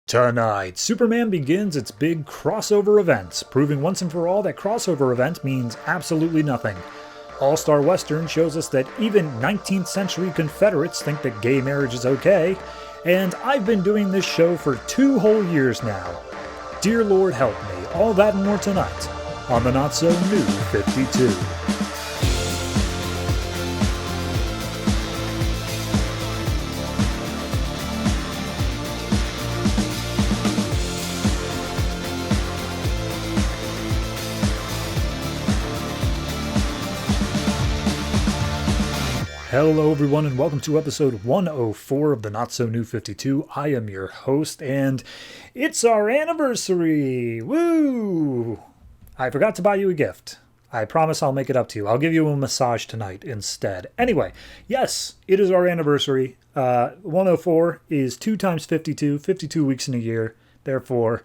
Tonight, Superman begins its big crossover event, proving once and for all that crossover event means absolutely nothing. All-Star Western shows us that even 19th century Confederates think that gay marriage is okay, and I've been doing this show for 2 whole years now. Dear Lord help me, all that and more tonight on the Not-So-New 52. Hello everyone and welcome to episode 104 of the Not So New 52. I am your host and it's our anniversary! Woo! I forgot to buy you a gift. I promise I'll make it up to you. I'll give you a massage tonight instead. Anyway, yes, it is our anniversary. 104 is 2 times 52, 52 weeks in a year. Therefore,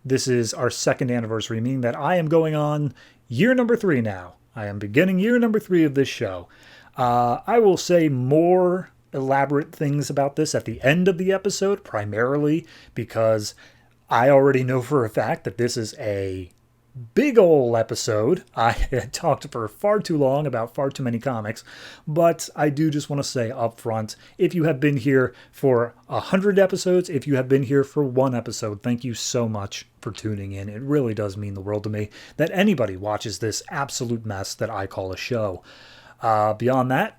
this is our second anniversary, meaning that I am going on year number 3 now. I am beginning year number 3 of this show. I will say more elaborate things about this at the end of the episode, primarily because I already know for a fact that this is a big ol' episode. I had talked for far too long about far too many comics, but I do just want to say up front, if you have been here for 100 episodes, if you have been here for 1 episode, thank you so much for tuning in. It really does mean the world to me that anybody watches this absolute mess that I call a show. Beyond that,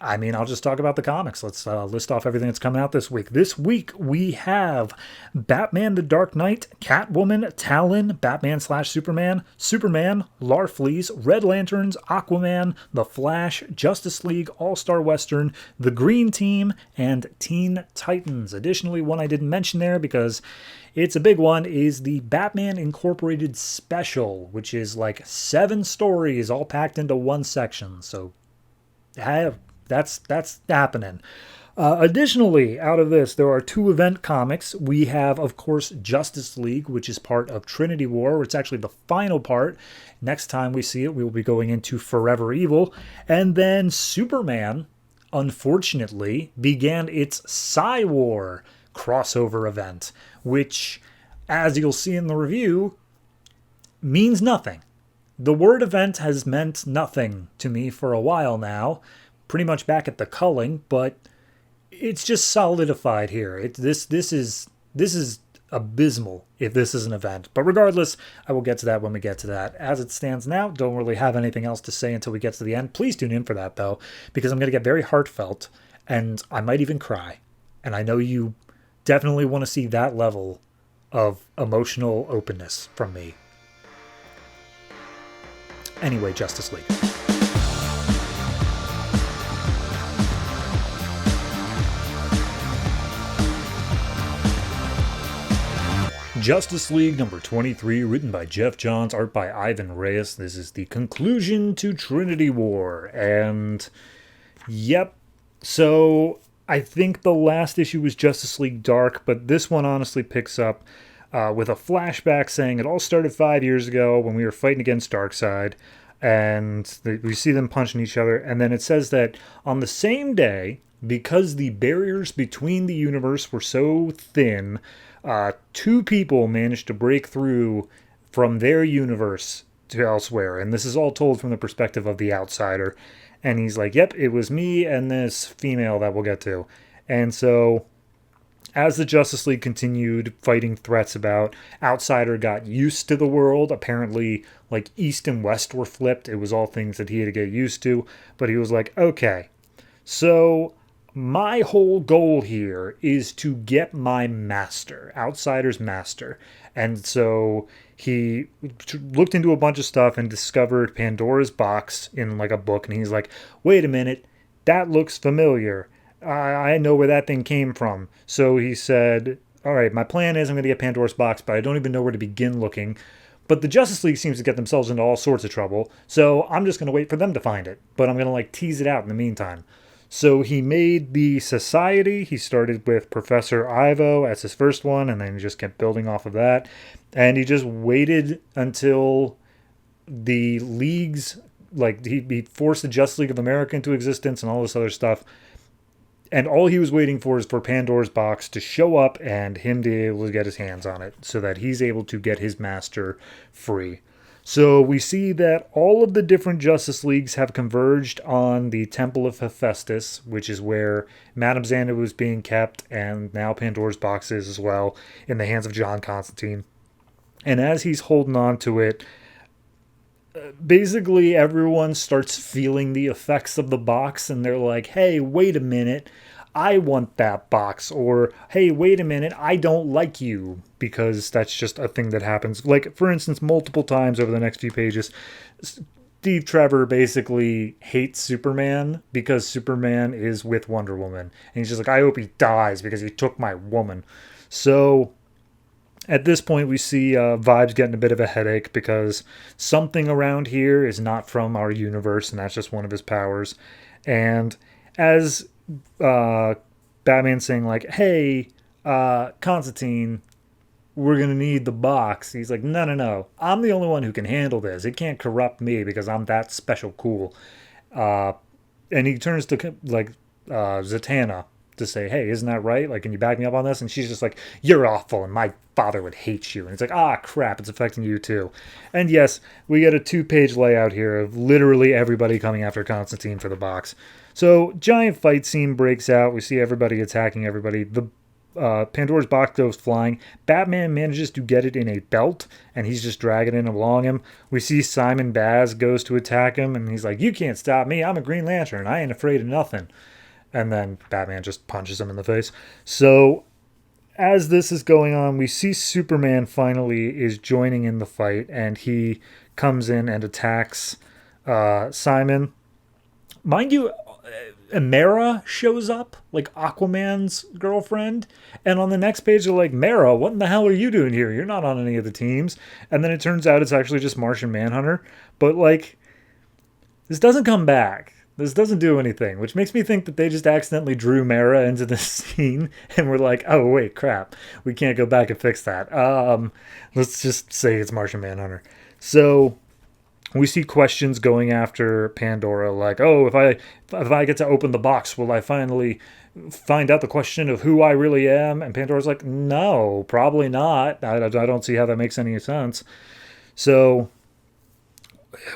I'll just talk about the comics. Let's list off everything that's coming out this week. This week, we have Batman the Dark Knight, Catwoman, Talon, Batman/Superman, Superman, Larfleeze, Red Lanterns, Aquaman, The Flash, Justice League, All-Star Western, The Green Team, and Teen Titans. Additionally, one I didn't mention there because it's a big one, is the Batman Incorporated Special, which is like 7 stories all packed into one section. So that's happening. Additionally, out of this, there are 2 event comics. We have, of course, Justice League, which is part of Trinity War. It's actually the final part. Next time we see it, we will be going into Forever Evil. And then Superman, unfortunately, began its Psy War crossover event, which, as you'll see in the review, means nothing. The word event has meant nothing to me for a while now, pretty much back at the culling, but it's just solidified here. This is abysmal if this is an event. But regardless, I will get to that when we get to that. As it stands now, don't really have anything else to say until we get to the end. Please tune in for that, though, because I'm going to get very heartfelt, and I might even cry. And I know you definitely want to see that level of emotional openness from me. Anyway, Justice League. Justice League number 23, written by Geoff Johns, art by Ivan Reis. This is the conclusion to Trinity War. And, yep, so I think the last issue was Justice League Dark, but this one honestly picks up with a flashback saying it all started 5 years ago when we were fighting against Darkseid, and we see them punching each other, and then it says that on the same day, because the barriers between the universe were so thin, 2 people managed to break through from their universe to elsewhere, and this is all told from the perspective of the outsider. And he's like, yep, it was me and this female that we'll get to. And so, as the Justice League continued fighting threats about Outsider got used to the world, apparently, like, East and West were flipped. It was all things that he had to get used to. But he was like, okay, so my whole goal here is to get my master, Outsider's master. And so he looked into a bunch of stuff and discovered Pandora's box in like a book. And he's like, wait a minute, that looks familiar. I know where that thing came from. So he said, all right, my plan is I'm going to get Pandora's box, but I don't even know where to begin looking. But the Justice League seems to get themselves into all sorts of trouble. So I'm just going to wait for them to find it. But I'm going to tease it out in the meantime. So he made the Society. He started with Professor Ivo as his first one, and then he just kept building off of that. And he just waited until the leagues, he forced the Justice League of America into existence and all this other stuff. And all he was waiting for is for Pandora's box to show up and him to be able to get his hands on it so that he's able to get his master free. So we see that all of the different Justice Leagues have converged on the Temple of Hephaestus, which is where Madame Xanadu was being kept, and now Pandora's box is as well, in the hands of John Constantine. And as he's holding on to it, basically everyone starts feeling the effects of the box, and they're like, hey, wait a minute, I want that box, or hey, wait a minute, I don't like you, because that's just a thing that happens. Like, for instance, multiple times over the next few pages, Steve Trevor basically hates Superman because Superman is with Wonder Woman, and he's just like, I hope he dies because he took my woman. So at this point, we see Vibes getting a bit of a headache because something around here is not from our universe, and that's just one of his powers. And as Batman's saying, like, hey, Constantine, we're going to need the box. He's like, no. I'm the only one who can handle this. It can't corrupt me because I'm that special cool. And he turns to, like, Zatanna to say, hey, isn't that right? Like, can you back me up on this? And she's just like, you're awful and my father would hate you. And it's like, ah, crap, it's affecting you too. And yes, we get a 2-page layout here of literally everybody coming after Constantine for the box. So giant fight scene breaks out. We see everybody attacking everybody. The Pandora's box goes flying. Batman manages to get it in a belt, and he's just dragging it along him. We see Simon Baz goes to attack him, and he's like, you can't stop me. I'm a Green Lantern. I ain't afraid of nothing. And then Batman just punches him in the face. So as this is going on, we see Superman finally is joining in the fight, and he comes in and attacks Simon. Mind you, Mera shows up, like Aquaman's girlfriend, and on the next page they're like, Mera, what in the hell are you doing here? You're not on any of the teams. And then it turns out it's actually just Martian Manhunter. But, like, this doesn't come back. This doesn't do anything, which makes me think that they just accidentally drew Mera into this scene and were like, oh, wait, crap. We can't go back and fix that. Let's just say it's Martian Manhunter. So we see questions going after Pandora, like, oh, if I get to open the box, will I finally find out the question of who I really am? And Pandora's like, no, probably not. I don't see how that makes any sense. So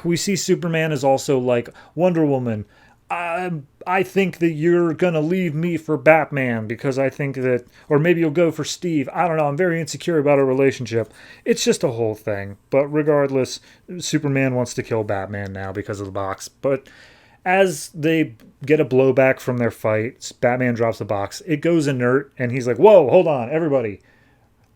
we see Superman is also like, Wonder Woman, I think that you're going to leave me for Batman because I think that, or maybe you'll go for Steve. I don't know. I'm very insecure about our relationship. It's just a whole thing. But regardless, Superman wants to kill Batman now because of the box. But as they get a blowback from their fight, Batman drops the box. It goes inert, and he's like, whoa, hold on, everybody.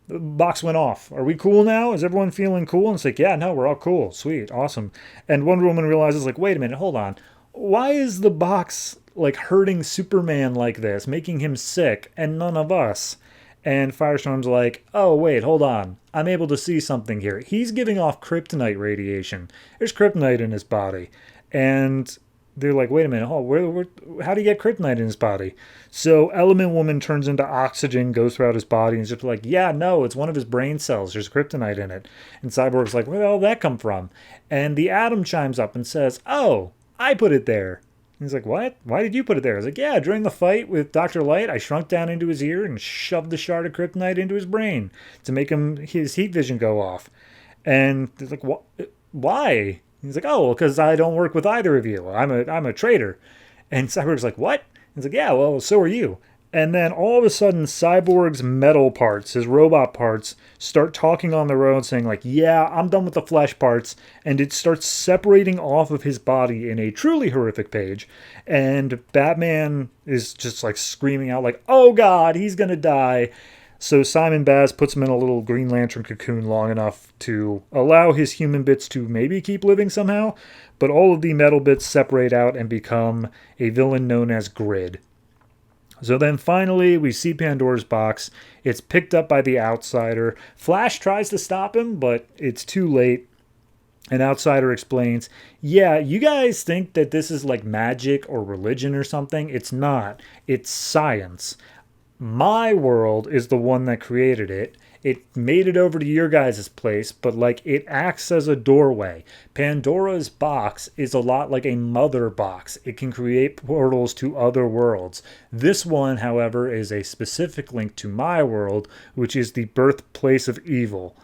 The box went off. Are we cool now? Is everyone feeling cool? And it's like, yeah, no, we're all cool. Sweet. Awesome. And Wonder Woman realizes, like, wait a minute, hold on. Why is the box, like, hurting Superman like this, making him sick, and none of us? And Firestorm's like, oh, wait, hold on. I'm able to see something here. He's giving off kryptonite radiation. There's kryptonite in his body. And they're like, wait a minute, how do you get kryptonite in his body? So Element Woman turns into oxygen, goes throughout his body, and is just like, yeah, no, it's one of his brain cells. There's kryptonite in it. And Cyborg's like, where the hell did that come from? And the Atom chimes up and says, oh, I put it there. And he's like, what? Why did you put it there? I was like, yeah, during the fight with Dr. Light, I shrunk down into his ear and shoved the shard of kryptonite into his brain to make his heat vision go off. And they're like, why? He's like, oh, well, because I don't work with either of you. I'm a traitor. And Cyborg's like, what? He's like, yeah, well, so are you. And then all of a sudden, Cyborg's metal parts, his robot parts, start talking on their own, saying like, yeah, I'm done with the flesh parts. And it starts separating off of his body in a truly horrific page. And Batman is just like screaming out like, oh God, he's going to die. So Simon Baz puts him in a little Green Lantern cocoon long enough to allow his human bits to maybe keep living somehow, but all of the metal bits separate out and become a villain known as Grid. So then finally we see Pandora's box. It's picked up by the Outsider. Flash tries to stop him, but it's too late. An Outsider explains, yeah, you guys think that this is like magic or religion or something. It's not. It's science. My world is the one that created it. it made it over to your guys' place, but like it acts as a doorway. Pandora's box is a lot like a mother box. It can create portals to other worlds. This one, however, is a specific link to my world, which is the birthplace of evil.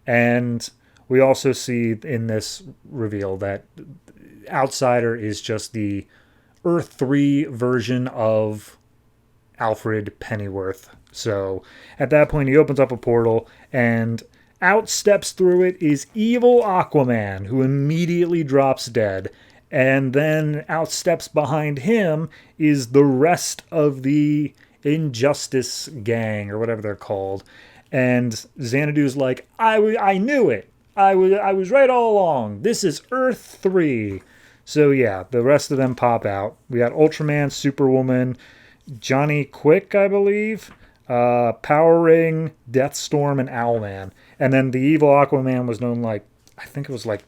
And we also see in this reveal that Outsider is just the Earth 3 version of Alfred Pennyworth. So at that point, he opens up a portal, and out steps through it is evil Aquaman, who immediately drops dead. And then out steps behind him is the rest of the Injustice gang, or whatever they're called. And Xanadu's like, I knew it. I was right all along. This is Earth 3. So yeah, the rest of them pop out. We got Ultraman, Superwoman, Johnny Quick, I believe, Power Ring, Deathstorm, and Owlman. And then the evil Aquaman was known like, I think it was like,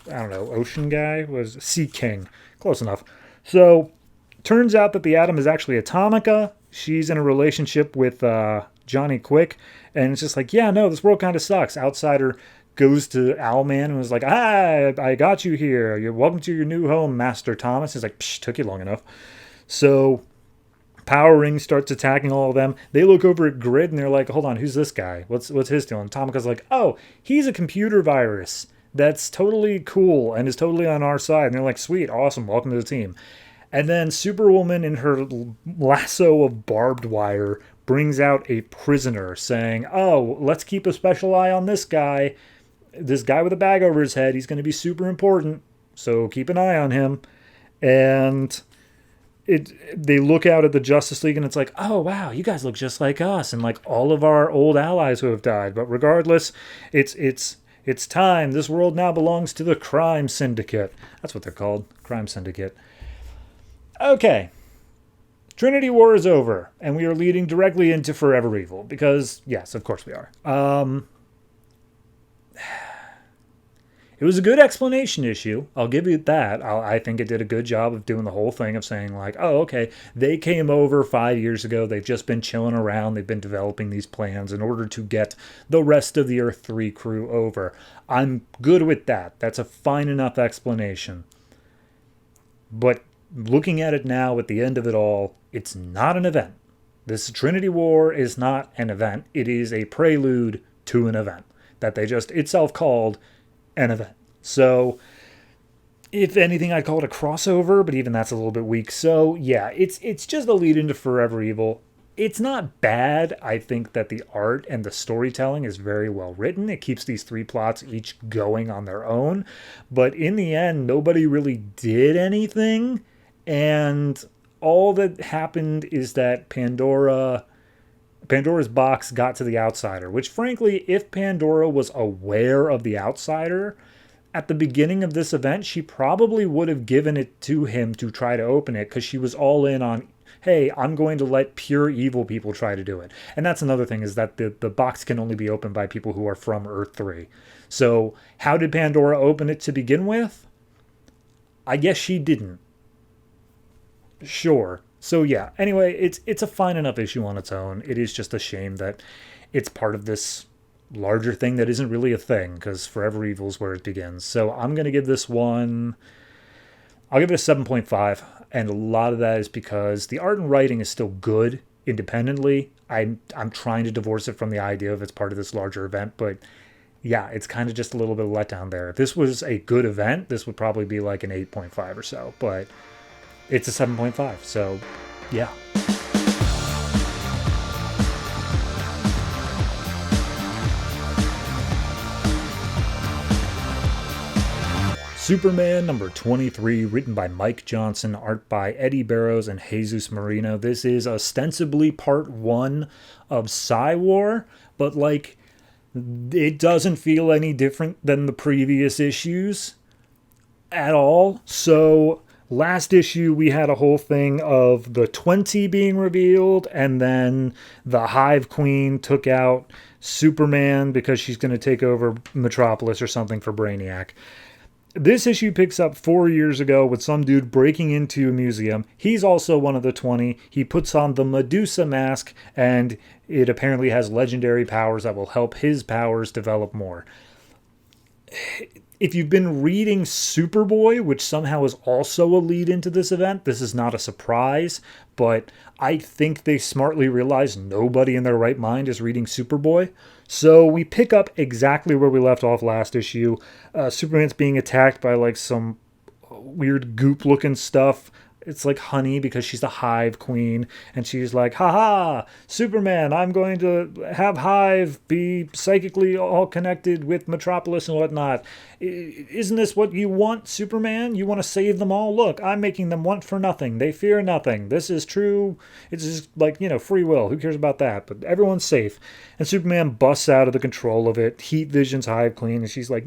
I don't know, Ocean Guy? Was Sea King. Close enough. So, turns out that the Atom is actually Atomica. She's in a relationship with Johnny Quick. And it's just like, yeah, no, this world kind of sucks. Outsider goes to Owlman and was like, I got you here. You're welcome to your new home, Master Thomas. He's like, psh, took you long enough. So Power Ring starts attacking all of them. They look over at Grid and they're like, hold on, who's this guy? What's his deal? And Atomica's like, oh, he's a computer virus. That's totally cool and is totally on our side. And they're like, sweet, awesome, welcome to the team. And then Superwoman in her lasso of barbed wire brings out a prisoner saying, oh, let's keep a special eye on this guy. This guy with a bag over his head, he's going to be super important. So keep an eye on him. And they look out at the Justice League and it's like, oh, wow, you guys look just like us and like all of our old allies who have died. But regardless, it's time. This world now belongs to the Crime Syndicate. That's what they're called, Crime Syndicate. Okay. Trinity War is over, and we are leading directly into Forever Evil, because, yes, of course we are. It was a good explanation issue. I'll give you that. I think it did a good job of doing the whole thing of saying, like, oh, okay, they came over 5 years ago. They've just been chilling around. They've been developing these plans in order to get the rest of the Earth 3 crew over. I'm good with that. That's a fine enough explanation. But looking at it now at the end of it all, it's not an event. This Trinity War is not an event. It is a prelude to an event that they just itself called an event. So, if anything, I'd call it a crossover, but even that's a little bit weak. So, yeah, it's just a lead into Forever Evil. It's not bad. I think that the art and the storytelling is very well written. It keeps these three plots each going on their own. But in the end, nobody really did anything. And all that happened is that Pandora's box got to the Outsider, which frankly, if Pandora was aware of the Outsider at the beginning of this event, she probably would have given it to him to try to open it, because she was all in on, hey, I'm going to let pure evil people try to do it. And that's another thing, is that the box can only be opened by people who are from Earth 3. So how did Pandora open it to begin with? I guess she didn't. Sure. So yeah, anyway, it's a fine enough issue on its own. It is just a shame that it's part of this larger thing that isn't really a thing, because Forever Evil is where it begins. So I'm going to give this one, I'll give it a 7.5. And a lot of that is because the art and writing is still good independently. I'm trying to divorce it from the idea of it's part of this larger event, but yeah, it's kind of just a little bit of letdown there. If this was a good event, this would probably be like an 8.5 or so, but it's a 7.5, so yeah. Superman number 23, written by Mike Johnson, art by Eddy Barrows and Jesus Merino. This is ostensibly part 1 of Psy-War, but like, it doesn't feel any different than the previous issues at all. So last issue, we had a whole thing of the 20 being revealed, and then the Hive Queen took out Superman because she's going to take over Metropolis or something for Brainiac. This issue picks up 4 years ago with some dude breaking into a museum. He's also one of the 20. He puts on the Medusa mask, and it apparently has legendary powers that will help his powers develop more. If you've been reading Superboy, which somehow is also a lead into this event, this is not a surprise, but I think they smartly realize nobody in their right mind is reading Superboy. So we pick up exactly where we left off last issue. Superman's being attacked by like some weird goop looking stuff. It's like honey because she's the Hive Queen. And she's like, haha, Superman, I'm going to have Hive be psychically all connected with Metropolis and whatnot. Isn't this what you want, Superman? You want to save them all? Look, I'm making them want for nothing. They fear nothing. This is true. It's just like, free will. Who cares about that? But everyone's safe. And Superman busts out of the control of it. Heat visions Hive Queen. And she's like,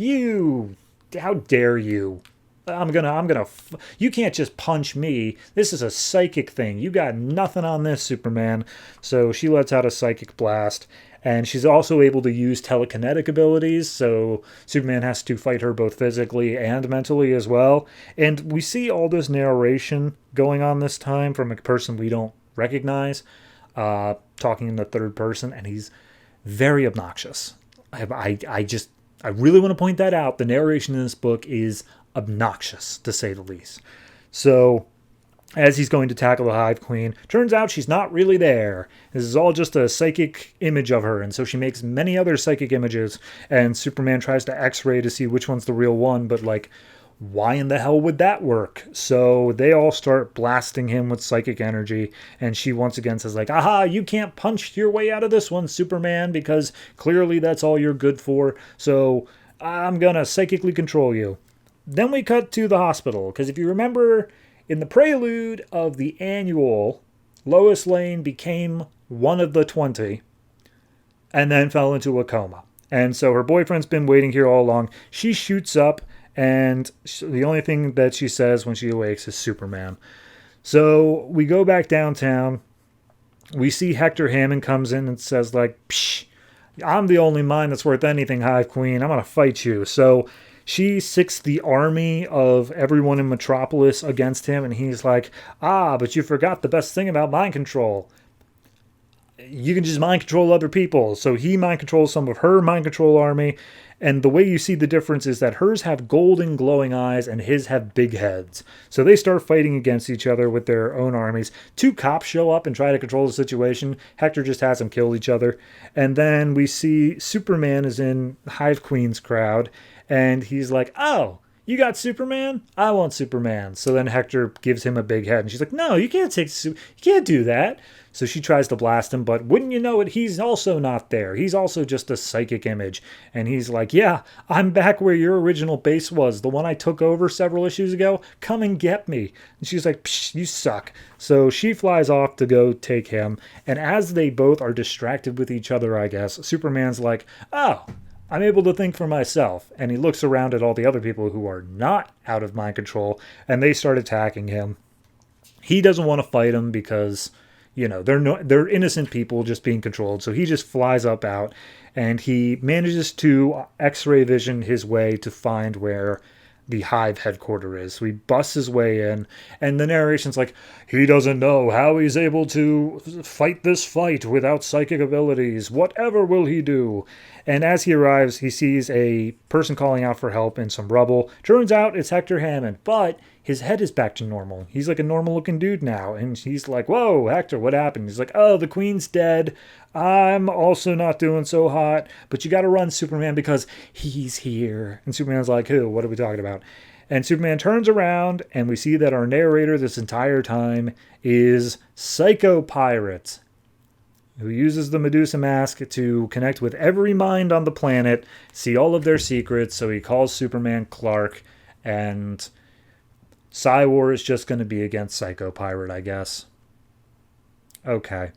how dare you? You can't just punch me. This is a psychic thing. You got nothing on this, Superman. So she lets out a psychic blast, and she's also able to use telekinetic abilities, so Superman has to fight her both physically and mentally as well. And we see all this narration going on this time from a person we don't recognize, talking in the third person, and he's very obnoxious. I really want to point that out. The narration in this book is obnoxious, to say the least. So, as he's going to tackle the Hive Queen, turns out she's not really there. This is all just a psychic image of her, and so she makes many other psychic images, and Superman tries to X-ray to see which one's the real one, but why in the hell would that work? So they all start blasting him with psychic energy, and she once again says aha, you can't punch your way out of this one, Superman, because clearly that's all you're good for, so I'm gonna psychically control you. Then we cut to the hospital, because if you remember, in the prelude of the annual, Lois Lane became one of the 20 and then fell into a coma. And so her boyfriend's been waiting here all along. She shoots up, and the only thing that she says when she awakes is Superman. So we go back downtown. We see Hector Hammond comes in and says, psh, I'm the only mind that's worth anything, Hive Queen. I'm going to fight you. So she sicks the army of everyone in Metropolis against him, and he's like, but you forgot the best thing about mind control. You can just mind control other people. So he mind controls some of her mind control army, and the way you see the difference is that hers have golden glowing eyes and his have big heads. So they start fighting against each other with their own armies. 2 cops show up and try to control the situation. Hector just has them kill each other. And then we see Superman is in Hive Queen's crowd, and he's like, oh, you got Superman? I want Superman. So then Hector gives him a big head. And she's like, no, you can't do that. So she tries to blast him. But wouldn't you know it, he's also not there. He's also just a psychic image. And he's like, yeah, I'm back where your original base was. The one I took over several issues ago. Come and get me. And she's like, psh, you suck. So she flies off to go take him. And as they both are distracted with each other, I guess, Superman's like, oh, I'm able to think for myself. And he looks around at all the other people who are not out of mind control, and they start attacking him. He doesn't want to fight them because, they're innocent people just being controlled. So he just flies up out, and he manages to X-ray vision his way to find where the Hive headquarters is. So he busts his way in, and the narration's like, he doesn't know how he's able to fight this fight without psychic abilities. Whatever will he do? And as he arrives, he sees a person calling out for help in some rubble. Turns out it's Hector Hammond, but his head is back to normal. He's like a normal-looking dude now, and he's like, whoa, Hector, what happened? He's like, oh, the Queen's dead. I'm also not doing so hot, but you gotta run, Superman, because he's here. And Superman's like, who? What are we talking about? And Superman turns around, and we see that our narrator this entire time is Psycho Pirate, who uses the Medusa mask to connect with every mind on the planet, see all of their secrets, so he calls Superman Clark, and Psywar is just going to be against Psycho Pirate, I guess. Okay.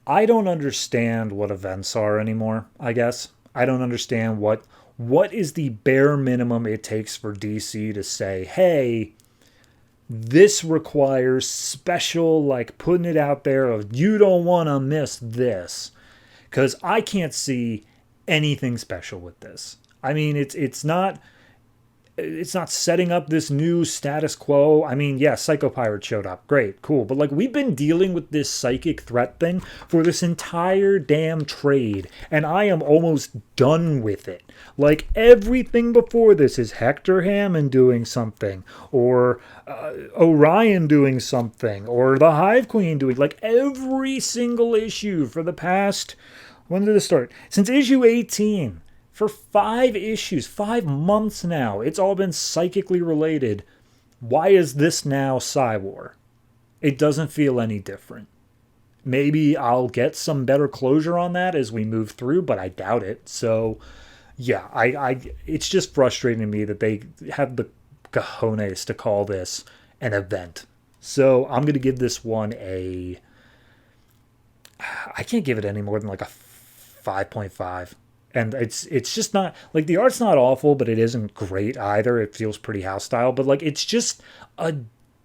I don't understand what events are anymore, I guess. I don't understand what is the bare minimum it takes for DC to say, hey, this requires special, putting it out there of, you don't want to miss this. Because I can't see anything special with this. I mean, it's not setting up this new status quo. I mean, yeah, Psychopirate showed up. Great, cool. But like, we've been dealing with this psychic threat thing for this entire damn trade, and I am almost done with it. Like, everything before this is Hector Hammond doing something, or Orion doing something, or the Hive Queen doing, like, every single issue for the past, when did this start? Since issue 18. For 5 issues, 5 months now, it's all been psychically related. Why is this now Psywar? It doesn't feel any different. Maybe I'll get some better closure on that as we move through, but I doubt it. So, yeah, it's just frustrating to me that they have the cojones to call this an event. So I'm going to give this one I can't give it any more than like a 5.5. And it's just not, like, the art's not awful, but it isn't great either. It feels pretty house style, but like, it's just a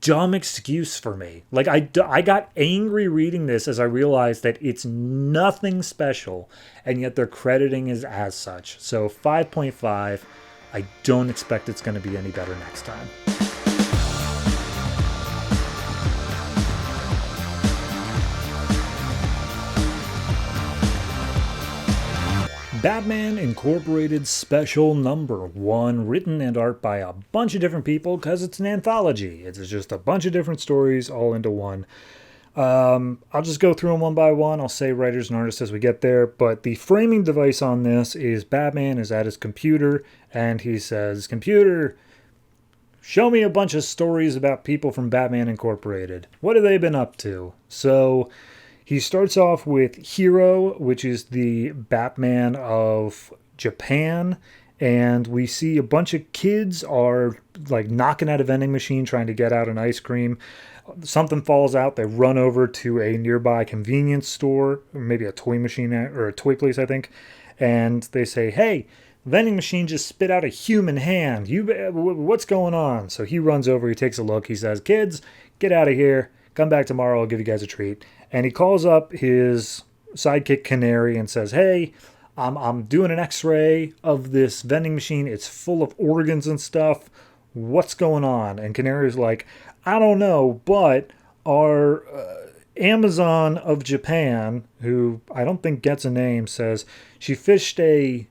dumb excuse for me. Like, I got angry reading this as I realized that it's nothing special, and yet they're crediting it as such. So 5.5. I don't expect it's going to be any better next time. Batman Incorporated Special Number 1, written and art by a bunch of different people because it's an anthology. It's just a bunch of different stories all into one. I'll just go through them one by one. I'll say writers and artists as we get there, but the framing device on this is Batman is at his computer, and he says, "Computer, show me a bunch of stories about people from Batman Incorporated. What have they been up to?" So he starts off with Hero, which is the Batman of Japan, and we see a bunch of kids are like knocking at a vending machine trying to get out an ice cream. Something falls out. They run over to a nearby convenience store, or maybe a toy machine or a toy place, I think, and they say, "Hey, vending machine just spit out a human hand. What's going on?" So he runs over. He takes a look. He says, "Kids, get out of here. Come back tomorrow. I'll give you guys a treat." And he calls up his sidekick Canary and says, "Hey, I'm doing an x-ray of this vending machine. It's full of organs and stuff. What's going on?" And Canary's like, "I don't know, but our Amazon of Japan," who I don't think gets a name, says she fished a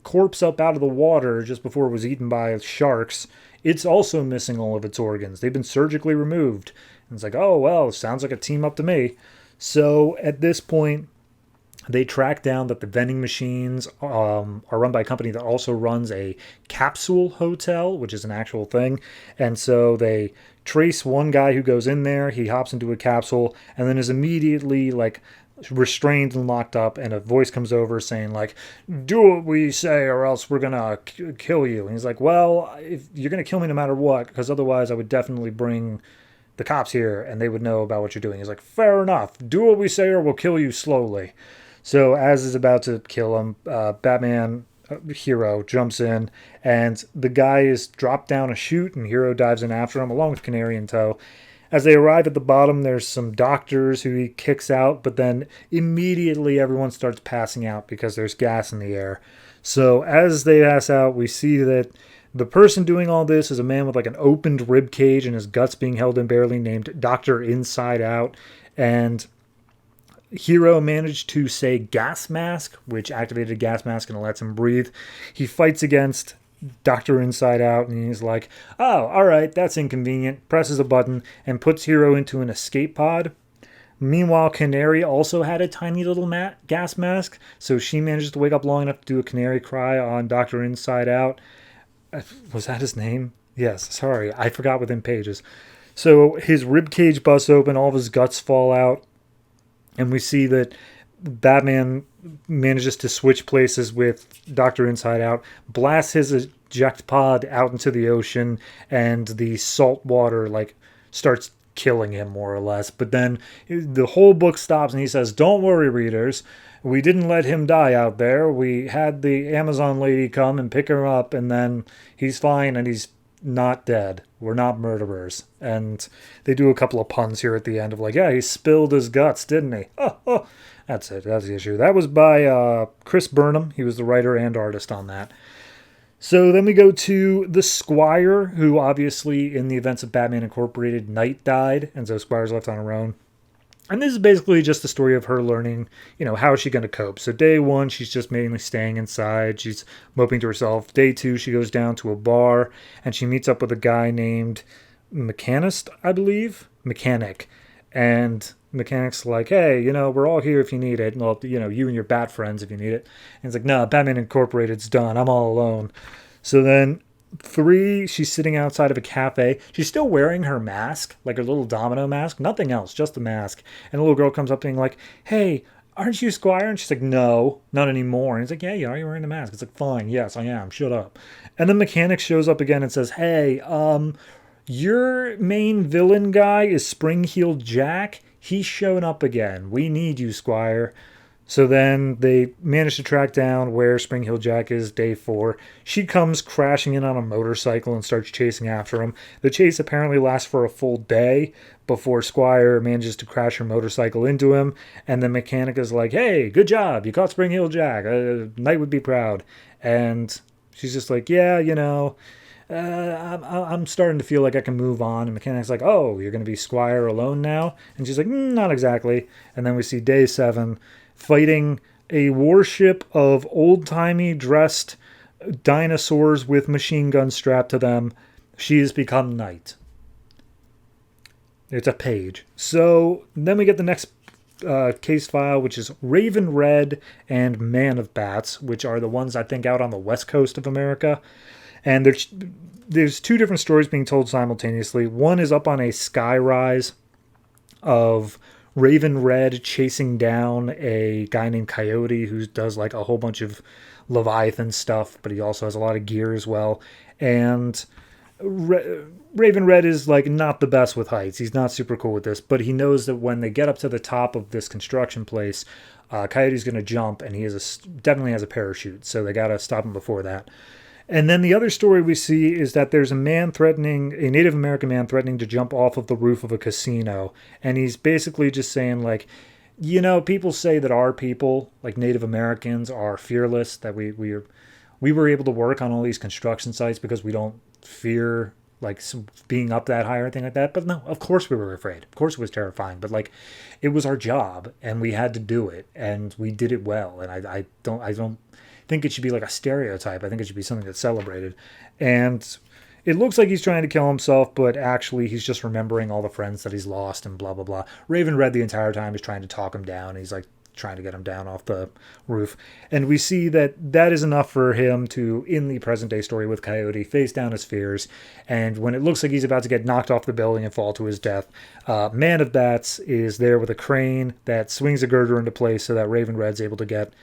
corpse up out of the water just before it was eaten by sharks. It's also missing all of its organs. They've been surgically removed. And it's like, oh, well, sounds like a team up to me. So at this point, they track down that the vending machines are run by a company that also runs a capsule hotel, which is an actual thing. And so they trace one guy who goes in there. He hops into a capsule and then is immediately like restrained and locked up. And a voice comes over saying like, "Do what we say or else we're going to kill you." And he's like, "Well, if you're going to kill me no matter what, because otherwise I would definitely bring the cops here and they would know about what you're doing." He's like, "Fair enough. Do what we say or we'll kill you slowly." So as is about to kill him, Batman Hero jumps in, and the guy is dropped down a chute, and Hero dives in after him, along with Canary in tow. As they arrive at the bottom, there's some doctors who he kicks out, but then immediately everyone starts passing out because there's gas in the air. So as they pass out, we see that the person doing all this is a man with like an opened rib cage and his guts being held in barely, named Dr. Inside Out. And Hero managed to say gas mask, which activated a gas mask and lets him breathe. He fights against Dr. Inside Out, and he's like, "Oh, all right, that's inconvenient," presses a button and puts Hero into an escape pod. Meanwhile, Canary also had a tiny little gas mask, so she manages to wake up long enough to do a canary cry on Dr. Inside Out. Was that his name? Yes, sorry, I forgot within pages. So his rib cage busts open, all of his guts fall out, and we see that Batman manages to switch places with Dr. Inside Out, blasts his eject pod out into the ocean, and the salt water like starts killing him more or less. But then the whole book stops and he says, "Don't worry, readers. We didn't let him die out there. We had the Amazon lady come and pick him up, and then he's fine and he's not dead." We're not murderers. And they do a couple of puns here at the end of like, yeah, he spilled his guts, didn't he? Oh. That's it. That's the issue. That was by Chris Burnham. He was the writer and artist on that. So then we go to the Squire, who obviously in the events of Batman Incorporated, Knight died, and so Squire's left on her own. And this is basically just the story of her learning, how is she going to cope? So day one, she's just mainly staying inside. She's moping to herself. Day two, she goes down to a bar, and she meets up with a guy named Mechanic. And Mechanic's like, hey, we're all here if you need it. Well, you and your bat friends if you need it. And it's like, no, Batman Incorporated's done. I'm all alone. So then 3, she's sitting outside of a cafe. She's still wearing her mask, like her little domino mask. Nothing else, just the mask. And the little girl comes up being like, hey, aren't you Squire? And she's like, no, not anymore. And he's like, yeah, you are. You're wearing the mask. It's like, fine, yes, I am. Shut up. And the Mechanic shows up again and says, hey, your main villain guy is Spring-Heeled Jack. He's showing up again. We need you, Squire. So then they manage to track down where Spring-Heeled Jack is day 4. She comes crashing in on a motorcycle and starts chasing after him. The chase apparently lasts for a full day before Squire manages to crash her motorcycle into him. And the Mechanic is like, hey, good job. You caught Spring-Heeled Jack. Knight would be proud. And she's just like, yeah, I'm starting to feel like I can move on. And Mechanic's like, oh, you're going to be Squire alone now? And she's like, not exactly. And then we see day 7 fighting a warship of old-timey dressed dinosaurs with machine guns strapped to them. She has become Knight. It's a page. So then we get the next case file, which is Raven Red and Man of Bats, which are the ones I think out on the west coast of America. And there's 2 different stories being told simultaneously. One is up on a skyrise of Raven Red chasing down a guy named Coyote who does like a whole bunch of Leviathan stuff, but he also has a lot of gear as well. And Raven Red is like not the best with heights. He's not super cool with this, but he knows that when they get up to the top of this construction place, Coyote's going to jump, and he definitely has a parachute, so they got to stop him before that. And then the other story we see is that there's a Native American man threatening to jump off of the roof of a casino. And he's basically just saying like, people say that our people, like Native Americans, are fearless, that we were able to work on all these construction sites because we don't fear like being up that high or anything like that. But no, of course we were afraid. Of course it was terrifying. But like, it was our job and we had to do it and we did it well. And I don't think it should be like a stereotype. I think it should be something that's celebrated. And it looks like he's trying to kill himself, but actually he's just remembering all the friends that he's lost and blah, blah, blah. Raven Red the entire time is trying to talk him down. He's like trying to get him down off the roof. And we see that is enough for him to, in the present day story with Coyote, face down his fears. And when it looks like he's about to get knocked off the building and fall to his death, Man of Bats is there with a crane that swings a girder into place so that Raven Red's able to get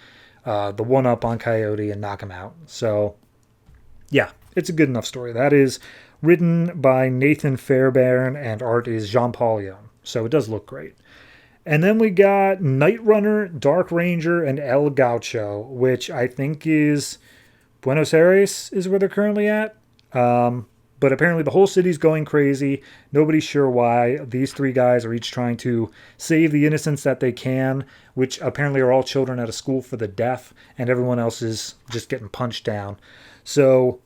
the one-up on Coyote and knock him out. So, yeah, it's a good enough story. That is written by Nathan Fairbairn, and art is Jean-Paul Leon. So it does look great. And then we got Night Runner, Dark Ranger, and El Gaucho, which I think is Buenos Aires is where they're currently at. But apparently the whole city's going crazy. Nobody's sure why. These 3 guys are each trying to save the innocents that they can, which apparently are all children at a school for the deaf, and everyone else is just getting punched down. So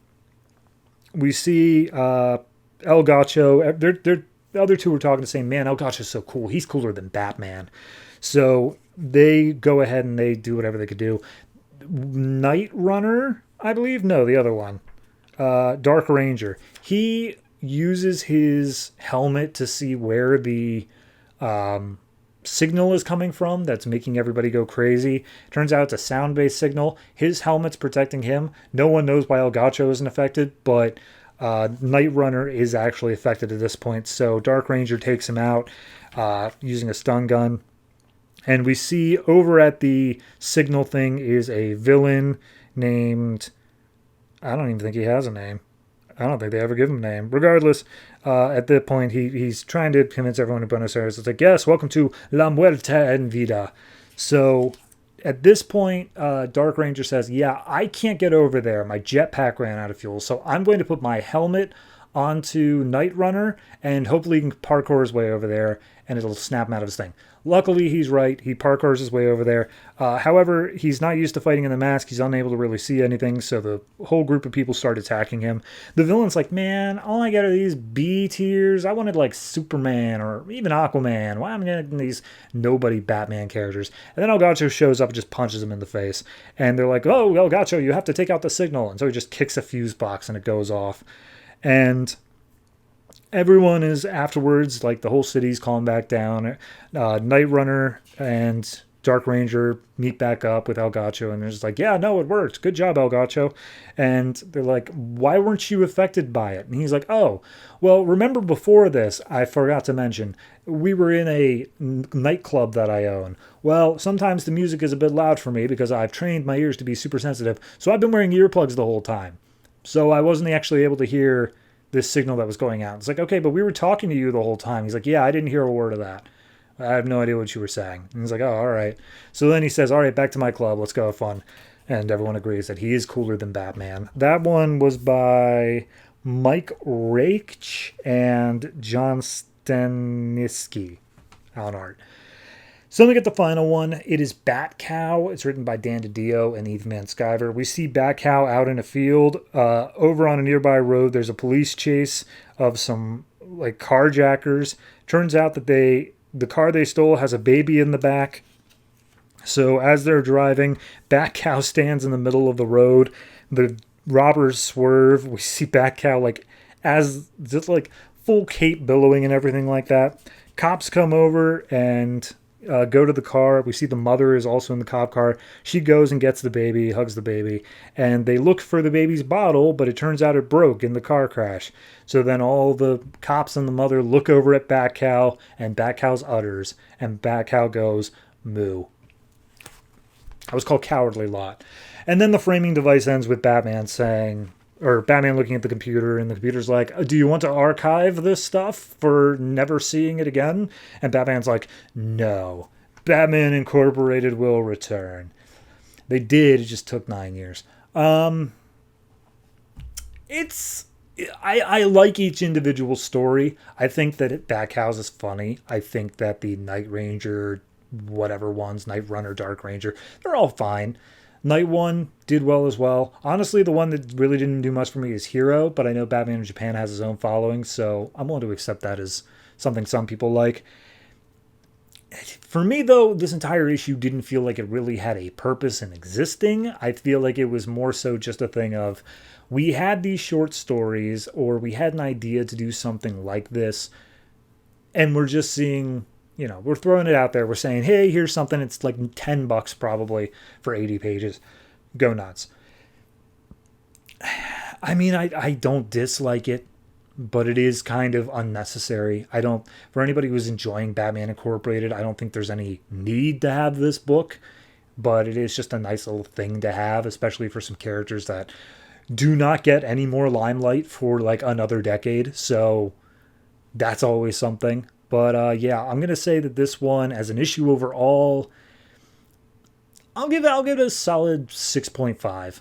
we see El Gaucho. The other 2 were talking to saying, man, El Gaucho's so cool. He's cooler than Batman. So they go ahead and they do whatever they could do. Night Runner, I believe? No, the other one. Dark Ranger. He uses his helmet to see where the signal is coming from that's making everybody go crazy. Turns out it's a sound-based signal. His helmet's protecting him. No one knows why El Gaucho isn't affected, but Night Runner is actually affected at this point. So Dark Ranger takes him out using a stun gun. And we see over at the signal thing is a villain named... I don't even think he has a name. I don't think they ever give him a name. Regardless, at that point, he's trying to convince everyone in Buenos Aires. It's like, yes, welcome to La Muerte en Vida. So at this point, Dark Ranger says, yeah, I can't get over there. My jetpack ran out of fuel, so I'm going to put my helmet onto Night Runner, and hopefully he can parkour his way over there, and it'll snap him out of his thing. Luckily, he's right. He parkours his way over there. However, he's not used to fighting in the mask. He's unable to really see anything, so the whole group of people start attacking him. The villain's like, man, all I get are these B tiers. I wanted like Superman or even Aquaman. Why am I getting these nobody Batman characters? And then Elgato shows up and just punches him in the face. And they're like, oh, Elgato, you have to take out the signal. And so he just kicks a fuse box and it goes off. And everyone is afterwards, like the whole city's calmed back down. Night Runner and Dark Ranger meet back up with Elgato, and they're just like, yeah, no, it worked. Good job, Elgato. And they're like, why weren't you affected by it? And he's like, oh, well, remember before this, I forgot to mention, we were in a nightclub that I own. Well, sometimes the music is a bit loud for me because I've trained my ears to be super sensitive, so I've been wearing earplugs the whole time. So I wasn't actually able to hear this signal that was going out. It's like, okay, but we were talking to you the whole time. He's like, yeah, I didn't hear a word of that. I have no idea what you were saying. And he's like, oh, all right. So then he says, all right, back to my club. Let's go have fun. And everyone agrees that he is cooler than Batman. That one was by Mike Raich and John Staniski on art. So then we get the final one. It is Bat Cow. It's written by Dan DiDio and Eve Manskyver. We see Bat Cow out in a field. Over on a nearby road, there's a police chase of some like carjackers. Turns out that the car they stole has a baby in the back. So as they're driving, Bat Cow stands in the middle of the road. The robbers swerve. We see Bat Cow like as just like full cape billowing and everything like that. Cops come over and go to the car. We see the mother is also in the cop car. She goes and gets the baby, hugs the baby, and they look for the baby's bottle, but it turns out it broke in the car crash. So then all the cops and the mother look over at Bat Cow, and Bat Cow's utters, and Bat Cow goes, moo. That was called Cowardly Lot. And then the framing device ends with Batman saying, or Batman looking at the computer, and the computer's like, do you want to archive this stuff for never seeing it again? And Batman's like, no. Batman Incorporated will return. They did, it just took 9 years. I like each individual story. I think that Batcows is funny. I think that the Night Ranger, whatever ones, Night Runner, Dark Ranger, they're all fine. Night one did well as well. Honestly, the one that really didn't do much for me is Hero, but I know Batman in Japan has his own following, so I'm willing to accept that as something some people like. For me, though, this entire issue didn't feel like it really had a purpose in existing. I feel like it was more so just a thing of, we had these short stories, or we had an idea to do something like this, and we're just seeing... You know, we're throwing it out there. We're saying, hey, here's something. It's like $10 probably for 80 pages. Go nuts. I mean, I don't dislike it, but it is kind of unnecessary. For anybody who's enjoying Batman Incorporated, I don't think there's any need to have this book, but it is just a nice little thing to have, especially for some characters that do not get any more limelight for like another decade. So that's always something. But yeah, I'm gonna say that this one, as an issue overall, I'll give it a solid 6.5.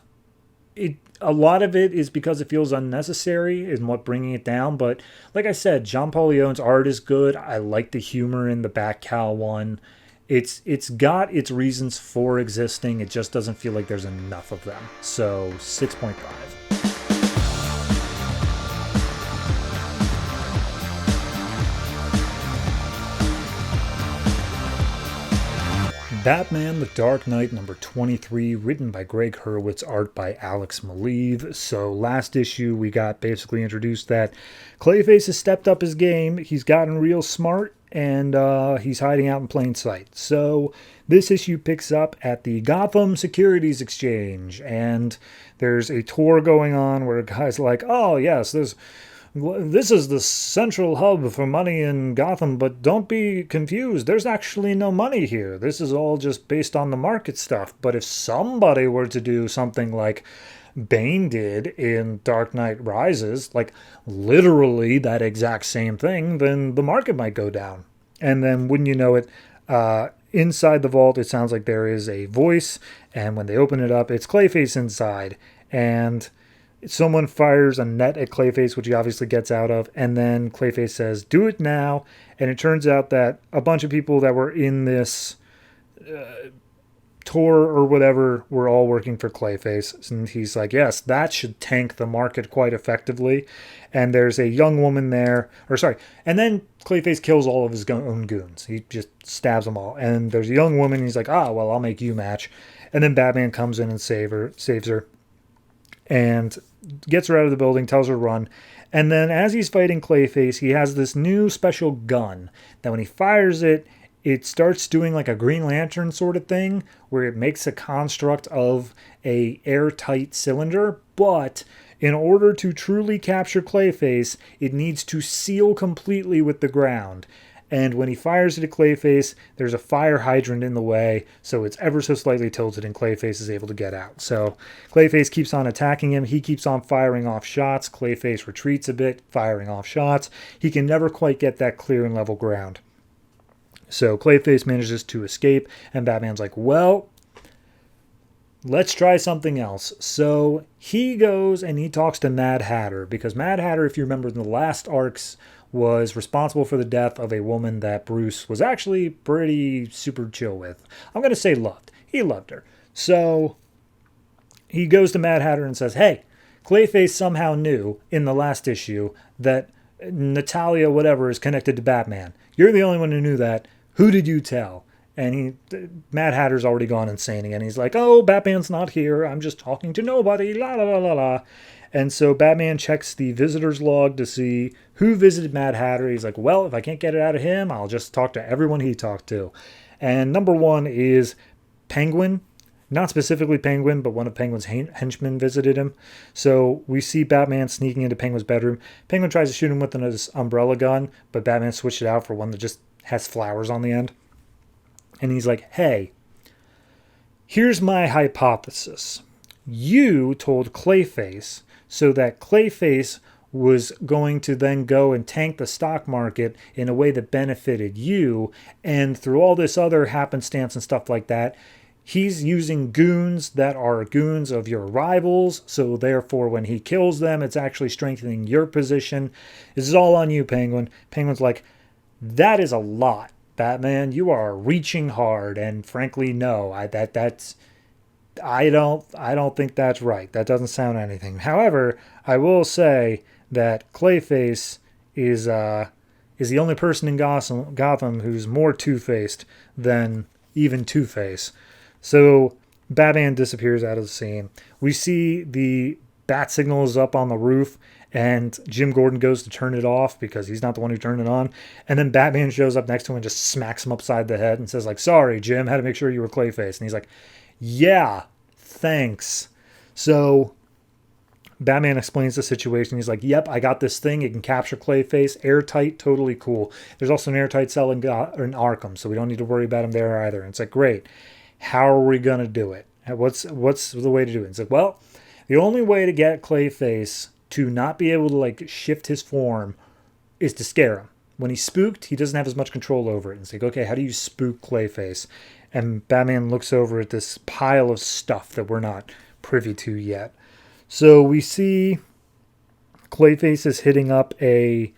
A lot of it is because it feels unnecessary in what bringing it down. But like I said, John Paul Leon's art is good. I like the humor in the Bat Cow one. It's got its reasons for existing. It just doesn't feel like there's enough of them. So 6.5. Batman The Dark Knight number 23, written by Gregg Hurwitz, art by Alex Maleev. So last issue we got basically introduced that Clayface has stepped up his game. He's gotten real smart, and he's hiding out in plain sight. So this issue picks up at the Gotham Securities Exchange, and there's a tour going on where a guy's like, oh yes, this is the central hub for money in Gotham, but don't be confused. There's actually no money here. This is all just based on the market stuff. But if somebody were to do something like Bane did in Dark Knight Rises, like literally that exact same thing, then the market might go down. And then wouldn't you know it, inside the vault, it sounds like there is a voice. And when they open it up, it's Clayface inside. And someone fires a net at Clayface, which he obviously gets out of, and then Clayface says, "Do it now." And it turns out that a bunch of people that were in this tour or whatever were all working for Clayface. And he's like, yes, that should tank the market quite effectively. And there's a young woman there, or sorry, and then Clayface kills all of his own goons. He just stabs them all. And there's a young woman, and he's like, well, I'll make you match. And then Batman comes in and saves her, and gets her out of the building, tells her to run. And then as he's fighting Clayface, he has this new special gun that when he fires it, it starts doing like a Green Lantern sort of thing where it makes a construct of a airtight cylinder, but in order to truly capture Clayface, it needs to seal completely with the ground. And when he fires it at Clayface, there's a fire hydrant in the way, so it's ever so slightly tilted and Clayface is able to get out. So Clayface keeps on attacking him. He keeps on firing off shots. Clayface retreats a bit, firing off shots. He can never quite get that clear and level ground. So Clayface manages to escape, and Batman's like, well, let's try something else. So he goes and he talks to Mad Hatter, because Mad Hatter, if you remember in the last arcs, was responsible for the death of a woman that Bruce was actually pretty super chill with. I'm going to say loved. He loved her. So he goes to Mad Hatter and says, hey, Clayface somehow knew in the last issue that Natalia whatever is connected to Batman. You're the only one who knew that. Who did you tell? And Mad Hatter's already gone insane again. He's like, oh, Batman's not here. I'm just talking to nobody. La la la la la. And so Batman checks the visitor's log to see who visited Mad Hatter. He's like, well, if I can't get it out of him, I'll just talk to everyone he talked to. And number one is Penguin. Not specifically Penguin, but one of Penguin's henchmen visited him. So we see Batman sneaking into Penguin's bedroom. Penguin tries to shoot him with his umbrella gun, but Batman switched it out for one that just has flowers on the end. And he's like, hey, here's my hypothesis. You told Clayface so that Clayface was going to then go and tank the stock market in a way that benefited you. And through all this other happenstance and stuff like that, he's using goons that are goons of your rivals. So therefore, when he kills them, it's actually strengthening your position. This is all on you, Penguin. Penguin's like, that is a lot, Batman. You are reaching hard, and frankly, no. I don't think that's right. That doesn't sound anything. However, I will say that Clayface is the only person in Gotham who's more two-faced than even Two-Face. So Batman disappears out of the scene. We see the bat signal is up on the roof, and Jim Gordon goes to turn it off because he's not the one who turned it on. And then Batman shows up next to him and just smacks him upside the head and says, like, sorry, Jim, had to make sure you were Clayface. And he's like, yeah, thanks. So Batman explains the situation. He's like, yep, I got this thing. It can capture Clayface. Airtight, totally cool. There's also an airtight cell in Arkham, so we don't need to worry about him there either. And it's like, great. How are we going to do it? What's the way to do it? It's like, well, the only way to get Clayface to not be able to like shift his form is to scare him. When he's spooked, he doesn't have as much control over it. And it's like, okay, how do you spook Clayface? And Batman looks over at this pile of stuff that we're not privy to yet. So we see Clayface is hitting up a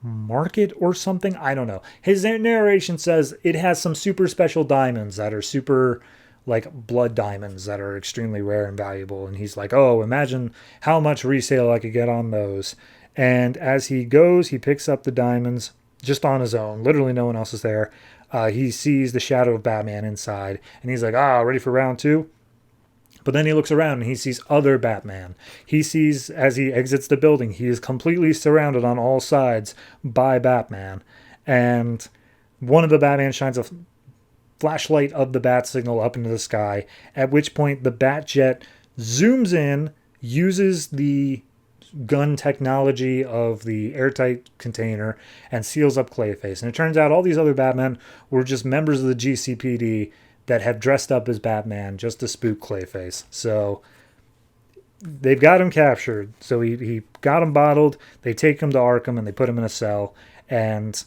market or something. I don't know. His narration says it has some super special diamonds that are super like blood diamonds that are extremely rare and valuable. And he's like, oh, imagine how much resale I could get on those. And as he goes, he picks up the diamonds just on his own. Literally no one else is there. He sees the shadow of Batman inside. And he's like, ready for round two? But then he looks around and he sees other Batman. He sees, as he exits the building, he is completely surrounded on all sides by Batman. And one of the Batman shines a flashlight of the bat signal up into the sky, at which point the bat jet zooms in, uses the gun technology of the airtight container, and seals up Clayface. And it turns out all these other Batmen were just members of the GCPD that have dressed up as Batman just to spook Clayface. So they've got him captured. So he got him bottled. They take him to Arkham and they put him in a cell. And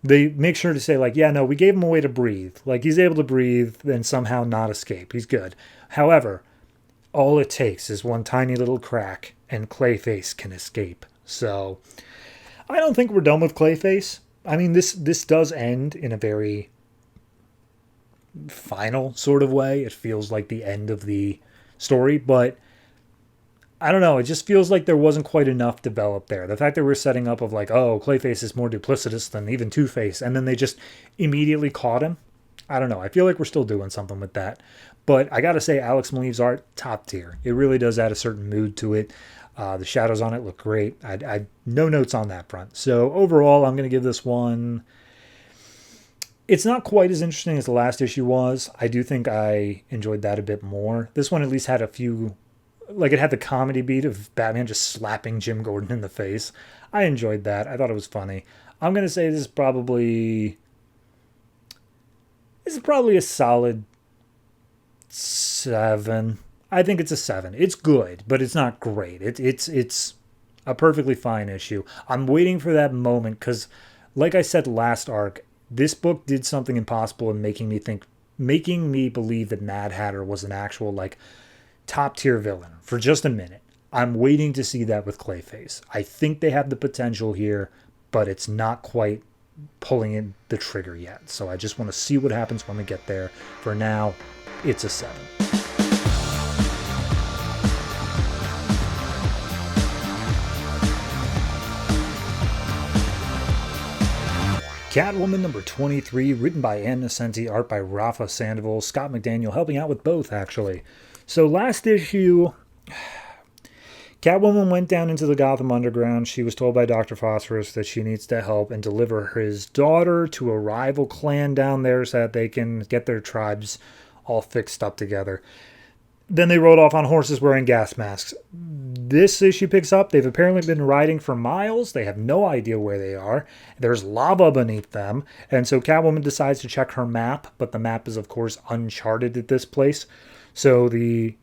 they make sure to say, like, yeah, no, we gave him a way to breathe. Like, he's able to breathe and somehow not escape. He's good. However, all it takes is one tiny little crack and Clayface can escape. So I don't think we're done with Clayface. I mean, this does end in a very final sort of way. It feels like the end of the story, but I don't know. It just feels like there wasn't quite enough developed there. The fact that we're setting up of like, oh, Clayface is more duplicitous than even Two-Face, and then they just immediately caught him. I don't know. I feel like we're still doing something with that. But I got to say, Alex Maleev's art, top tier. It really does add a certain mood to it. The shadows on it look great. I no notes on that front. So overall, I'm going to give this one... It's not quite as interesting as the last issue was. I do think I enjoyed that a bit more. This one at least had a few... Like, it had the comedy beat of Batman just slapping Jim Gordon in the face. I enjoyed that. I thought it was funny. I'm going to say this is probably a solid 7. I think it's a 7. It's good, but it's not great. It's a perfectly fine issue. I'm waiting for that moment because, like I said last arc, this book did something impossible in making me believe that Mad Hatter was an actual, like, top tier villain for just a minute. I'm waiting to see that with Clayface. I think they have the potential here, but it's not quite pulling in the trigger yet. So I just want to see what happens when we get there. For now, it's a 7. Catwoman number 23, written by Nocenti, art by Rafa, Sandoval, Scott McDaniel helping out with both, actually. So last issue, Catwoman went down into the Gotham Underground. She was told by Dr. Phosphorus that she needs to help and deliver his daughter to a rival clan down there so that they can get their tribes all fixed up together. Then they rode off on horses wearing gas masks. This issue picks up. They've apparently been riding for miles. They have no idea where they are. There's lava beneath them. And so Catwoman decides to check her map, but the map is, of course, uncharted at this place. So they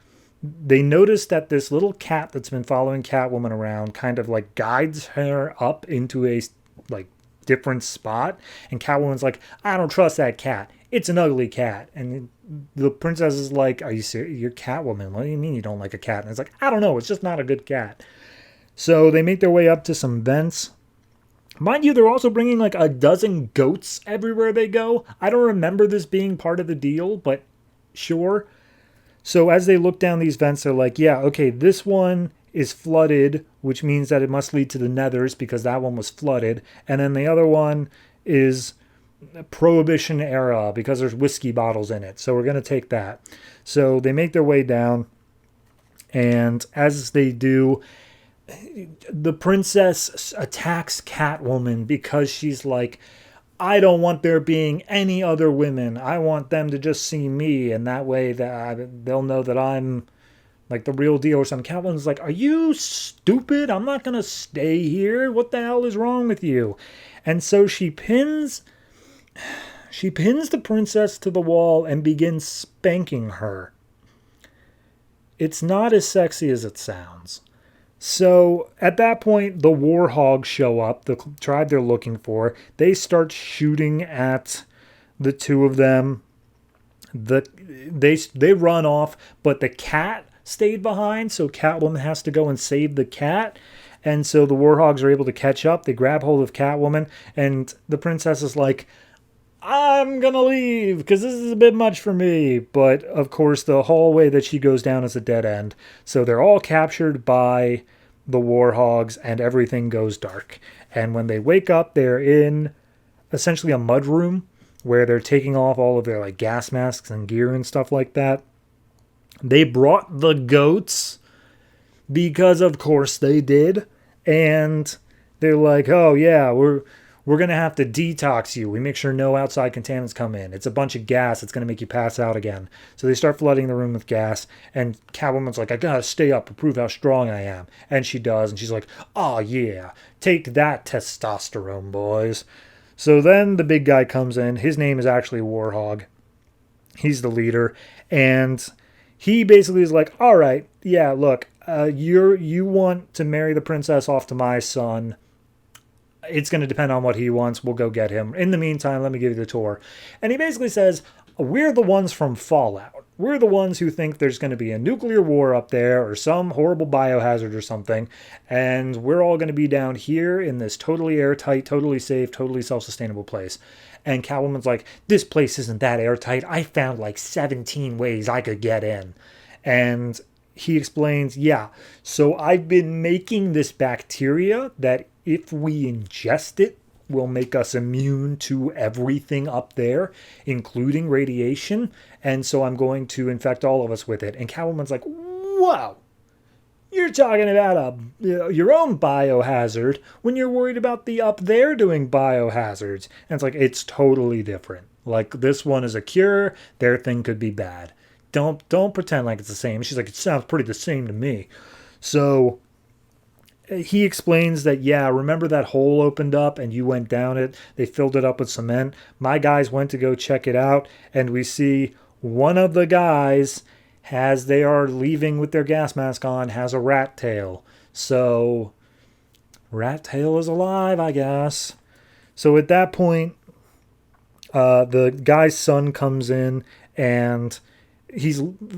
notice that this little cat that's been following Catwoman around kind of like guides her up into a like different spot. And Catwoman's like, I don't trust that cat. It's an ugly cat. And the princess is like, are you serious? You're Catwoman. What do you mean you don't like a cat? And it's like, I don't know. It's just not a good cat. So they make their way up to some vents. Mind you, they're also bringing like a dozen goats everywhere they go. I don't remember this being part of the deal, but sure. So as they look down these vents, they're like, yeah, okay, this one is flooded, which means that it must lead to the Nethers because that one was flooded. And then the other one is Prohibition era because there's whiskey bottles in it. So we're going to take that. So they make their way down. And as they do, the princess attacks Catwoman because she's like, I don't want there being any other women. I want them to just see me, and that way they'll know that I'm like the real deal or something. Catwoman's like, are you stupid? I'm not going to stay here. What the hell is wrong with you? And so she pins the princess to the wall and begins spanking her. It's not as sexy as it sounds. So at that point, the warhogs show up, the tribe they're looking for. They start shooting at the two of them. They run off, but the cat stayed behind, so Catwoman has to go and save the cat. And so the warhogs are able to catch up. They grab hold of Catwoman, and the princess is like, I'm gonna leave because this is a bit much for me. But of course, the hallway that she goes down is a dead end. So they're all captured by the warhogs and everything goes dark. And when they wake up, they're in essentially a mud room where they're taking off all of their like gas masks and gear and stuff like that. They brought the goats because of course they did. And they're like, oh yeah, we're going to have to detox you. We make sure no outside contaminants come in. It's a bunch of gas. It's going to make you pass out again. So they start flooding the room with gas. And Catwoman's like, I got to stay up to prove how strong I am. And she does. And she's like, oh, yeah. Take that testosterone, boys. So then the big guy comes in. His name is actually Warhog. He's the leader. And he basically is like, all right, yeah, look, you want to marry the princess off to my son. It's going to depend on what he wants. We'll go get him. In the meantime, let me give you the tour. And he basically says, we're the ones from Fallout. We're the ones who think there's going to be a nuclear war up there or some horrible biohazard or something, and we're all going to be down here in this totally airtight, totally safe, totally self-sustainable place. And Catwoman's like, this place isn't that airtight. I found like 17 ways I could get in. And he explains, yeah, so I've been making this bacteria that if we ingest it, will make us immune to everything up there, including radiation. And so I'm going to infect all of us with it. And Catwoman's like, wow, you're talking about your own biohazard when you're worried about the up there doing biohazards. And it's like, it's totally different. Like, this one is a cure. Their thing could be bad. Don't pretend like it's the same. She's like, it sounds pretty the same to me. So he explains that, yeah, remember that hole opened up and you went down it? They filled it up with cement. My guys went to go check it out, and we see one of the guys, as they are leaving with their gas mask on, has a rat tail. So, rat tail is alive, I guess. So at that point, the guy's son comes in, and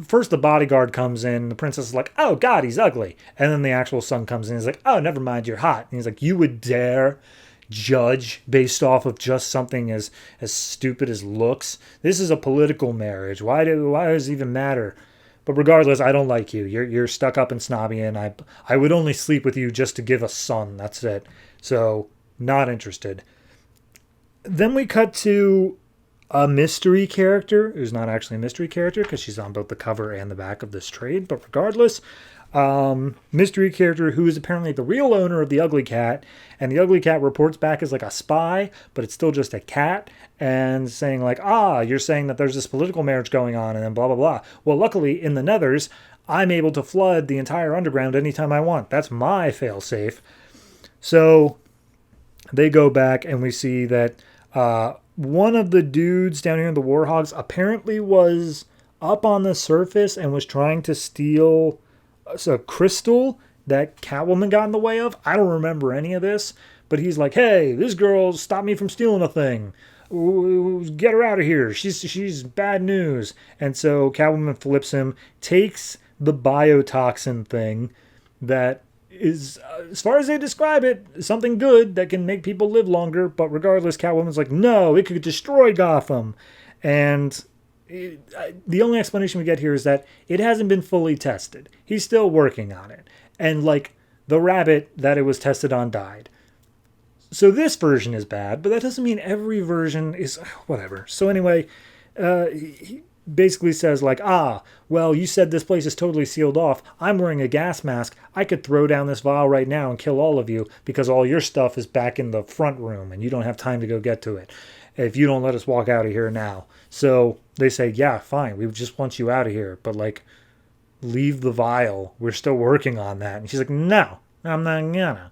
first the bodyguard comes in, the princess is like, oh god, he's ugly. And then the actual son comes in, he's like, oh, never mind, you're hot. And he's like, you would dare judge based off of just something as stupid as looks? This is a political marriage. Why does it even matter? But regardless, I don't like you. You're stuck up and snobby, and I would only sleep with you just to give a son. That's it. So, not interested. Then we cut to a mystery character who's not actually a mystery character because she's on both the cover and the back of this trade. But regardless, mystery character who is apparently the real owner of the ugly cat. And the ugly cat reports back as like a spy, but it's still just a cat. And saying like, you're saying that there's this political marriage going on and then blah, blah, blah. Well, luckily in the Nethers, I'm able to flood the entire underground anytime I want. That's my failsafe. So they go back and we see that one of the dudes down here in the Warhogs apparently was up on the surface and was trying to steal a crystal that Catwoman got in the way of. I don't remember any of this, but he's like, hey, this girl stopped me from stealing a thing. Get her out of here. She's bad news. And so Catwoman flips him, takes the biotoxin thing that is, as far as they describe it, something good that can make people live longer. But regardless, Catwoman's like, no, it could destroy Gotham. And the only explanation we get here is that it hasn't been fully tested. He's still working on it. And like the rabbit that it was tested on died. So this version is bad, but that doesn't mean every version is whatever. So anyway, he basically says like, well, you said this place is totally sealed off. I'm wearing a gas mask. I could throw down this vial right now and kill all of you because all your stuff is back in the front room and you don't have time to go get to it if you don't let us walk out of here now. So they say, yeah, fine. We just want you out of here. But like, leave the vial. We're still working on that. And she's like, no, I'm not gonna.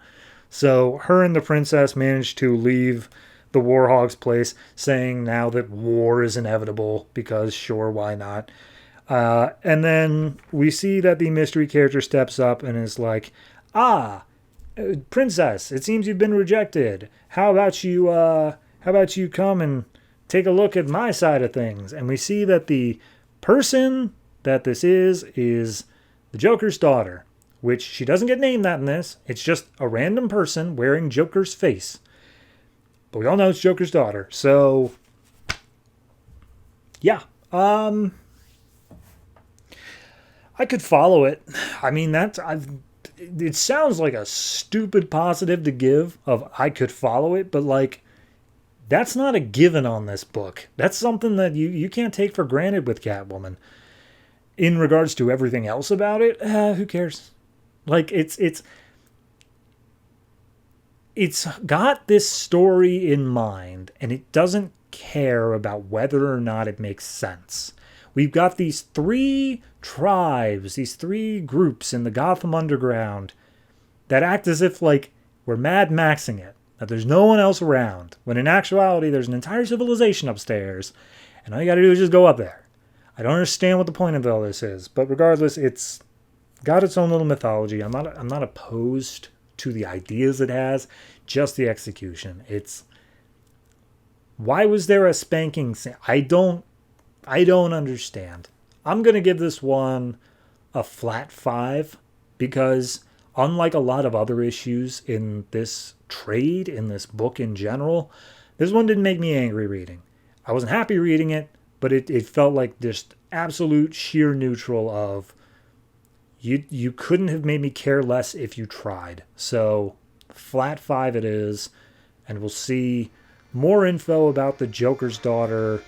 So her and the princess managed to leave the Warhog's place, saying now that war is inevitable because sure, why not? And then we see that the mystery character steps up and is like, princess, it seems you've been rejected. How about you come and take a look at my side of things? And we see that the person that this is the Joker's daughter, which she doesn't get named that in this. It's just a random person wearing Joker's face. But we all know it's Joker's daughter. So, yeah. I could follow it. I mean, it sounds like a stupid positive to give of I could follow it, but like, that's not a given on this book. That's something that you can't take for granted with Catwoman. In regards to everything else about it, who cares? Like, it's got this story in mind, and it doesn't care about whether or not it makes sense. We've got these three tribes, these three groups in the Gotham Underground that act as if, like, we're Mad Maxing it, that there's no one else around, when in actuality there's an entire civilization upstairs, and all you gotta do is just go up there. I don't understand what the point of all this is, but regardless, it's got its own little mythology. I'm not opposed to the ideas it has, just the execution. Why was there a spanking scene? I don't I don't understand. I'm going to give this one a flat 5 because unlike a lot of other issues in this trade, in this book in general, this one didn't make me angry reading. I wasn't happy reading it, but it felt like just absolute sheer neutral of you couldn't have made me care less if you tried. So flat 5 it is, and we'll see more info about the Joker's daughter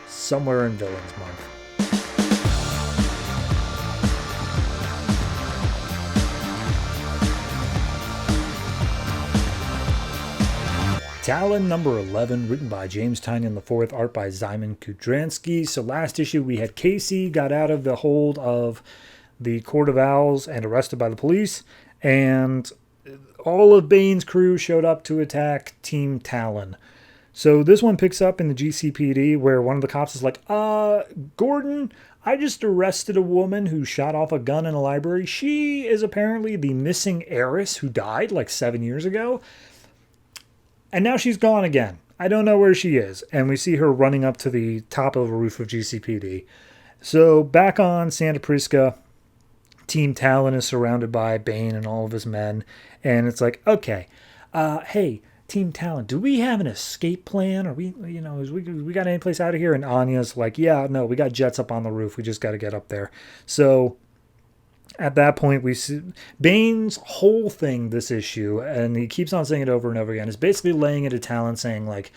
somewhere in Villains Month. Talon number 11, written by James Tynion IV, art by Szymon Kudranski. So last issue we had Casey got out of the hold of the Court of Owls and arrested by the police, and all of Bane's crew showed up to attack Team Talon. So this one picks up in the GCPD where one of the cops is like, Gordon, I just arrested a woman who shot off a gun in a library. She is apparently the missing heiress who died like 7 years ago. And now she's gone again. I don't know where she is. And we see her running up to the top of a roof of GCPD. So back on Santa Prisca, Team Talon is surrounded by Bane and all of his men. And it's like, okay, hey, Team Talon, do we have an escape plan? Are we, we got any place out of here? And Anya's like, yeah, no, we got jets up on the roof. We just got to get up there. So at that point, we see Bane's whole thing this issue, and he keeps on saying it over and over again, is basically laying it to Talon, saying, like,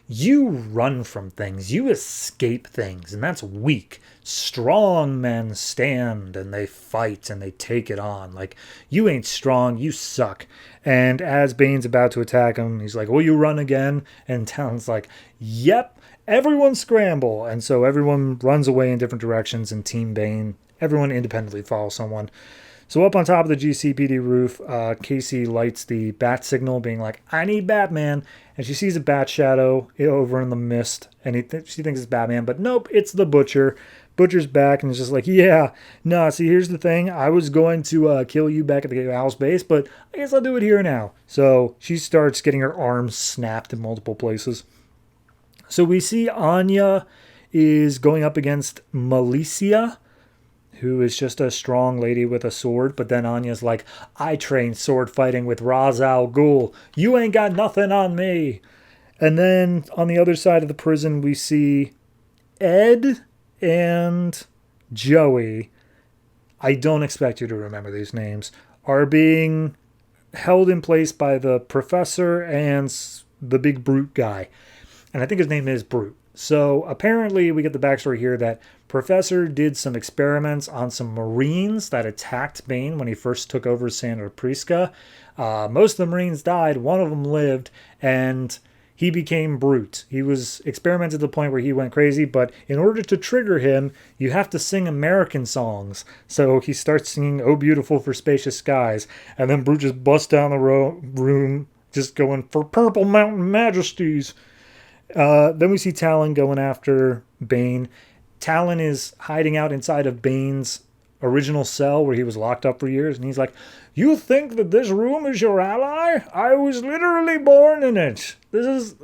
you run from things, you escape things, and that's weak. Strong men stand, and they fight, and they take it on. Like, you ain't strong, you suck. And as Bane's about to attack him, he's like, will you run again? And Talon's like, yep, everyone scramble. And so everyone runs away in different directions, and Team Bane, everyone independently follows someone. So up on top of the GCPD roof, Casey lights the bat signal, being like, I need Batman. And she sees a bat shadow over in the mist, and she thinks it's Batman, but nope, it's the Butcher. Butcher's back, and is just like, yeah, no, see, here's the thing. I was going to kill you back at the Owl's base, but I guess I'll do it here now. So she starts getting her arms snapped in multiple places. So we see Anya is going up against Maleev, who is just a strong lady with a sword, but then Anya's like, I trained sword fighting with Ra's al Ghul. You ain't got nothing on me. And then on the other side of the prison, we see Ed and Joey. I don't expect you to remember these names. Are being held in place by the professor and the big brute guy. And I think his name is Brute. So apparently we get the backstory here that Professor did some experiments on some Marines that attacked Bane when he first took over Santa Prisca. Most of the Marines died, one of them lived, and he became Brute. He was experimented to the point where he went crazy, but in order to trigger him, you have to sing American songs. So he starts singing Oh Beautiful for Spacious Skies, and then Brute just busts down the room, just going for Purple Mountain Majesties. Then we see Talon going after Bane. Talon is hiding out inside of Bane's original cell where he was locked up for years, and he's like, you think that this room is your ally? I was literally born in it. This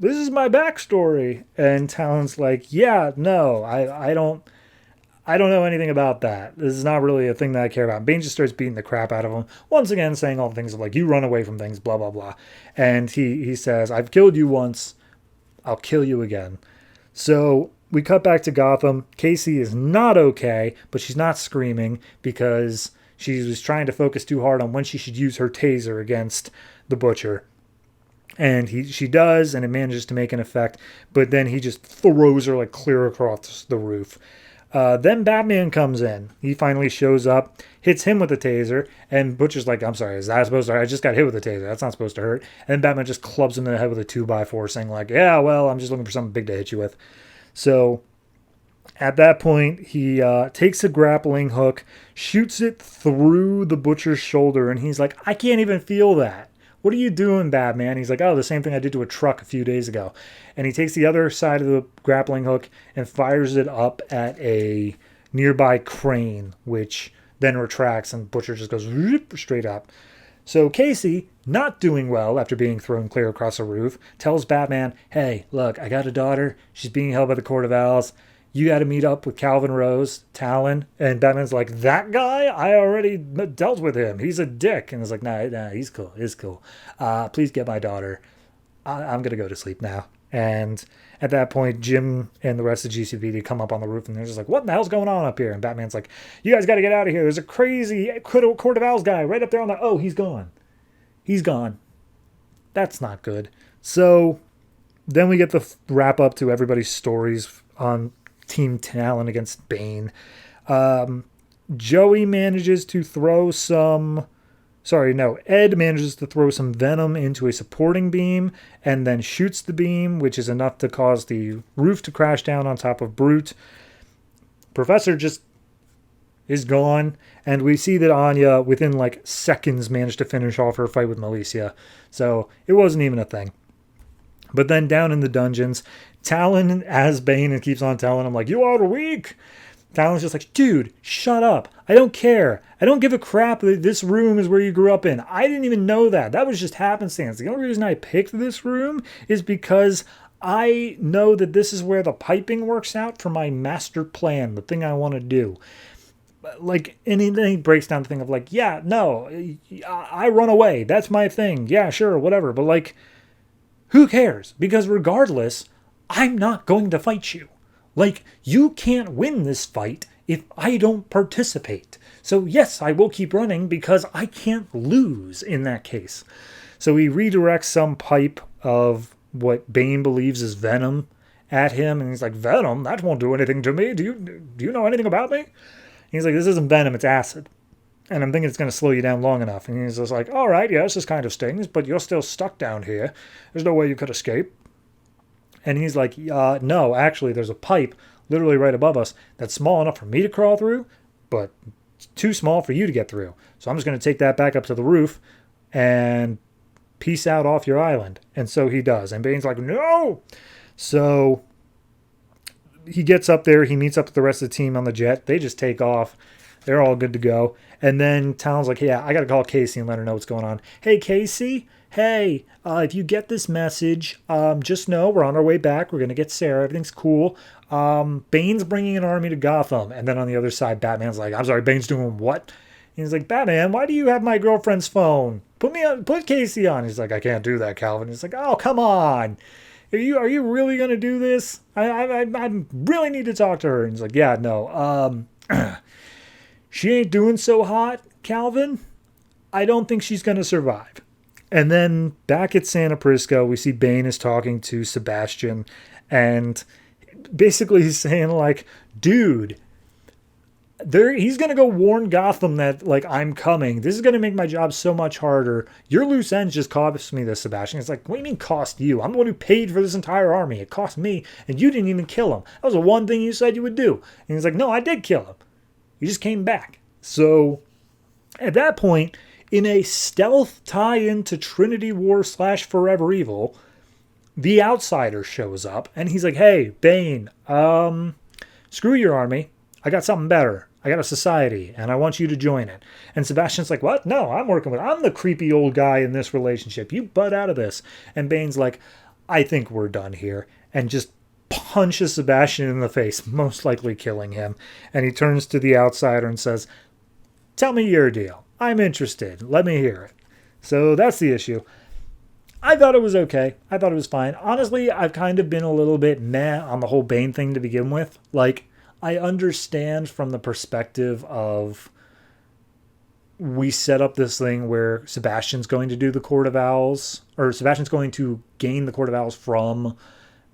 is my backstory. And Talon's like, yeah, no, I don't know anything about that. This is not really a thing that I care about. Bane just starts beating the crap out of him, once again saying all the things of like, you run away from things, blah, blah, blah. And he says, I've killed you once, I'll kill you again. So we cut back to Gotham. Casey is not okay, but she's not screaming because she was trying to focus too hard on when she should use her taser against the Butcher. And she does, and it manages to make an effect, but then he just throws her like clear across the roof. Then Batman comes in. He finally shows up, hits him with a taser, and Butcher's like, I'm sorry, is that supposed to hurt? I just got hit with a taser. That's not supposed to hurt. And then Batman just clubs him in the head with a 2x4, saying like, yeah, well, I'm just looking for something big to hit you with. So at that point, he takes a grappling hook, shoots it through the Butcher's shoulder, and he's like, I can't even feel that. What are you doing, Batman? He's like, oh, the same thing I did to a truck a few days ago. And he takes the other side of the grappling hook and fires it up at a nearby crane, which then retracts, and Butcher just goes straight up. So Casey, not doing well after being thrown clear across a roof, tells Batman, hey, look, I got a daughter. She's being held by the Court of Owls. you got to meet up with Calvin Rose, Talon, and Batman's like, that guy? I already dealt with him. He's a dick. And it's like, nah, he's cool. He's cool. Please get my daughter. I'm going to go to sleep now. And at that point, Jim and the rest of GCPD come up on the roof, and they're just like, what the hell's going on up here? And Batman's like, you guys got to get out of here. There's a crazy Court of Owls guy right up there on the... Oh, he's gone. He's gone. That's not good. So then we get the wrap up to everybody's stories on Team Talon against Bane. Joey manages to throw some... Ed manages to throw some venom into a supporting beam and then shoots the beam, which is enough to cause the roof to crash down on top of Brute. Professor just is gone, and we see that Anya, within like seconds, managed to finish off her fight with Maleev. So it wasn't even a thing. But then down in the dungeons, Talon as Bane and keeps on telling him, like, you are weak. Talon's just like, dude, shut up. I don't care. I don't give a crap that this room is where you grew up in. I didn't even know that. That was just happenstance. The only reason I picked this room is because I know that this is where the piping works out for my master plan, the thing I want to do. Like, and then he breaks down the thing of like, yeah, no, I run away. That's my thing. Yeah, sure, whatever. But like, who cares? Because regardless, I'm not going to fight you. Like, you can't win this fight if I don't participate. So yes, I will keep running because I can't lose in that case. So he redirects some pipe of what Bane believes is venom at him. And he's like, venom? That won't do anything to me. Do you know anything about me? And he's like, this isn't venom, it's acid. And I'm thinking it's going to slow you down long enough. And he's just like, all right, yes, this kind of stings, but you're still stuck down here. There's no way you could escape. And he's like, no, actually, there's a pipe literally right above us that's small enough for me to crawl through, but too small for you to get through. So I'm just going to take that back up to the roof and peace out off your island. And so he does. And Bane's like, no! So he gets up there. He meets up with the rest of the team on the jet. They just take off. They're all good to go. And then Talon's like, yeah, I got to call Casey and let her know what's going on. Hey, Casey. Hey, if you get this message, just know we're on our way back. We're going to get Sarah. Everything's cool. Bane's bringing an army to Gotham. And then on the other side, Batman's like, I'm sorry, Bane's doing what? And he's like, Batman, why do you have my girlfriend's phone? Put Casey on. He's like, I can't do that, Calvin. He's like, oh, come on. Are you really going to do this? I really need to talk to her. And he's like, yeah, no. She ain't doing so hot, Calvin. I don't think she's going to survive. And then back at Santa Prisco, we see Bane is talking to Sebastian, and basically he's saying like, dude, he's going to go warn Gotham that like I'm coming. This is going to make my job so much harder. Your loose ends just cost me this, Sebastian. It's like, what do you mean cost you? I'm the one who paid for this entire army. It cost me, and you didn't even kill him. That was the one thing you said you would do. And he's like, no, I did kill him. He just came back. So at that point, in a stealth tie-in to Trinity War / Forever Evil, the Outsider shows up, and he's like, hey, Bane, screw your army. I got something better. I got a society, and I want you to join it. And Sebastian's like, what? No, I'm the creepy old guy in this relationship. You butt out of this. And Bane's like, I think we're done here. And just punches Sebastian in the face, most likely killing him. And he turns to the Outsider and says, tell me your deal. I'm interested. Let me hear it. So that's the issue. I thought it was okay. I thought it was fine. Honestly, I've kind of been a little bit meh on the whole Bane thing to begin with. Like, I understand from the perspective of we set up this thing where Sebastian's going to do the Court of Owls, or Sebastian's going to gain the Court of Owls from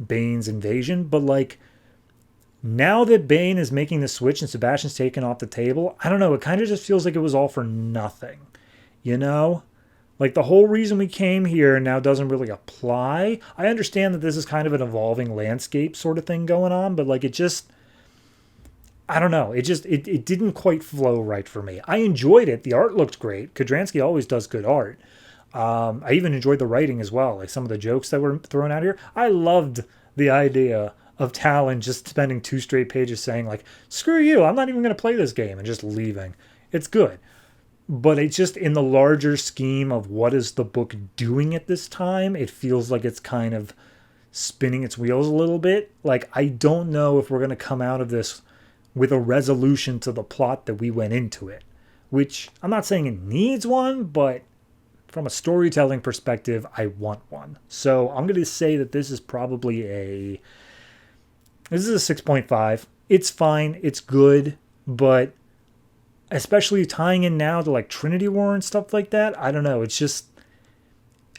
Bane's invasion, but like, now that Bane is making the switch and Sebastian's taken off the table, I don't know, it kind of just feels like it was all for nothing, you know? Like, the whole reason we came here now doesn't really apply. I understand that this is kind of an evolving landscape sort of thing going on, but like, it just, I don't know, it didn't quite flow right for me. I enjoyed it. The art looked great. Kudranski always does good art. I even enjoyed the writing as well, like some of the jokes that were thrown out here. I loved the idea of Talon just spending 2 straight pages saying like, screw you, I'm not even going to play this game, and just leaving. It's good. But it's just in the larger scheme of what is the book doing at this time, it feels like it's kind of spinning its wheels a little bit. Like, I don't know if we're going to come out of this with a resolution to the plot that we went into it, which I'm not saying it needs one, but from a storytelling perspective, I want one. So I'm going to say that this is probably this is a 6.5. It's fine. It's good. But especially tying in now to like Trinity War and stuff like that, I don't know. It's just,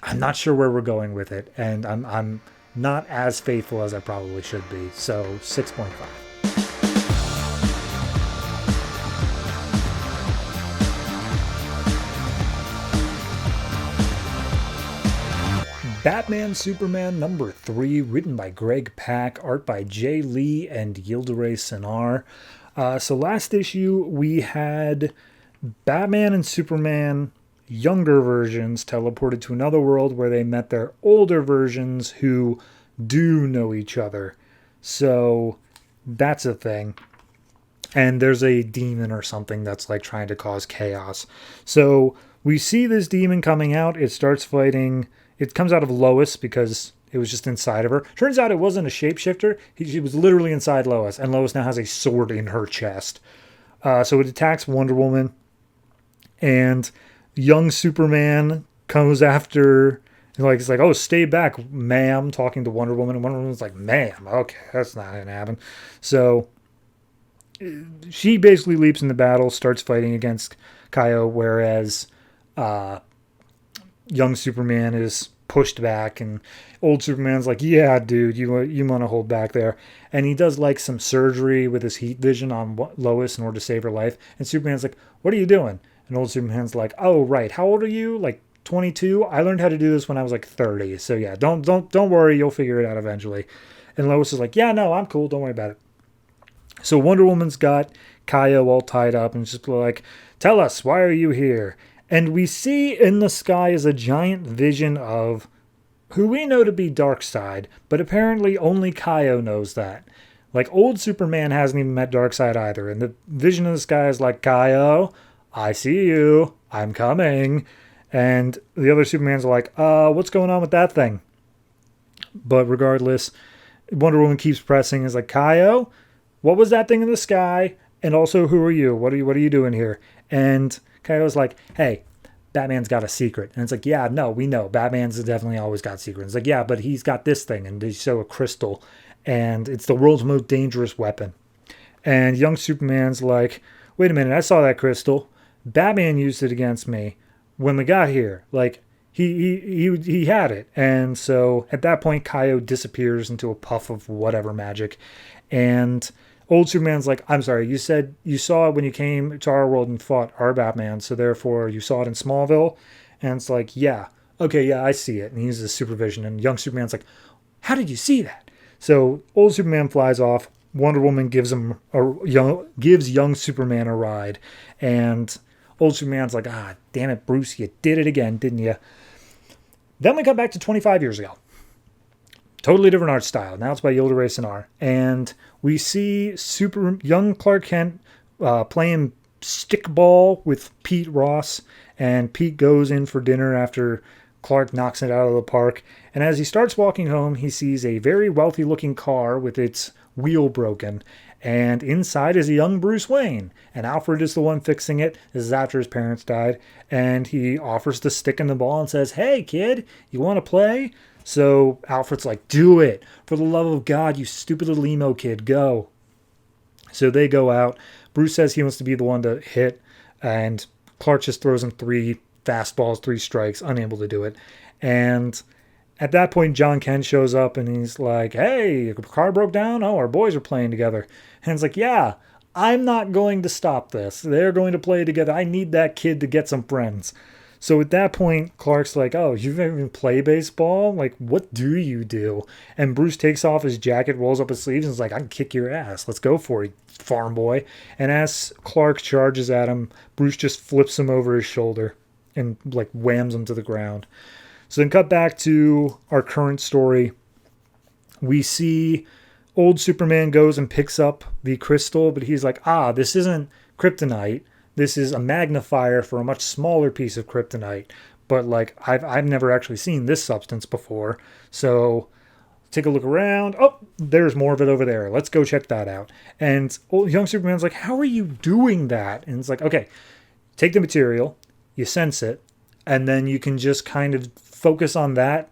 I'm not sure where we're going with it. And I'm not as faithful as I probably should be. So 6.5. Batman Superman number 3, written by Gregg Pak, art by Jay Lee and Yildiray Cinar. So last issue we had Batman and Superman younger versions teleported to another world where they met their older versions who do know each other. So that's a thing. And there's a demon or something that's like trying to cause chaos. So we see this demon coming out. It starts fighting. It comes out of Lois because it was just inside of her. Turns out it wasn't a shapeshifter. She was literally inside Lois. And Lois now has a sword in her chest. So it attacks Wonder Woman. And young Superman comes after. It's like, oh, stay back, ma'am, talking to Wonder Woman. And Wonder Woman's like, ma'am, okay, that's not going to happen. So she basically leaps into battle, starts fighting against Kaio, whereas young Superman is pushed back, and old Superman's like, yeah, dude, you want to hold back there. And he does like some surgery with his heat vision on Lois in order to save her life. And Superman's like, what are you doing? And old Superman's like, oh, right, how old are you? Like 22? I learned how to do this when I was like 30. So yeah, don't worry, you'll figure it out eventually. And Lois is like, yeah, no, I'm cool, don't worry about it. So Wonder Woman's got Kaio all tied up and just like, tell us, why are you here? And we see in the sky is a giant vision of who we know to be Darkseid, but apparently only Kaio knows that. Like, old Superman hasn't even met Darkseid either. And the vision of the sky is like, Kaio, I see you. I'm coming. And the other Supermans are like, what's going on with that thing? But regardless, Wonder Woman keeps pressing. Is like, Kaio, what was that thing in the sky? And also, who are you? What are you doing here? And Kaio's like, hey, Batman's got a secret. And it's like, yeah, no, we know. Batman's definitely always got secrets. It's like, yeah, but he's got this thing. And they show a crystal. And it's the world's most dangerous weapon. And young Superman's like, wait a minute, I saw that crystal. Batman used it against me when we got here. Like, he had it. And so at that point, Kaio disappears into a puff of whatever magic. And old Superman's like, I'm sorry, you said you saw it when you came to our world and fought our Batman, so therefore you saw it in Smallville? And it's like, yeah, okay, yeah, I see it. And he uses supervision, and young Superman's like, how did you see that? So old Superman flies off. Wonder Woman gives young Superman a ride, and old Superman's like, damn it, Bruce, you did it again, didn't you? Then we come back to 25 years ago. Totally different art style. Now it's by Yildiray Cinar. And we see young Clark Kent playing stickball with Pete Ross. And Pete goes in for dinner after Clark knocks it out of the park. And as he starts walking home, he sees a very wealthy looking car with its wheel broken. And inside is a young Bruce Wayne. And Alfred is the one fixing it. This is after his parents died. And he offers to stick in the ball and says, hey, kid, you want to play? So Alfred's like, do it. For the love of God, you stupid little emo kid, go. So they go out. Bruce says he wants to be the one to hit. And Clark just throws him 3 fastballs, 3 strikes, unable to do it. And at that point, John Kent shows up and he's like, hey, your car broke down? Oh, our boys are playing together. And it's like, yeah, I'm not going to stop this. They're going to play together. I need that kid to get some friends. So at that point, Clark's like, oh, you don't even play baseball? Like, what do you do? And Bruce takes off his jacket, rolls up his sleeves, and is like, I can kick your ass. Let's go for it, farm boy. And as Clark charges at him, Bruce just flips him over his shoulder and, like, whams him to the ground. So then cut back to our current story. We see old Superman goes and picks up the crystal, but he's like, this isn't kryptonite. This is a magnifier for a much smaller piece of kryptonite. But, like, I've never actually seen this substance before. So take a look around. Oh, there's more of it over there. Let's go check that out. And young Superman's like, how are you doing that? And it's like, okay, take the material, you sense it, and then you can just kind of focus on that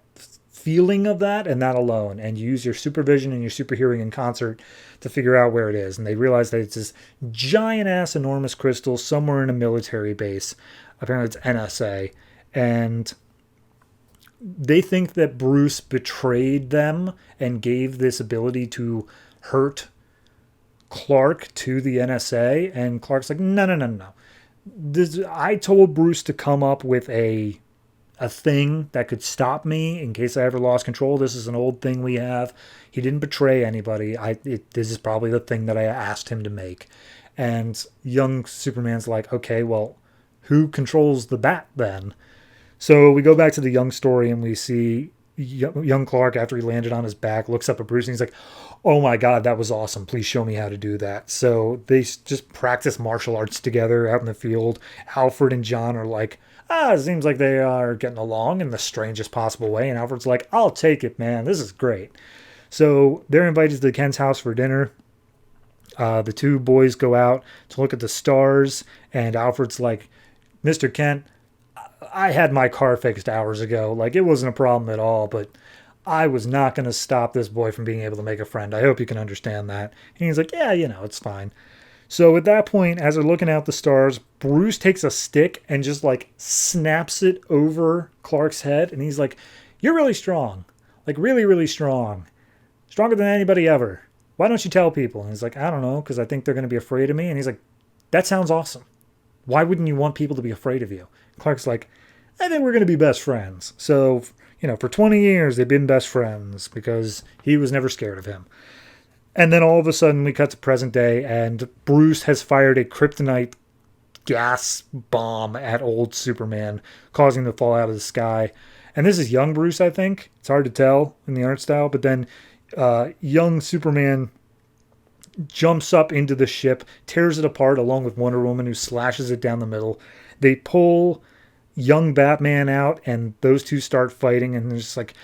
feeling of that and that alone, and you use your supervision and your super hearing in concert to figure out where it is. And they realize that it's this giant ass enormous crystal somewhere in a military base. Apparently it's NSA, and they think that Bruce betrayed them and gave this ability to hurt Clark to the NSA. And Clark's like, no. I told Bruce to come up with a thing that could stop me in case I ever lost control. This is an old thing we have. He didn't betray anybody. This is probably the thing that I asked him to make. And young Superman's like, okay, well, who controls the bat then? So we go back to the young story and we see young Clark, after he landed on his back, looks up at Bruce and he's like, oh my God, that was awesome. Please show me how to do that. So they just practice martial arts together out in the field. Alfred and John are like, it seems like they are getting along in the strangest possible way. And Alfred's like, I'll take it, man. This is great. So they're invited to Kent's house for dinner. The two boys go out to look at the stars. And Alfred's like, Mr. Kent, I had my car fixed hours ago. Like, it wasn't a problem at all, but I was not going to stop this boy from being able to make a friend. I hope you can understand that. And he's like, yeah, it's fine. So at that point, as they're looking out the stars, Bruce takes a stick and just like snaps it over Clark's head. And he's like, you're really strong. Like, really, really strong. Stronger than anybody ever. Why don't you tell people? And he's like, I don't know, because I think they're going to be afraid of me. And he's like, that sounds awesome. Why wouldn't you want people to be afraid of you? Clark's like, I think we're going to be best friends. So, for 20 years, they've been best friends because he was never scared of him. And then all of a sudden we cut to present day and Bruce has fired a kryptonite gas bomb at old Superman, causing him to fall out of the sky. And this is young Bruce, I think. It's hard to tell in the art style. But then young Superman jumps up into the ship, tears it apart along with Wonder Woman, who slashes it down the middle. They pull young Batman out and those two start fighting, and they're just like,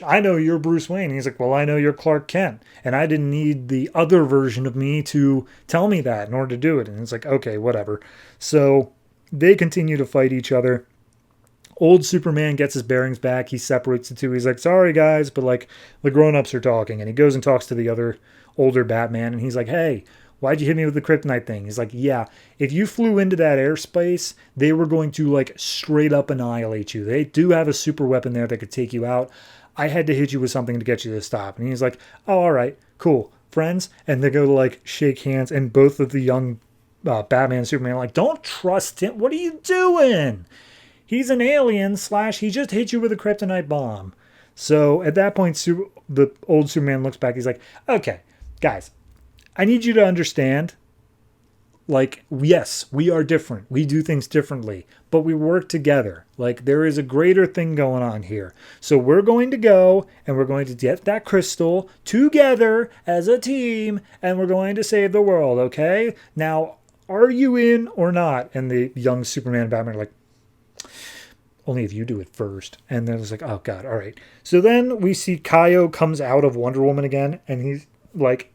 I know you're Bruce Wayne. And he's like, well, I know you're Clark Kent, and I didn't need the other version of me to tell me that in order to do it. And it's like, okay, whatever. So they continue to fight each other. Old Superman gets his bearings back. He separates the two. He's like, sorry guys, but like the grown-ups are talking. And he goes and talks to the other older Batman, and he's like, hey, why'd you hit me with the kryptonite thing? He's like, yeah, if you flew into that airspace, they were going to like straight up annihilate you. They do have a super weapon there that could take you out. I had to hit you with something to get you to stop. And he's like, oh, all right, cool, friends. And they go to like shake hands, and both of the young Batman and Superman are like, don't trust him. What are you doing? He's an alien / he just hit you with a kryptonite bomb. So at that point, the old Superman looks back. He's like, okay, guys, I need you to understand, like, yes, we are different. We do things differently, but we work together. Like, there is a greater thing going on here. So we're going to go and we're going to get that crystal together as a team, and we're going to save the world, okay? Now, are you in or not? And the young Superman and Batman are like, only if you do it first. And then it's like, oh God, all right. So then we see Kaio comes out of Wonder Woman again, and he's like,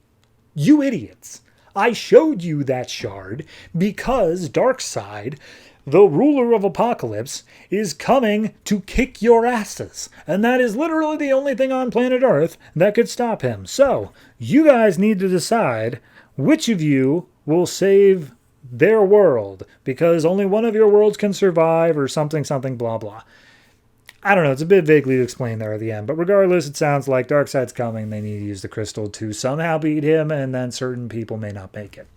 you idiots. I showed you that shard because Darkseid, the ruler of Apocalypse, is coming to kick your asses. And that is literally the only thing on planet Earth that could stop him. So, you guys need to decide which of you will save their world, because only one of your worlds can survive, or something, blah, blah. I don't know, it's a bit vaguely explained there at the end, but regardless, it sounds like Darkseid's coming. They need to use the crystal to somehow beat him, and then certain people may not make it.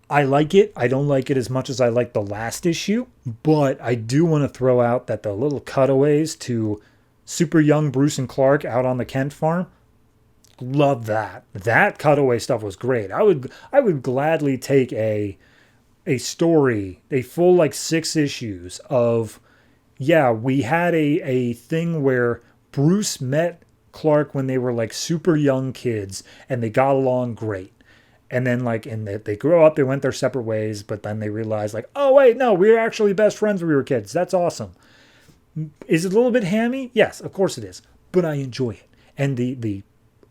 I like it. I don't like it as much as I like the last issue, but I do want to throw out that the little cutaways to super young Bruce and Clark out on the Kent farm, love that. That cutaway stuff was great. I would gladly take a story, a full like 6 issues of, yeah, we had a thing where Bruce met Clark when they were like super young kids and they got along great. And then like they grew up, they went their separate ways, but then they realized like, oh wait, no, we were actually best friends when we were kids. That's awesome. Is it a little bit hammy? Yes, of course it is. but I enjoy it. And the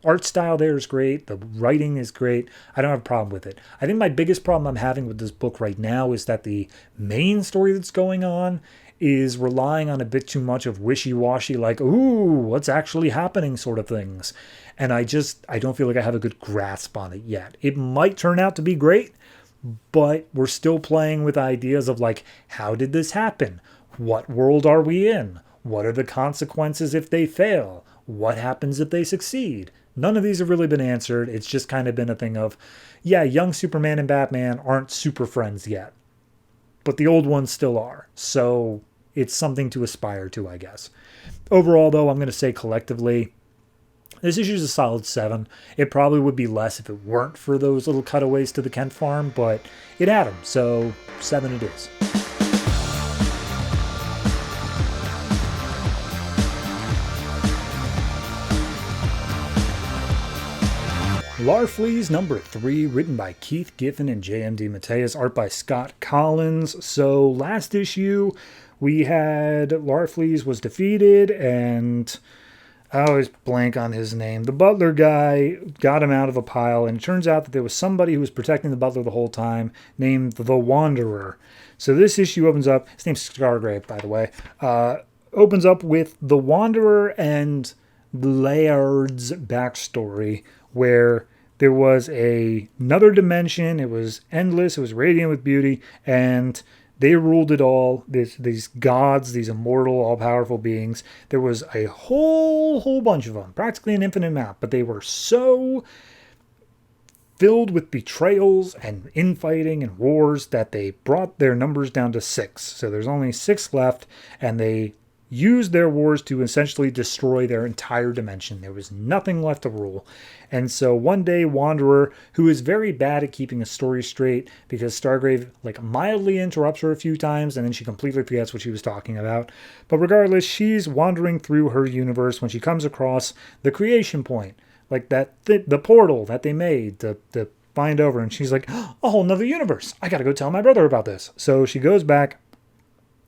art style there is great. The writing is great. I don't have a problem with it. I think my biggest problem I'm having with this book right now is that the main story that's going on is relying on a bit too much of wishy-washy, like, ooh, what's actually happening sort of things. And I don't feel like I have a good grasp on it yet. It might turn out to be great, but we're still playing with ideas of like, how did this happen? What world are we in? What are the consequences if they fail? What happens if they succeed? None of these have really been answered. It's just kind of been a thing of, yeah, young Superman and Batman aren't super friends yet, but the old ones still are. So it's something to aspire to, I guess. Overall, though, I'm going to say collectively, this issue is a solid 7. It probably would be less if it weren't for those little cutaways to the Kent farm, but it had them, so 7 it is. Larfleeze number 3, written by Keith Giffen and J.M. DeMatteis, art by Scott Kolins. So last issue, we had Larfleeze was defeated, and I always blank on his name. The butler guy got him out of a pile, and it turns out that there was somebody who was protecting the butler the whole time, named the Wanderer. So this issue opens up, his name's Scargrave, by the way, opens up with the Wanderer and Laird's backstory, where there was another dimension. It was endless. It was radiant with beauty, and they ruled it all. These gods, these immortal, all-powerful beings. There was a whole bunch of them, practically an infinite amount, but they were so filled with betrayals and infighting and wars that they brought their numbers down to 6. So there's only 6 left, and they used their wars to essentially destroy their entire dimension. There was nothing left to rule. And so one day, Wanderer, who is very bad at keeping a story straight because Stargrave like mildly interrupts her a few times and then she completely forgets what she was talking about. But regardless, she's wandering through her universe when she comes across the creation point, like that the portal that they made to find over. And she's like, oh, a whole nother universe. I got to go tell my brother about this. So she goes back,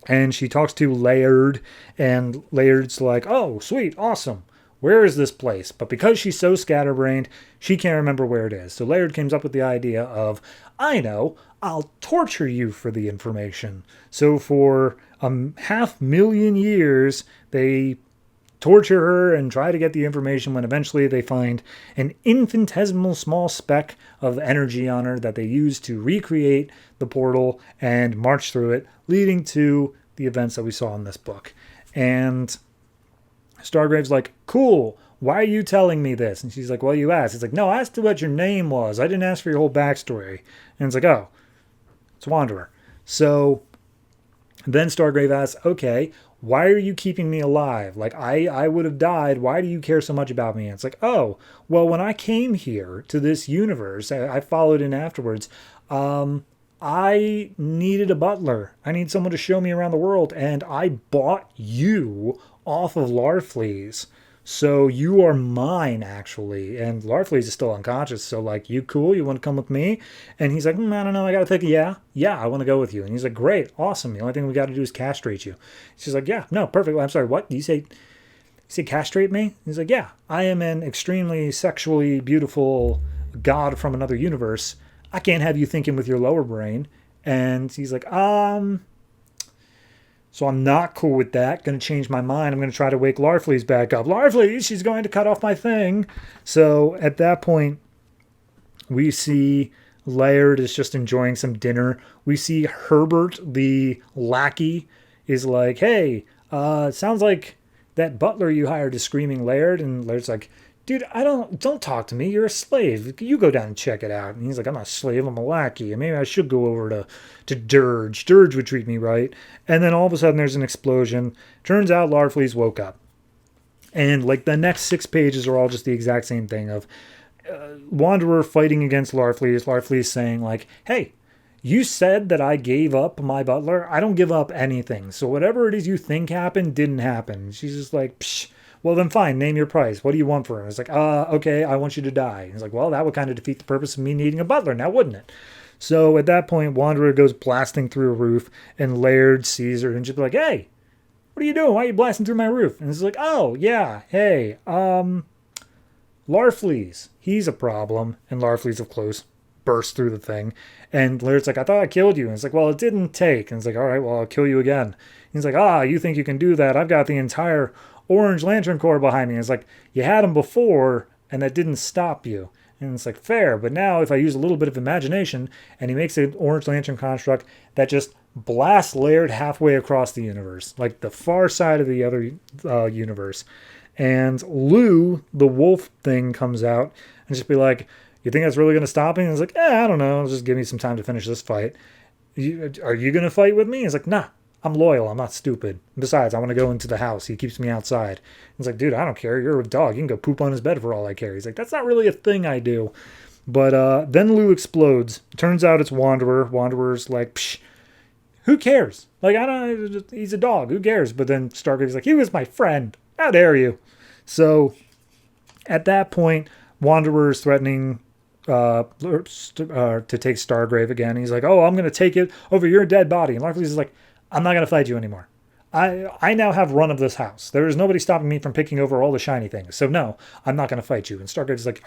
and she talks to Laird, and Laird's like, oh, sweet, awesome. Where is this place? But because she's so scatterbrained, she can't remember where it is. So Laird comes up with the idea of, I know, I'll torture you for the information. So for 500,000 years, they torture her and try to get the information when eventually they find an infinitesimal small speck of energy on her that they use to recreate the portal and march through it, leading to the events that we saw in this book. And Stargrave's like, cool, why are you telling me this? And she's like, well, you asked. It's like, no, I asked what your name was. I didn't ask for your whole backstory. And it's like, oh, it's Wanderer. So then Stargrave asks, okay, why are you keeping me alive? Like, I would have died. Why do you care so much about me? And it's like, oh, well, when I came here to this universe, I followed in afterwards, I needed a butler. I need someone to show me around the world, and I bought you off of Larfleeze. So you are mine, actually. And Larfleeze is still unconscious. So, like, you cool? You want to come with me? And he's like, I don't know. I got to think. Yeah, I want to go with you. And he's like, great. Awesome. The only thing we got to do is castrate you. She's like, yeah, no, perfect. I'm sorry. What? Do you say castrate me? He's like, yeah, I am an extremely sexually beautiful god from another universe. I can't have you thinking with your lower brain. And he's like, so I'm not cool with that. Going to change my mind. I'm going to try to wake Larfleeze back up. Larfleeze, she's going to cut off my thing. So at that point, we see Laird is just enjoying some dinner. We see Herbert, the lackey, is like, hey, sounds like that butler you hired is screaming Laird. And Laird's like, dude, don't talk to me. You're a slave. You go down and check it out. And he's like, I'm not a slave. I'm a lackey. And maybe I should go over to Dirge. Dirge would treat me right. And then all of a sudden there's an explosion. Turns out Larfleeze woke up. And like the next 6 pages are all just the exact same thing of Wanderer fighting against Larfleeze. Larfleeze saying like, hey, you said that I gave up my butler. I don't give up anything. So whatever it is you think happened didn't happen. She's just like, psh. Well, then fine, name your price. What do you want for him? It's like, okay, I want you to die. He's like, well, that would kind of defeat the purpose of me needing a butler now, wouldn't it? So at that point, Wanderer goes blasting through a roof, and Laird sees her and just be like, hey, what are you doing? Why are you blasting through my roof? And he's like, oh, yeah, hey, Larfleeze, he's a problem. And Larfleeze, of course, bursts through the thing. And Laird's like, I thought I killed you. And it's like, well, it didn't take. And it's like, all right, well, I'll kill you again. He's like, you think you can do that? I've got the entire Orange Lantern Corps behind me. And it's like, you had them before, and that didn't stop you. And it's like, fair, but now if I use a little bit of imagination, and he makes an Orange Lantern construct that just blasts Laird halfway across the universe, like the far side of the other universe. And Lou, the wolf thing, comes out and just be like, you think that's really going to stop me? And he's like, I don't know. Just give me some time to finish this fight. Are you going to fight with me? He's like, nah, I'm loyal. I'm not stupid. Besides, I want to go into the house. He keeps me outside. He's like, dude, I don't care. You're a dog. You can go poop on his bed for all I care. He's like, that's not really a thing I do. But then Lou explodes. Turns out it's Wanderer. Wanderer's like, psh, who cares? Like, I don't. He's a dog. Who cares? But then Stargrave's like, he was my friend. How dare you? So at that point, Wanderer is threatening to take Stargrave again. He's like, oh, I'm going to take it over your dead body. And Larfleeze is like, I'm not going to fight you anymore. I now have run of this house. There is nobody stopping me from picking over all the shiny things. So no, I'm not going to fight you. And Stargrave is like,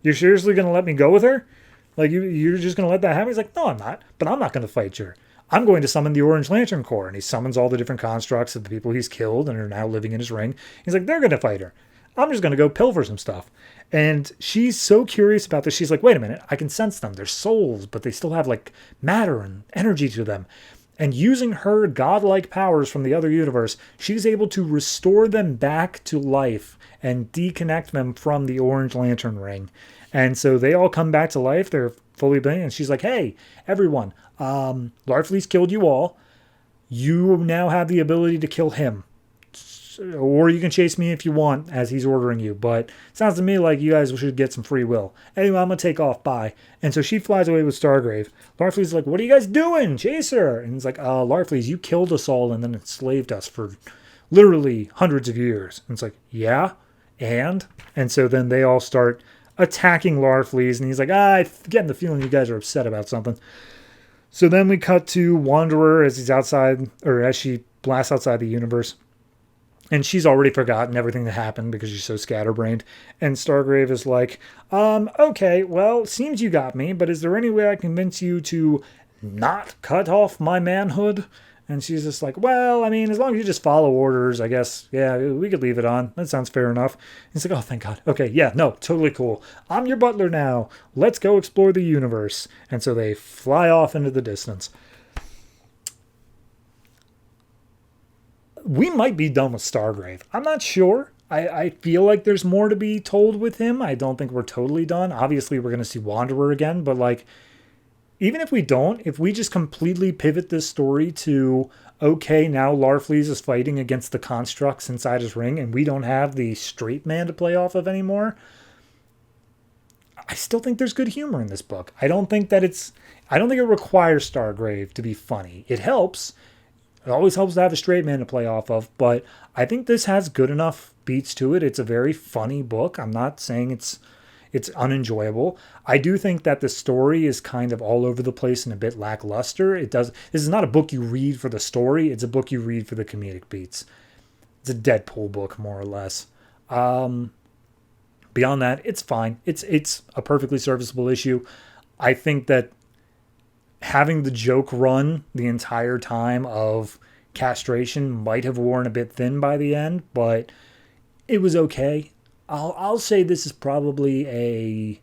you're seriously going to let me go with her? Like, you're just going to let that happen? He's like, no, I'm not. But I'm not going to fight you. I'm going to summon the Orange Lantern Corps. And he summons all the different constructs of the people he's killed and are now living in his ring. He's like, they're going to fight her. I'm just going to go pilfer some stuff. And she's so curious about this. She's like, wait a minute. I can sense them. They're souls, but they still have like matter and energy to them. And using her godlike powers from the other universe, she's able to restore them back to life and deconnect them from the Orange Lantern ring. And so they all come back to life. They're fully blind. And she's like, hey, everyone, Larfleeze killed you all. You now have the ability to kill him. Or you can chase me if you want, as he's ordering you. But it sounds to me like you guys should get some free will. Anyway, I'm going to take off. Bye. And so she flies away with Stargrave. Larfleeze is like, what are you guys doing? Chase her. And he's like, Larfleeze, you killed us all and then enslaved us for literally hundreds of years. And it's like, yeah, and? And so then they all start attacking Larfleeze. And he's like, I'm getting the feeling you guys are upset about something. So then we cut to Wanderer as he's outside, or as she blasts outside the universe. And she's already forgotten everything that happened because she's so scatterbrained. And Stargrave is like, okay, well, it seems you got me, but is there any way I can convince you to not cut off my manhood? And she's just like, well, I mean, as long as you just follow orders, I guess, yeah, we could leave it on. That sounds fair enough. And he's like, oh, thank God. Okay, yeah, no, totally cool. I'm your butler now. Let's go explore the universe. And so they fly off into the distance. We might be done with Stargrave. I'm not sure. I feel like there's more to be told with him. I don't think we're totally done. Obviously, we're going to see Wanderer again, but like, even if we don't, if we just completely pivot this story to, okay, now Larfleeze is fighting against the constructs inside his ring, and we don't have the straight man to play off of anymore, I still think there's good humor in this book. I don't think it requires Stargrave to be funny. It helps. It always helps to have a straight man to play off of, but I think this has good enough beats to it. It's a very funny book. I'm not saying it's unenjoyable. I do think that the story is kind of all over the place and a bit lackluster. This is not a book you read for the story. It's a book you read for the comedic beats. It's a Deadpool book, more or less. Beyond that, it's fine. It's a perfectly serviceable issue. I think that having the joke run the entire time of castration might have worn a bit thin by the end, but it was okay. I'll say this is probably a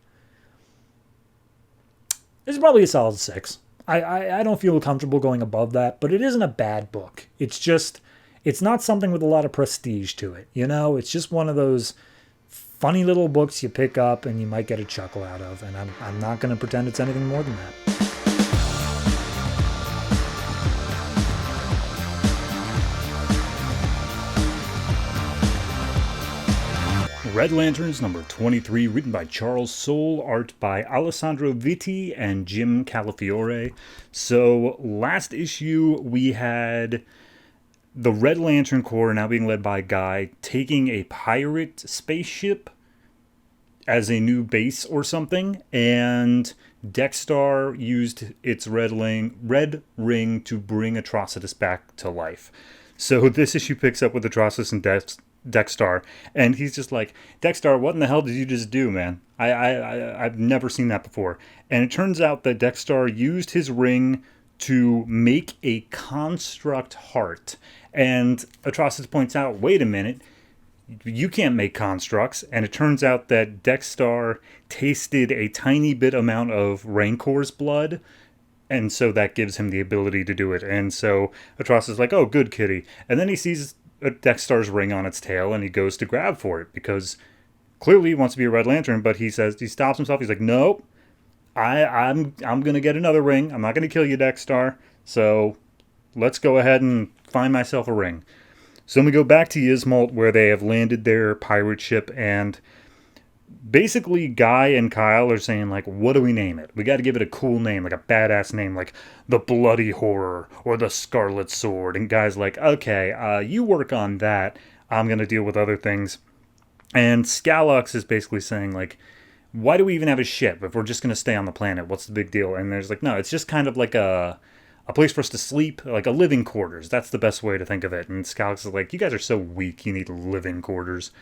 solid 6. I don't feel comfortable going above that, but it isn't a bad book. It's not something with a lot of prestige to it. You know, it's just one of those funny little books you pick up and you might get a chuckle out of, and I'm not going to pretend it's anything more than that. Red Lanterns number 23, written by Charles Soule, art by Alessandro Vitti and Jim Califiore. So last issue we had the Red Lantern Corps, now being led by Guy, taking a pirate spaceship as a new base or something, and Dexter used its red ring to bring Atrocitus back to life. So this issue picks up with Atrocitus and Dexstar, and he's just like, Dexstar, what in the hell did you just do, man? I've never seen that before. And it turns out that Dexstar used his ring to make a construct heart. And Atrocitus points out, wait a minute, you can't make constructs. And it turns out that Dexstar tasted a tiny bit amount of Rancor's blood, and so that gives him the ability to do it. And so Atrocitus is like, oh, good kitty. And then he sees Dexstar's ring on its tail, and he goes to grab for it, because clearly he wants to be a Red Lantern, but he stops himself. He's like, nope, I'm going to get another ring. I'm not going to kill you, Dexstar. So let's go ahead and find myself a ring. So then we go back to Yzmalt, where they have landed their pirate ship, and basically Guy and Kyle are saying, like, what do we name it? We got to give it a cool name, like a badass name, like the Bloody Horror or the Scarlet Sword. And Guy's like, okay, you work on that. I'm going to deal with other things. And Skallux is basically saying, like, why do we even have a ship if we're just going to stay on the planet? What's the big deal? And there's like, no, it's just kind of like a place for us to sleep, like a living quarters. That's the best way to think of it. And Skallux is like, you guys are so weak, you need living quarters.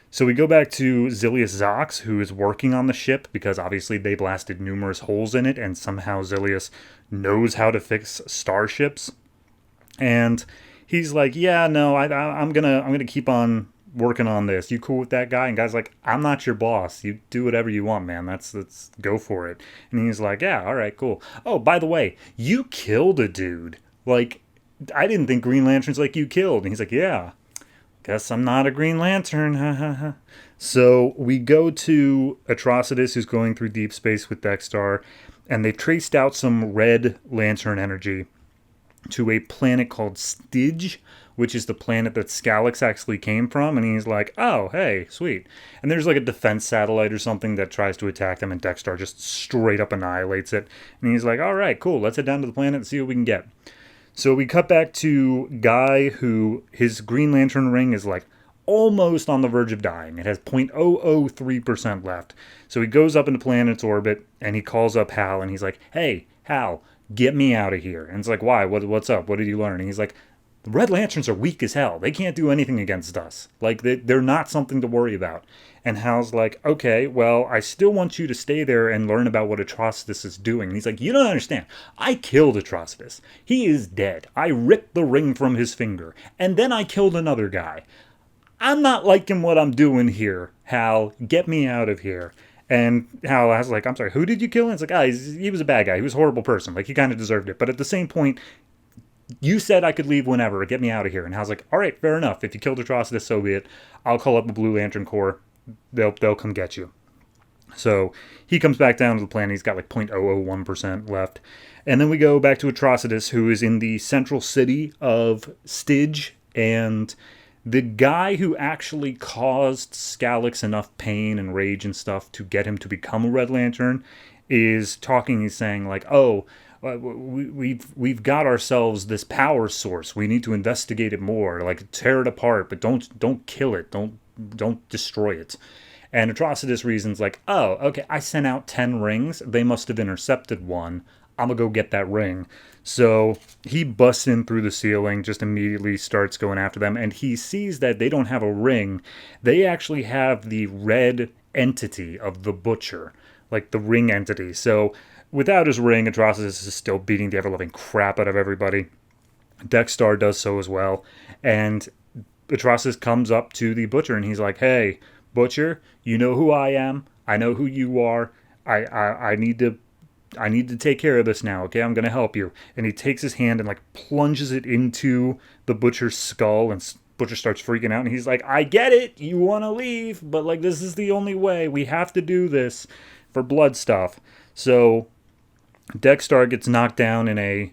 So we go back to Zilius Zox, who is working on the ship, because obviously they blasted numerous holes in it, and somehow Zilius knows how to fix starships. And he's like, yeah, no, I'm gonna keep on working on this. You cool with that, Guy? And Guy's like, I'm not your boss. You do whatever you want, man. Let's go for it. And he's like, yeah, all right, cool. Oh, by the way, you killed a dude. Like, I didn't think Green Lantern's like you killed. And he's like, yeah. Guess I'm not a Green Lantern, ha ha ha. So we go to Atrocitus, who's going through deep space with Dexstar, and they've traced out some Red Lantern energy to a planet called Stygia, which is the planet that Skallux actually came from. And he's like, oh, hey, sweet. And there's like a defense satellite or something that tries to attack them, and Dexstar just straight up annihilates it. And he's like, all right, cool, let's head down to the planet and see what we can get. So we cut back to Guy, who his Green Lantern ring is like almost on the verge of dying. It has 0.003% left. So he goes up into planet's orbit, and he calls up Hal, and he's like, hey, Hal, get me out of here. And it's like, why? What's up? What did you learn? And he's like, the Red Lanterns are weak as hell. They can't do anything against us. Like, they're not something to worry about. And Hal's like, okay, well, I still want you to stay there and learn about what Atrocitus is doing. And he's like, you don't understand. I killed Atrocitus. He is dead. I ripped the ring from his finger. And then I killed another guy. I'm not liking what I'm doing here, Hal. Get me out of here. And Hal was like, I'm sorry, who did you kill? And it's like, he was a bad guy. He was a horrible person. Like, he kind of deserved it. But at the same point, you said I could leave whenever. Get me out of here. And Hal's like, all right, fair enough. If you killed Atrocitus, so be it. I'll call up the Blue Lantern Corps. They'll come get you. So he comes back down to the planet. He's got like 0.001% left. And then we go back to Atrocitus, who is in the central city of Stygia. And the guy who actually caused Skallux enough pain and rage and stuff to get him to become a Red Lantern is talking. He's saying like, oh, we've got ourselves this power source. We need to investigate it more. Like, tear it apart, but don't kill it. Don't destroy it. And Atrocitus reasons like, oh, okay, I sent out 10 rings. They must have intercepted one. I'm gonna go get that ring. So he busts in through the ceiling, just immediately starts going after them, and he sees that they don't have a ring. They actually have the red entity of the Butcher, like the ring entity. So without his ring, Atrocitus is still beating the ever-loving crap out of everybody. Dexstar does so as well. And Atrocitus comes up to the Butcher, and he's like, hey, Butcher, you know who I am. I know who you are. I need to take care of this now, okay? I'm going to help you. And he takes his hand and, like, plunges it into the Butcher's skull, and Butcher starts freaking out, and he's like, I get it. You want to leave, but, like, this is the only way. We have to do this for blood stuff. So Dexstar gets knocked down in a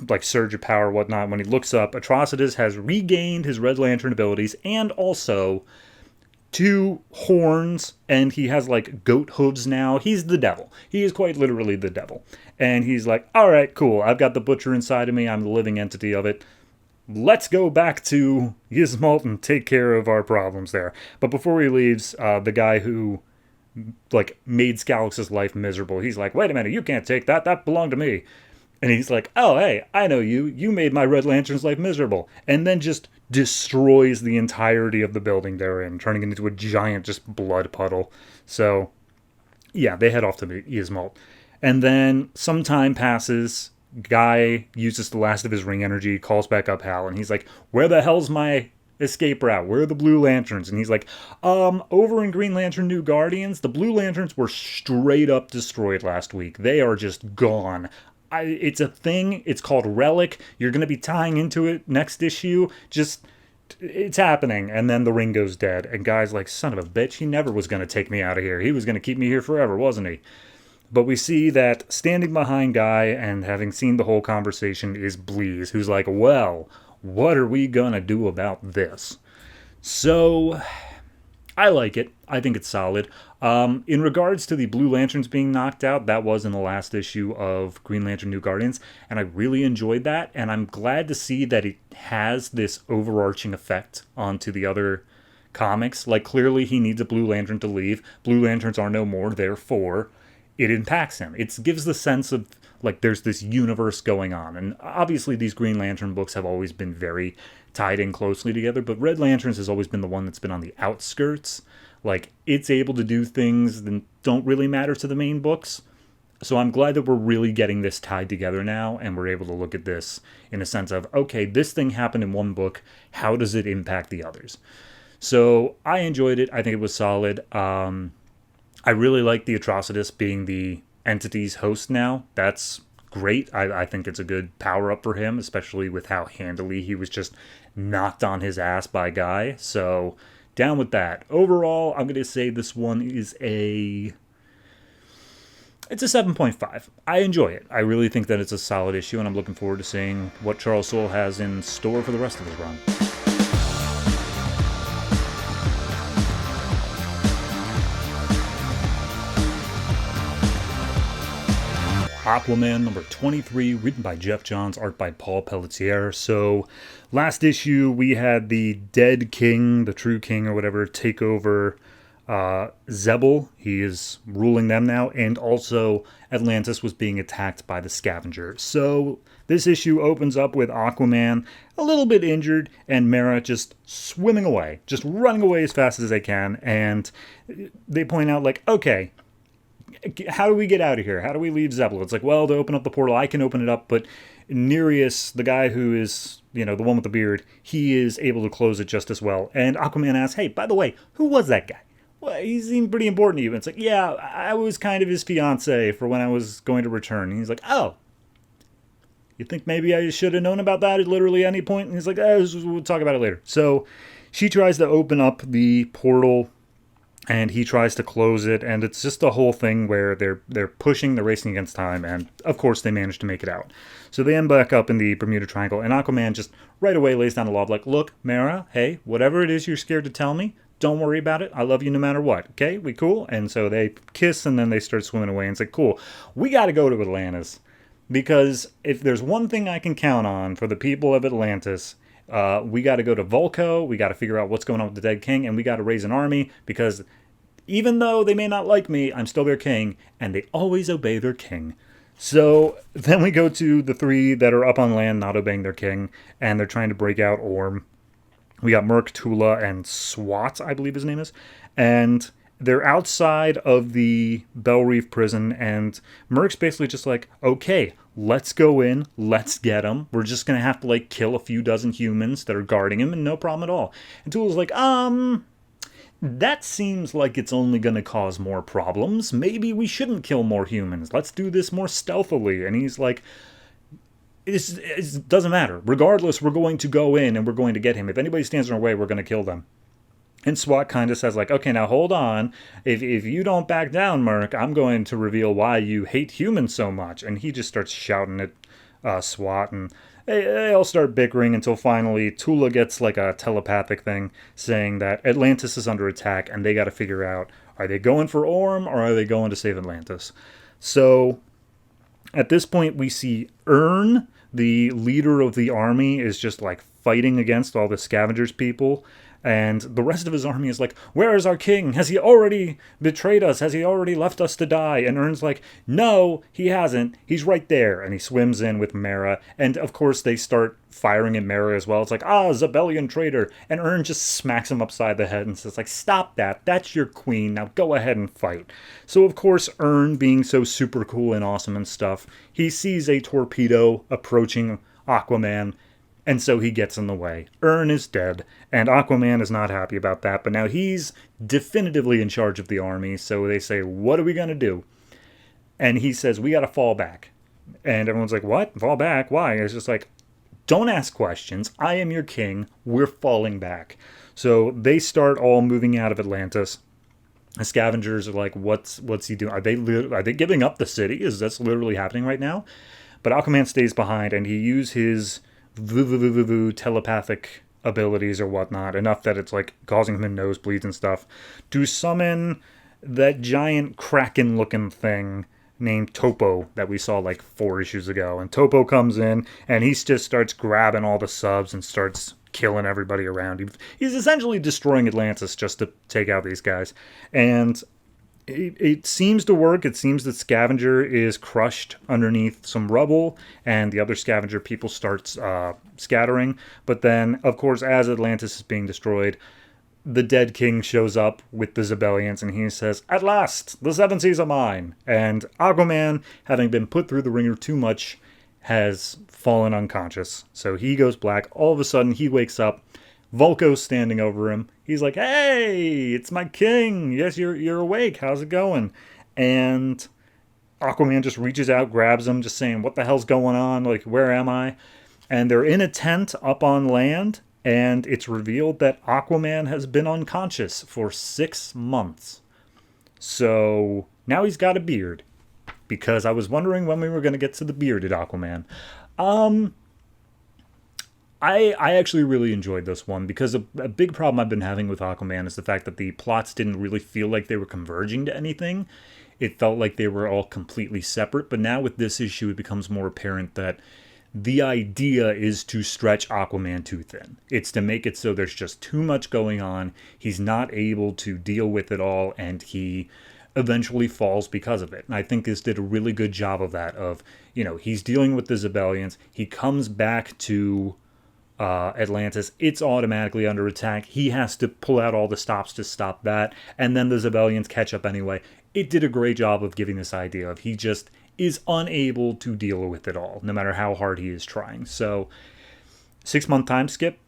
like surge of power or whatnot. When he looks up, Atrocitus has regained his Red Lantern abilities and also 2 horns, and he has like goat hooves now. He's the devil. He is quite literally the devil. And he's like, all right, cool. I've got the Butcher inside of me. I'm the living entity of it. Let's go back to Yzmalt and take care of our problems there. But before he leaves, the guy who like made Skallux's life miserable, he's like, wait a minute, you can't take that. That belonged to me. And he's like, oh, hey, I know you. You made my Red Lantern's life miserable. And then just destroys the entirety of the building they're in, turning it into a giant just blood puddle. So, yeah, they head off to the Ismalt. And then some time passes. Guy uses the last of his ring energy, calls back up Hal, and he's like, where the hell's my escape route? Where are the Blue Lanterns? And he's like, over in Green Lantern New Guardians, the Blue Lanterns were straight up destroyed last week. They are just gone. It's a thing. It's called Relic. You're going to be tying into it next issue. Just, it's happening. And then the ring goes dead. And Guy's like, son of a bitch, he never was going to take me out of here. He was going to keep me here forever, wasn't he? But we see that standing behind Guy and having seen the whole conversation is Bleeze, who's like, well, what are we going to do about this? So, I like it. I think it's solid. In regards to the Blue Lanterns being knocked out, that was in the last issue of Green Lantern New Guardians, and I really enjoyed that, and I'm glad to see that it has this overarching effect onto the other comics. Like, clearly he needs a Blue Lantern to leave. Blue Lanterns are no more, therefore it impacts him. It gives the sense of, like, there's this universe going on. And obviously these Green Lantern books have always been very tied in closely together, but Red Lanterns has always been the one that's been on the outskirts. Like, it's able to do things that don't really matter to the main books. So I'm glad that we're really getting this tied together now, and we're able to look at this in a sense of, okay, this thing happened in one book, how does it impact the others? So I enjoyed it. I think it was solid. I really like the Atrocitus being the entity's host now. That's great. I think it's a good power-up for him, especially with how handily he was just knocked on his ass by Guy. So, down with that. Overall, I'm going to say this one is it's a 7.5. I enjoy it. I really think that it's a solid issue, and I'm looking forward to seeing what Charles Soule has in store for the rest of his run. Aquaman number 23, written by Geoff Johns, art by Paul Pelletier. So, last issue we had the dead king, the true king or whatever, take over Zebel. He is ruling them now, and also Atlantis was being attacked by the Scavenger. So, this issue opens up with Aquaman a little bit injured, and Mera just swimming away, just running away as fast as they can, and they point out, like, okay, how do we get out of here? How do we leave Zebel? It's like, well, to open up the portal, I can open it up, but Nereus, the guy who is, the one with the beard, he is able to close it just as well. And Aquaman asks, hey, by the way, who was that guy? Well, he seemed pretty important to you. And it's like, yeah, I was kind of his fiance for when I was going to return. And he's like, oh, you think maybe I should have known about that at literally any point? And he's like, we'll talk about it later. So she tries to open up the portal, and he tries to close it, and it's just a whole thing where they're pushing, they're racing against time, and of course they manage to make it out. So they end back up in the Bermuda Triangle, and Aquaman just right away lays down the law of, like, look, Mera, hey, whatever it is you're scared to tell me, don't worry about it. I love you no matter what, okay? We cool? And so they kiss, and then they start swimming away, and it's like, cool, we gotta go to Atlantis, because if there's one thing I can count on for the people of Atlantis, we got to go to Volco, we got to figure out what's going on with the dead king, and we got to raise an army, because even though they may not like me, I'm still their king, and they always obey their king. So then we go to the three that are up on land not obeying their king, and they're trying to break out Orm. We got Merc, Tula, and Swat, I believe his name is, and they're outside of the Bell Reef prison, and Merc's basically just like, okay, let's go in, let's get him. We're just going to have to, like, kill a few dozen humans that are guarding him, and no problem at all. And Tula's like, that seems like it's only going to cause more problems. Maybe we shouldn't kill more humans. Let's do this more stealthily. And he's like, it doesn't matter. Regardless, we're going to go in and we're going to get him. If anybody stands in our way, we're going to kill them. And SWAT kind of says, like, okay, now hold on. If you don't back down, Merc, I'm going to reveal why you hate humans so much. And he just starts shouting at SWAT, and they all start bickering until finally Tula gets like a telepathic thing saying that Atlantis is under attack and they got to figure out, are they going for Orm or are they going to save Atlantis? So at this point we see the leader of the army, is just like fighting against all the Scavengers people. And the rest of his army is like, where is our king? Has he already betrayed us? Has he already left us to die? And Ern's like, no, he hasn't. He's right there. And he swims in with Mera. And of course they start firing at Mera as well. It's like, Zebellian traitor. And Ern just smacks him upside the head and says, like, stop that. That's your queen. Now go ahead and fight. So of course Ern, being so super cool and awesome and stuff, he sees a torpedo approaching Aquaman, and so he gets in the way. Ern is dead, and Aquaman is not happy about that, but now he's definitively in charge of the army, so they say, what are we going to do? And he says, we got to fall back. And everyone's like, what? Fall back? Why? And it's just like, don't ask questions. I am your king. We're falling back. So they start all moving out of Atlantis. The scavengers are like, what's he doing? Are they giving up the city? Is this literally happening right now? But Aquaman stays behind, and he uses his telepathic abilities or whatnot, enough that it's like causing him nosebleeds and stuff, to summon that giant kraken-looking thing named Topo that we saw like 4 issues ago. And Topo comes in, and he just starts grabbing all the subs and starts killing everybody around. He's essentially destroying Atlantis just to take out these guys. And it seems to work. It seems that Scavenger is crushed underneath some rubble, and the other Scavenger people starts scattering. But then, of course, as Atlantis is being destroyed, the dead king shows up with the Zebellians, and he says, at last, the seven seas are mine. And Aquaman, having been put through the ringer too much, has fallen unconscious. So he goes black. All of a sudden, he wakes up. Vulko's standing over him. He's like, hey, it's my king. Yes, you're awake. How's it going? And Aquaman just reaches out, grabs him, just saying, what the hell's going on? Like, where am I? And they're in a tent up on land, and it's revealed that Aquaman has been unconscious for 6 months. So now he's got a beard, because I was wondering when we were going to get to the bearded Aquaman. I actually really enjoyed this one, because a big problem I've been having with Aquaman is the fact that the plots didn't really feel like they were converging to anything. It felt like they were all completely separate, but now with this issue it becomes more apparent that the idea is to stretch Aquaman too thin. It's to make it so there's just too much going on, he's not able to deal with it all, and he eventually falls because of it. And I think this did a really good job of that, of, he's dealing with the Zebellians, he comes back to Atlantis, it's automatically under attack. He has to pull out all the stops to stop that, and then the Zebellians catch up anyway. It did a great job of giving this idea of he just is unable to deal with it all, no matter how hard he is trying. So, 6-month time skip,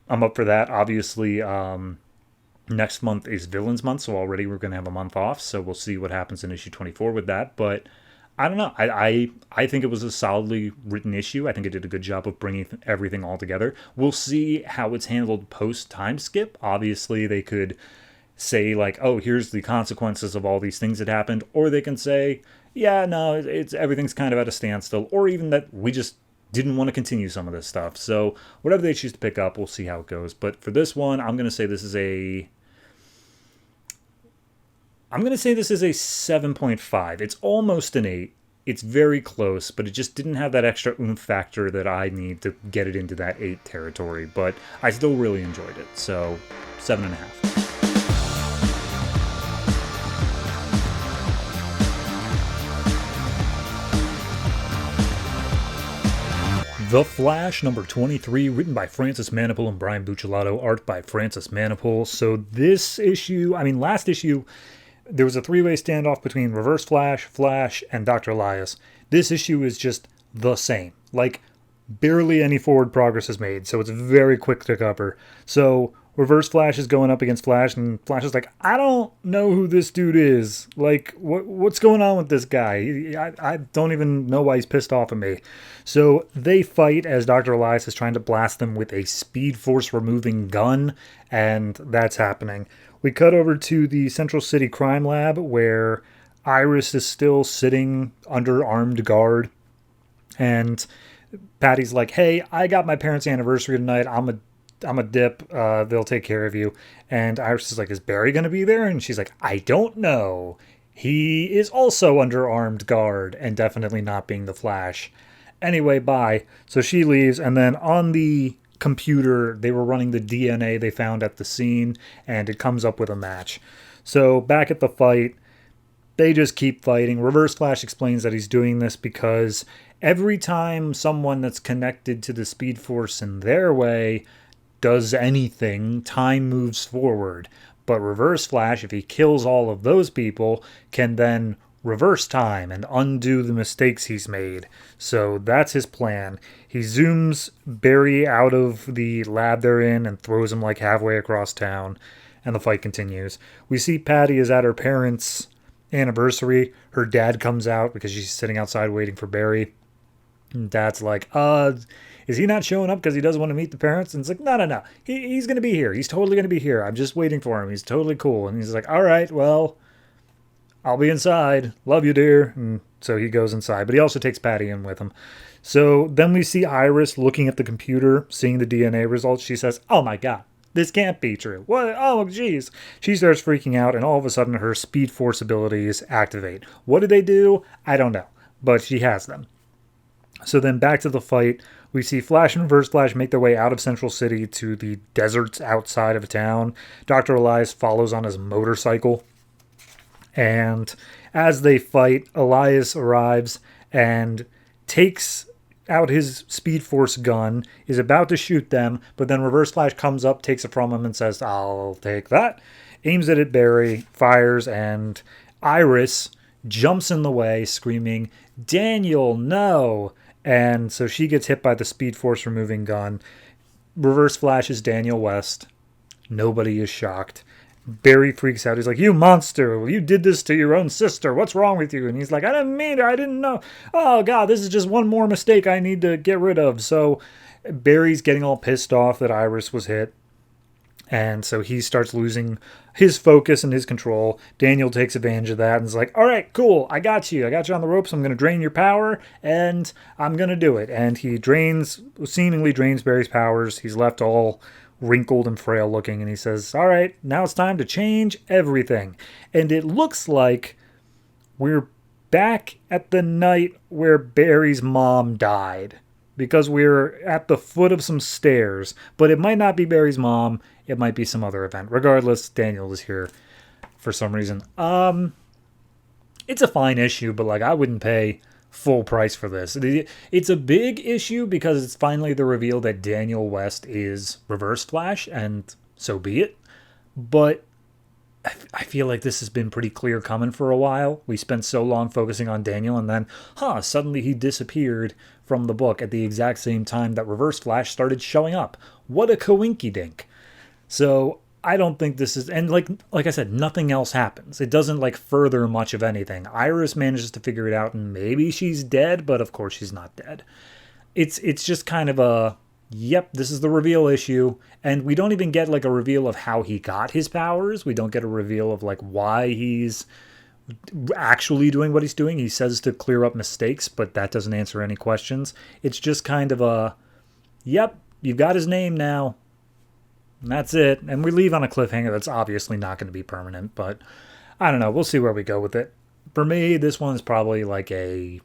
I'm up for that. Obviously, next month is Villains Month, so already we're going to have a month off, so we'll see what happens in issue 24 with that, but I don't know. I think it was a solidly written issue. I think it did a good job of bringing everything all together. We'll see how it's handled post-time skip. Obviously, they could say, like, oh, here's the consequences of all these things that happened. Or they can say, yeah, no, everything's kind of at a standstill. Or even that we just didn't want to continue some of this stuff. So whatever they choose to pick up, we'll see how it goes. But for this one, I'm going to say this is a 7.5. It's almost an 8. It's very close, but it just didn't have that extra oomph factor that I need to get it into that 8 territory. But I still really enjoyed it, so 7.5. The Flash, number 23, written by Francis Manapul and Brian Buccellato, art by Francis Manapul. So this issue, last issue, there was a 3-way standoff between Reverse Flash, Flash, and Dr. Elias. This issue is just the same. Like, barely any forward progress is made, so it's very quick to cover. So, Reverse Flash is going up against Flash, and Flash is like, I don't know who this dude is. Like, what's going on with this guy? I don't even know why he's pissed off at me. So, they fight as Dr. Elias is trying to blast them with a Speed Force removing gun, and that's happening. We cut over to the Central City Crime Lab, where Iris is still sitting under armed guard, and Patty's like, hey, I got my parents' anniversary tonight, I'm a dip, they'll take care of you. And Iris is like, is Barry going to be there? And she's like, I don't know. He is also under armed guard, and definitely not being the Flash. Anyway, bye. So she leaves, and then on the computer, they were running the DNA they found at the scene, and it comes up with a match. So back at the fight, they just keep fighting. Reverse Flash explains that he's doing this because every time someone that's connected to the Speed Force in their way does anything, time moves forward. But Reverse Flash, if he kills all of those people, can then reverse time and undo the mistakes he's made. So that's his plan. He zooms Barry out of the lab they're in and throws him like halfway across town, and the fight continues. We see Patty is at her parents' anniversary. Her dad comes out because she's sitting outside waiting for Barry. And Dad's like, is he not showing up because he doesn't want to meet the parents? And it's like, no. He's going to be here. He's totally going to be here. I'm just waiting for him. He's totally cool. And he's like, all right, well, I'll be inside. Love you, dear. And so he goes inside, but he also takes Patty in with him. So then we see Iris looking at the computer, seeing the DNA results. She says, oh my God, this can't be true. What? Oh, geez. She starts freaking out, and all of a sudden her Speed Force abilities activate. What do they do? I don't know, but she has them. So then back to the fight. We see Flash and Reverse Flash make their way out of Central City to the deserts outside of town. Dr. Elias follows on his motorcycle. And as they fight, Elias arrives and takes out his Speed Force gun, is about to shoot them, but then Reverse Flash comes up, takes it from him, and says, I'll take that. Aims it at Barry, fires, and Iris jumps in the way, screaming, Daniel, no! And so she gets hit by the Speed Force removing gun. Reverse Flash is Daniel West. Nobody is shocked. Barry freaks out. He's like, you monster, you did this to your own sister. What's wrong with you? And he's like, I didn't mean it. I didn't know. Oh, God, this is just one more mistake I need to get rid of. So Barry's getting all pissed off that Iris was hit. And so he starts losing his focus and his control. Daniel takes advantage of that and is like, all right, cool, I got you on the ropes. I'm going to drain your power, and I'm going to do it. And he seemingly drains Barry's powers. He's left all wrinkled and frail looking, and he says, all right, now it's time to change everything. And it looks like we're back at the night where Barry's mom died, because we're at the foot of some stairs, but it might not be Barry's mom. It might be some other event. Regardless, Daniel is here for some reason. It's a fine issue, but like I wouldn't pay full price for this. It's a big issue because it's finally the reveal that Daniel West is Reverse Flash, and so be it. But I feel like this has been pretty clear coming for a while. We spent so long focusing on Daniel, and then, suddenly he disappeared from the book at the exact same time that Reverse Flash started showing up. What a coinkydink. So I don't think this is, and like I said, nothing else happens. It doesn't like further much of anything. Iris manages to figure it out, and maybe she's dead, but of course she's not dead. It's just kind of a, yep, this is the reveal issue, and we don't even get like a reveal of how he got his powers. We don't get a reveal of like why he's actually doing what he's doing. He says to clear up mistakes, but that doesn't answer any questions. It's just kind of a, yep, you've got his name now. And that's it. And we leave on a cliffhanger that's obviously not going to be permanent, but I don't know. We'll see where we go with it. For me, this one is probably like it's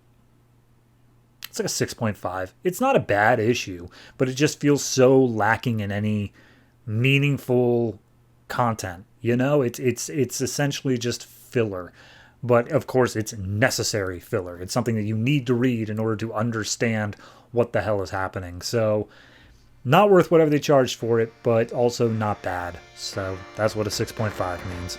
like a 6.5. It's not a bad issue, but it just feels so lacking in any meaningful content. You know, it's essentially just filler. But of course, it's necessary filler. It's something that you need to read in order to understand what the hell is happening. So not worth whatever they charged for it, but also not bad. So that's what a 6.5 means.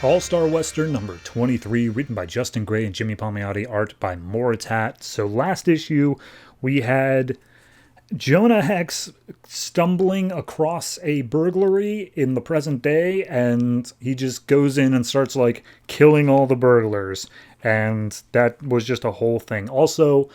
All-Star Western number 23, written by Justin Gray and Jimmy Palmiotti, art by Moritat. So last issue, we had Jonah Hex stumbling across a burglary in the present day, and he just goes in and starts like killing all the burglars, and that was just a whole thing. Also,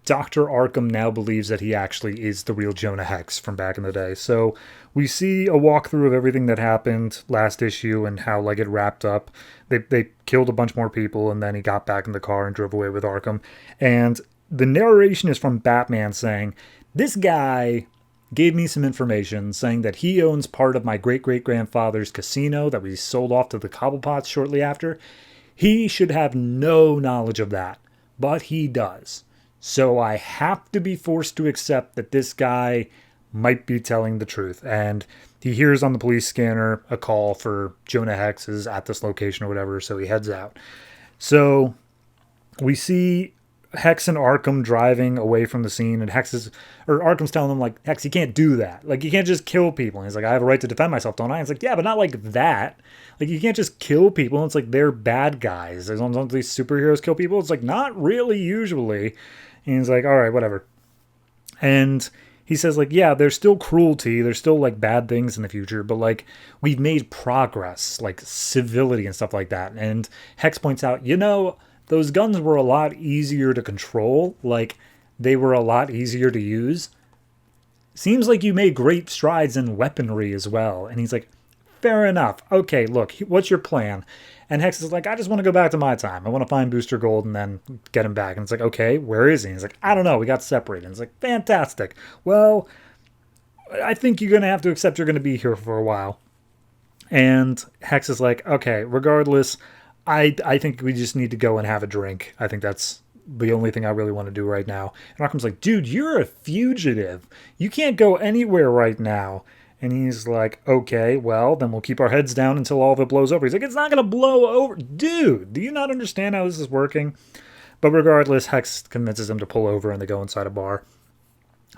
Dr. Arkham now believes that he actually is the real Jonah Hex from back in the day. So we see a walkthrough of everything that happened last issue and how like it wrapped up. They killed a bunch more people, and then he got back in the car and drove away with Arkham. And the narration is from Batman saying, this guy gave me some information saying that he owns part of my great-great-grandfather's casino that we sold off to the Cobblepots shortly after. He should have no knowledge of that, but he does. So I have to be forced to accept that this guy might be telling the truth. And he hears on the police scanner a call for Jonah Hex is at this location or whatever, so he heads out. So we see Hex and Arkham driving away from the scene, and Arkham's telling them, like, Hex, you can't do that. Like, you can't just kill people. And he's like, I have a right to defend myself, don't I? And it's like, yeah, but not like that. Like, you can't just kill people. It's like, they're bad guys. Don't these superheroes kill people? It's like, not really usually. And he's like, all right, whatever. And he says, like, yeah, there's still cruelty. There's still, like, bad things in the future. But, like, we've made progress, like, civility and stuff like that. And Hex points out, those guns were a lot easier to control. Like, they were a lot easier to use. Seems like you made great strides in weaponry as well. And he's like, fair enough. Okay, look, what's your plan? And Hex is like, I just want to go back to my time. I want to find Booster Gold and then get him back. And it's like, okay, where is he? And he's like, I don't know. We got separated. And it's like, fantastic. Well, I think you're going to have to accept you're going to be here for a while. And Hex is like, okay, regardless, I think we just need to go and have a drink. I think that's the only thing I really want to do right now. And Arkham's like, dude, you're a fugitive. You can't go anywhere right now. And he's like, okay, well, then we'll keep our heads down until all of it blows over. He's like, it's not going to blow over. Dude, do you not understand how this is working? But regardless, Hex convinces him to pull over and they go inside a bar.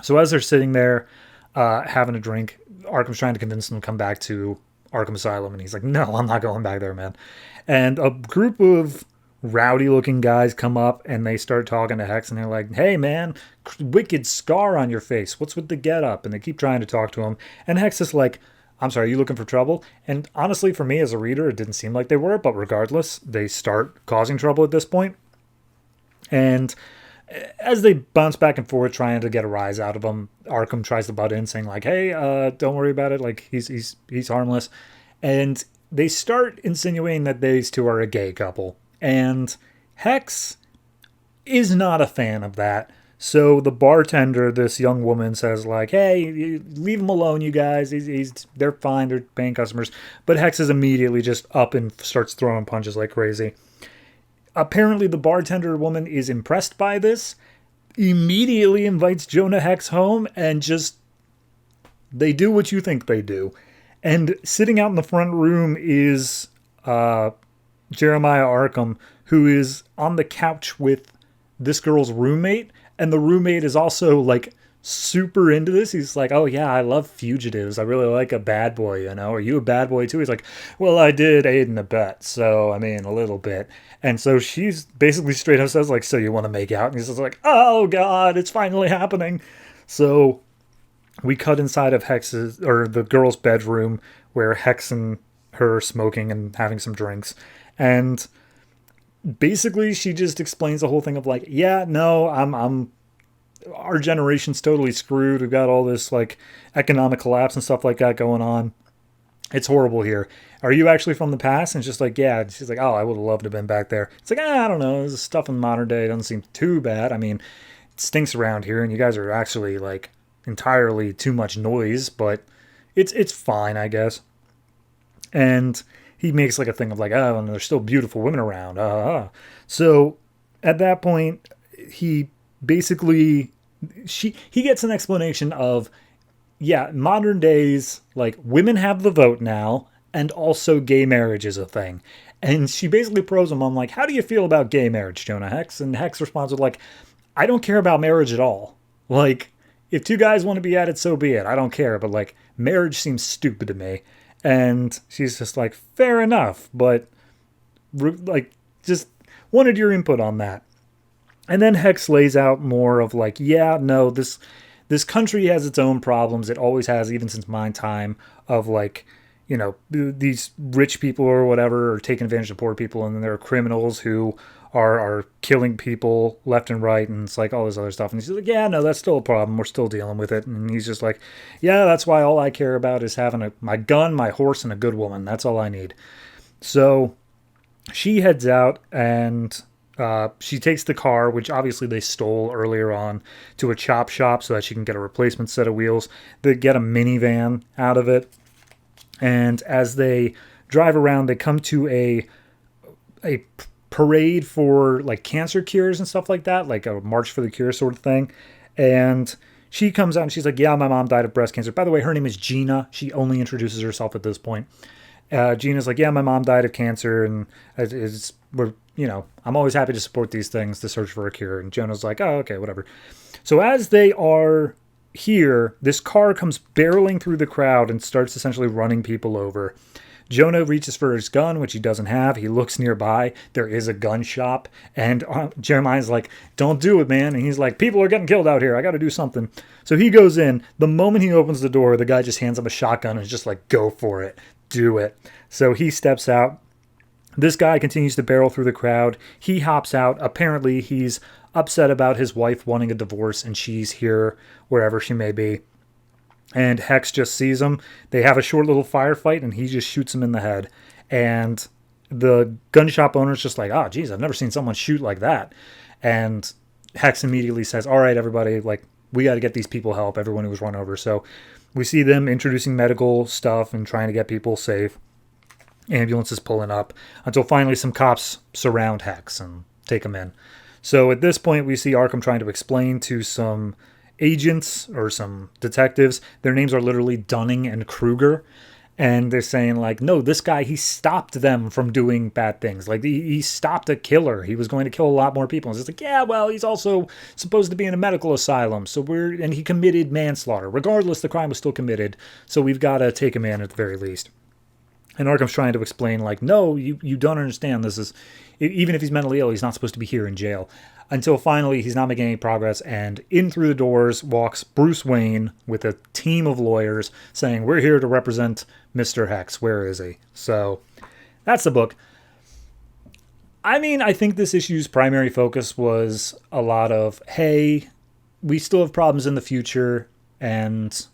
So as they're sitting there having a drink, Arkham's trying to convince them to come back to Arkham Asylum. And he's like, no, I'm not going back there, man. And a group of rowdy-looking guys come up and they start talking to Hex. And they're like, hey, man, wicked scar on your face. What's with the get-up? And they keep trying to talk to him. And Hex is like, I'm sorry, are you looking for trouble? And honestly, for me as a reader, it didn't seem like they were. But regardless, they start causing trouble at this point. And as they bounce back and forth trying to get a rise out of him, Arkham tries to butt in saying like, hey, don't worry about it. Like, he's harmless. And they start insinuating that these two are a gay couple. And Hex is not a fan of that. So the bartender, this young woman, says like, hey, leave him alone, you guys. They're fine. They're paying customers. But Hex is immediately just up and starts throwing punches like crazy. Apparently the bartender woman is impressed by this, immediately invites Jonah Hex home, and just, they do what you think they do. And sitting out in the front room is Jeremiah Arkham, who is on the couch with this girl's roommate. And the roommate is also, like, super into this. He's like, oh, yeah, I love fugitives. I really like a bad boy, Are you a bad boy, too? He's like, well, I did aid and abet, so, I mean, a little bit. And so she's basically straight up says, like, so you want to make out? And he's just like, oh, God, it's finally happening. So we cut inside of the girl's bedroom where Hex and her are smoking and having some drinks. And basically she just explains the whole thing of like, yeah, no, our generation's totally screwed. We've got all this like economic collapse and stuff like that going on. It's horrible here. Are you actually from the past? And it's just like, yeah. And she's like, oh, I would have loved to have been back there. It's like, I don't know. This stuff in modern day doesn't seem too bad. I mean, it stinks around here, and you guys are actually like entirely too much noise, but it's fine, I guess. And he makes like a thing of like, oh, and there's still beautiful women around. So at that point, he basically, he gets an explanation of, yeah, modern days, like, women have the vote now, and also gay marriage is a thing. And she basically probes him on, like, how do you feel about gay marriage, Jonah Hex? And Hex responds with, like, I don't care about marriage at all. Like, if two guys want to be at it, so be it. I don't care. But, like, marriage seems stupid to me. And she's just like, fair enough. But, like, just wanted your input on that. And then Hex lays out more of, like, yeah, no, this country has its own problems. It always has, even since my time, of like, these rich people or whatever are taking advantage of poor people, and then there are criminals who are killing people left and right, and it's like all this other stuff. And he's like, yeah, no, that's still a problem. We're still dealing with it. And he's just like, yeah, that's why all I care about is having my gun, my horse, and a good woman. That's all I need. So she heads out, and She takes the car, which obviously they stole earlier on, to a chop shop so that she can get a replacement set of wheels. They get a minivan out of it. And as they drive around, they come to a parade for like cancer cures and stuff like that, like a March for the Cure sort of thing. And she comes out and she's like, yeah, my mom died of breast cancer. By the way, her name is Gina. She only introduces herself at this point. Gina's like, yeah, my mom died of cancer, and I'm always happy to support these things to search for a cure. And Jonah's like, oh, okay, whatever. So as they are here, this car comes barreling through the crowd and starts essentially running people over. Jonah reaches for his gun, which he doesn't have. He looks nearby. There is a gun shop. And Jeremiah's like, don't do it, man. And he's like, people are getting killed out here. I got to do something. So he goes in. The moment he opens the door, the guy just hands him a shotgun and is just like, go for it. Do it. So he steps out. This guy continues to barrel through the crowd. He hops out. Apparently, he's upset about his wife wanting a divorce, and she's here wherever she may be. And Hex just sees him. They have a short little firefight, and he just shoots him in the head. And the gun shop owner's just like, oh, geez, I've never seen someone shoot like that. And Hex immediately says, all right, everybody, like, we got to get these people help, everyone who was run over. So we see them introducing medical stuff and trying to get people safe. Ambulances pulling up until finally some cops surround Hex and take him in. So at this point, we see Arkham trying to explain to some agents or some detectives. Their names are literally Dunning and Kruger. And they're saying, like, no, this guy, he stopped them from doing bad things. Like, he stopped a killer. He was going to kill a lot more people. And it's like, yeah, well, he's also supposed to be in a medical asylum. And he committed manslaughter. Regardless, the crime was still committed. So we've got to take him in at the very least. And Arkham's trying to explain, like, no, you don't understand. This is, even if he's mentally ill, he's not supposed to be here in jail. Until finally, he's not making any progress, and in through the doors walks Bruce Wayne with a team of lawyers saying, we're here to represent Mr. Hex. Where is he? So that's the book. I mean, I think this issue's primary focus was a lot of, hey, we still have problems in the future, and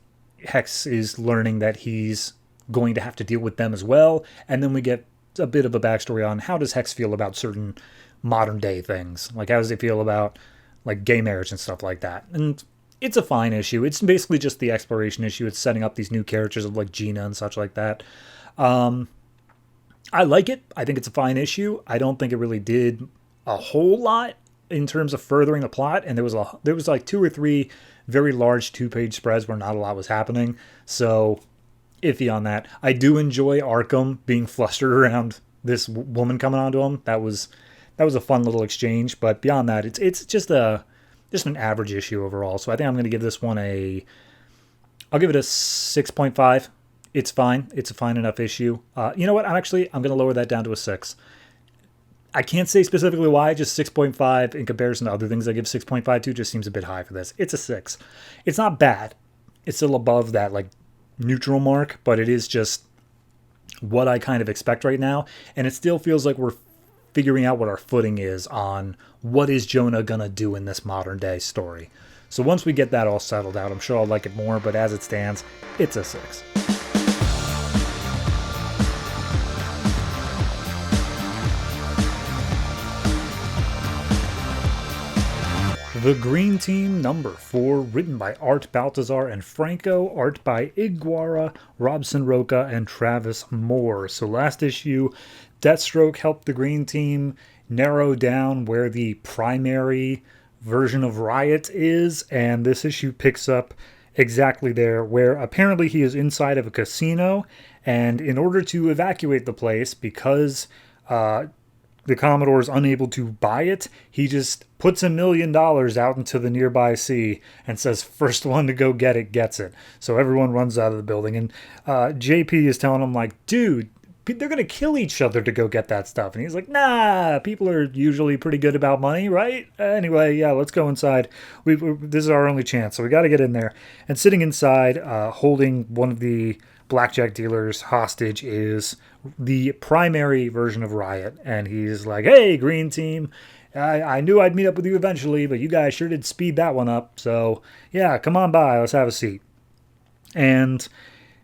Hex is learning that he's going to have to deal with them as well. And then we get a bit of a backstory on how does Hex feel about certain modern day things. Like, how does he feel about, like, gay marriage and stuff like that? And it's a fine issue. It's basically just the exploration issue. It's setting up these new characters of, like, Gina and such like that. I like it. I think it's a fine issue. I don't think it really did a whole lot in terms of furthering the plot. And there was like 2 or 3 very large 2-page spreads where not a lot was happening. So iffy on that. I do enjoy Arkham being flustered around this woman coming onto him. That was a fun little exchange, but beyond that, it's just an average issue overall. So I think I'm going to give this one I'll give it a 6.5. It's fine. It's a fine enough issue. You know what? I'm going to lower that down to a 6. I can't say specifically why, just 6.5 in comparison to other things I give 6.5 to just seems a bit high for this. It's a 6. It's not bad. It's still above that, like, neutral mark, but it is just what I kind of expect right now. And it still feels like we're figuring out what our footing is on what is Jonah gonna do in this modern day story. So once we get that all settled out, I'm sure I'll like it more, but as it stands, it's a 6. The Green Team number 4, written by Art Baltazar and Franco, art by Iguara, Robson Roca, and Travis Moore. So last issue, Deathstroke helped the Green Team narrow down where the primary version of Riot is, and this issue picks up exactly there, where apparently he is inside of a casino, and in order to evacuate the place, because the Commodore is unable to buy it, he just puts $1 million out into the nearby sea and says, first one to go get it gets it. So everyone runs out of the building, and JP is telling him, like, dude, they're going to kill each other to go get that stuff. And he's like, nah, people are usually pretty good about money, right? Anyway, yeah, let's go inside. This is our only chance, so we got to get in there. And sitting inside, holding one of the blackjack dealers hostage is the primary version of Riot. And he's like, hey, Green Team, I knew I'd meet up with you eventually, but you guys sure did speed that one up. So, yeah, come on by. Let's have a seat. And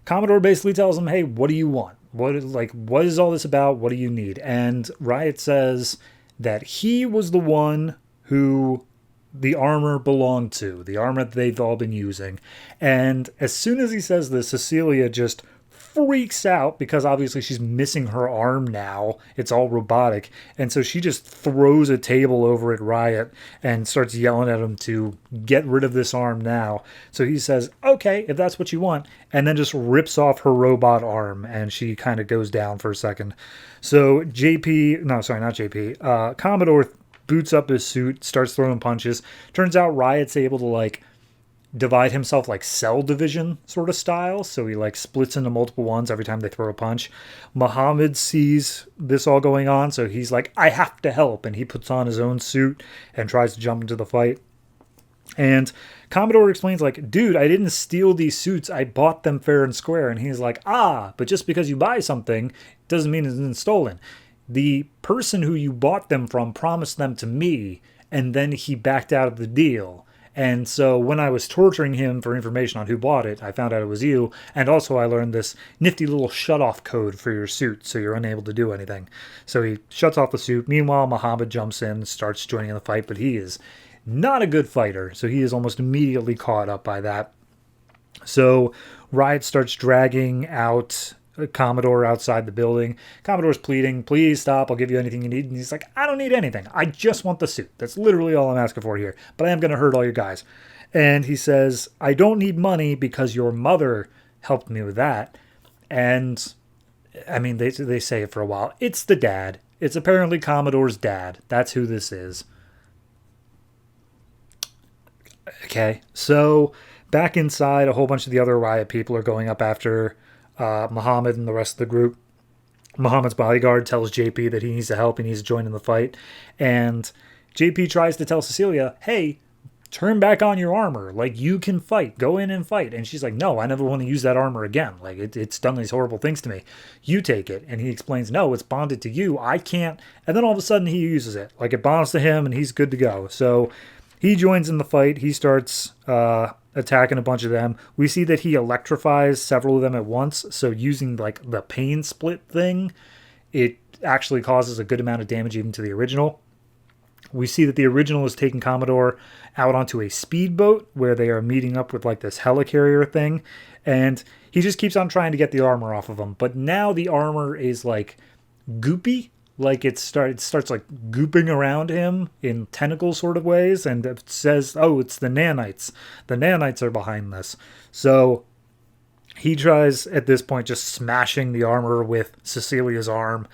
Commodore basically tells him, hey, what do you want? What is all this about? What do you need? And Riot says, that he was the one who the armor belonged to, the armor that they've all been using. And as soon as he says this, Cecilia just freaks out because obviously she's missing her arm now. It's all robotic. And so she just throws a table over at Riot and starts yelling at him to get rid of this arm now. So he says, okay, if that's what you want, and then just rips off her robot arm, and she kind of goes down for a second. So Commodore boots up his suit, starts throwing punches. Turns out Riot's able to like divide himself like Cell Division sort of style, so he like splits into multiple ones every time they throw a punch. Muhammad sees this all going on, so he's like, I have to help, and he puts on his own suit and tries to jump into the fight. And Commodore explains like, dude, I didn't steal these suits, I bought them fair and square. And he's like, but just because you buy something doesn't mean it's been stolen. The person who you bought them from promised them to me, and then he backed out of the deal. And so when I was torturing him for information on who bought it, I found out it was you. And also I learned this nifty little shut-off code for your suit, so you're unable to do anything. So he shuts off the suit. Meanwhile, Muhammad jumps in, starts joining in the fight, but he is not a good fighter. So he is almost immediately caught up by that. So Riot starts dragging out Commodore outside the building. Commodore's pleading, please stop, I'll give you anything you need. And he's like, I don't need anything. I just want the suit. That's literally all I'm asking for here. But I am going to hurt all your guys. And he says, I don't need money because your mother helped me with that. And I mean, they say it for a while. It's the dad. It's apparently Commodore's dad. That's who this is. Okay, so back inside, a whole bunch of the other Riot people are going up after Muhammad and the rest of the group. Muhammad's bodyguard tells JP that he needs to help, he needs to join in the fight. And JP tries to tell Cecilia, hey, turn back on your armor. Like, you can fight. Go in and fight. And she's like, no, I never want to use that armor again. Like, it's done these horrible things to me. You take it. And he explains, no, it's bonded to you. I can't. And then all of a sudden he uses it. Like, it bonds to him and he's good to go. So he joins in the fight. He starts attacking a bunch of them. We see that he electrifies several of them at once. So using like the pain split thing, it actually causes a good amount of damage even to the original. We see that the original is taking Commodore out onto a speedboat where they are meeting up with like this helicarrier thing. And he just keeps on trying to get the armor off of them. But now the armor is like goopy. Like it starts like gooping around him in tentacle sort of ways, and it says, oh, it's the nanites. The nanites are behind this. So he tries at this point just smashing the armor with Cecilia's arm.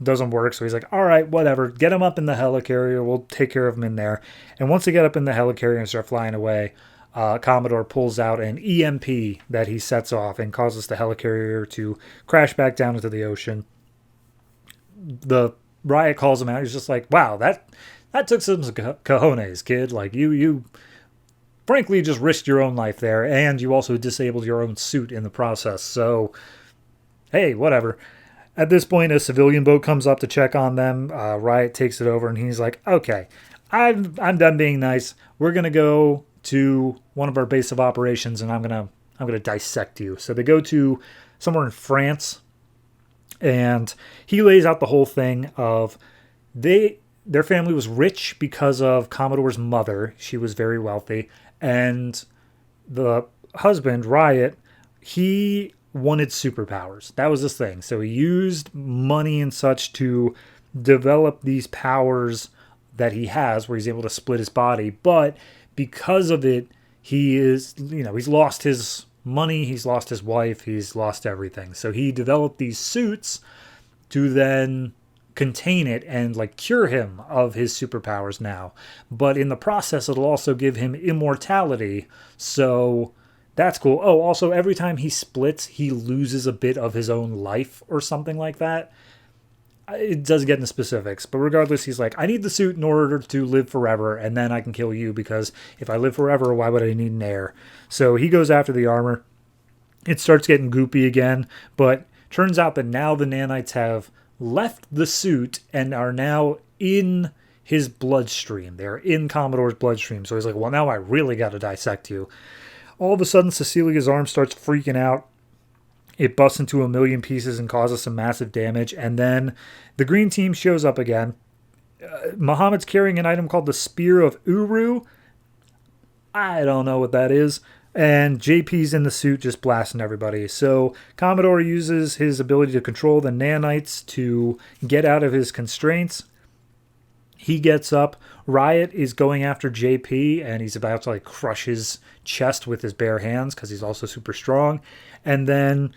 Doesn't work, so he's like, all right, whatever. Get him up in the helicarrier. We'll take care of him in there. And once they get up in the helicarrier and start flying away, Commodore pulls out an EMP that he sets off and causes the helicarrier to crash back down into the ocean. The Riot calls him out. He's just like, wow, that took some cojones, kid. Like, you frankly just risked your own life there, and you also disabled your own suit in the process. So, hey, whatever. At this point, a civilian boat comes up to check on them. Riot takes it over, and he's like, okay, I'm done being nice. We're going to go to one of our base of operations, and I'm gonna dissect you. So they go to somewhere in France. And he lays out the whole thing of their family was rich because of Commodore's mother. She was very wealthy. And the husband, Riot, he wanted superpowers. That was his thing. So he used money and such to develop these powers that he has where he's able to split his body. But because of it, he's lost his money, he's lost his wife, he's lost everything. So he developed these suits to then contain it and like cure him of his superpowers now. But in the process, it'll also give him immortality. So that's cool. Oh, also every time he splits, he loses a bit of his own life or something like that. It doesn't get into specifics, but regardless, he's like, I need the suit in order to live forever, and then I can kill you, because if I live forever, why would I need an heir? So he goes after the armor. It starts getting goopy again, but turns out that now the nanites have left the suit and are now in his bloodstream. They're in Commodore's bloodstream. So he's like, well, now I really got to dissect you. All of a sudden, Cecilia's arm starts freaking out. It busts into a million pieces and causes some massive damage. And then the green team shows up again. Muhammad's carrying an item called the Spear of Uru. I don't know what that is. And JP's in the suit just blasting everybody. So Commodore uses his ability to control the nanites to get out of his constraints. He gets up. Riot is going after JP, and he's about to like crush his chest with his bare hands because he's also super strong. And then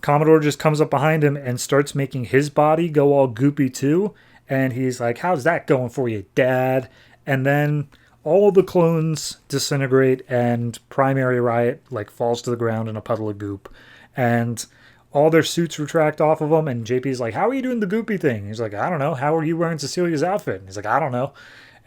Commodore just comes up behind him and starts making his body go all goopy too. And he's like, how's that going for you, Dad? And then all of the clones disintegrate, and Primary Riot like falls to the ground in a puddle of goop. And all their suits retract off of them, and JP's like, how are you doing the goopy thing? He's like, I don't know. How are you wearing Cecilia's outfit? And he's like, I don't know.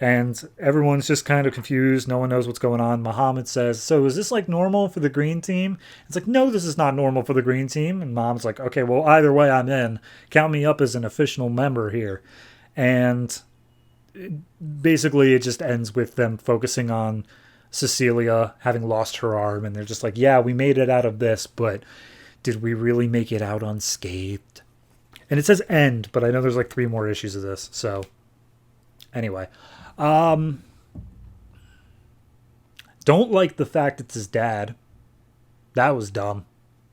And everyone's just kind of confused. No one knows what's going on. Muhammad says, so is this like normal for the green team? It's like, no, this is not normal for the green team. And Mom's like, okay, well, either way, I'm in. Count me up as an official member here. And basically it just ends with them focusing on Cecilia having lost her arm. And they're just like, yeah, we made it out of this, but did we really make it out unscathed? And it says end, but I know there's like 3 more issues of this. So anyway, don't like the fact it's his dad. That was dumb.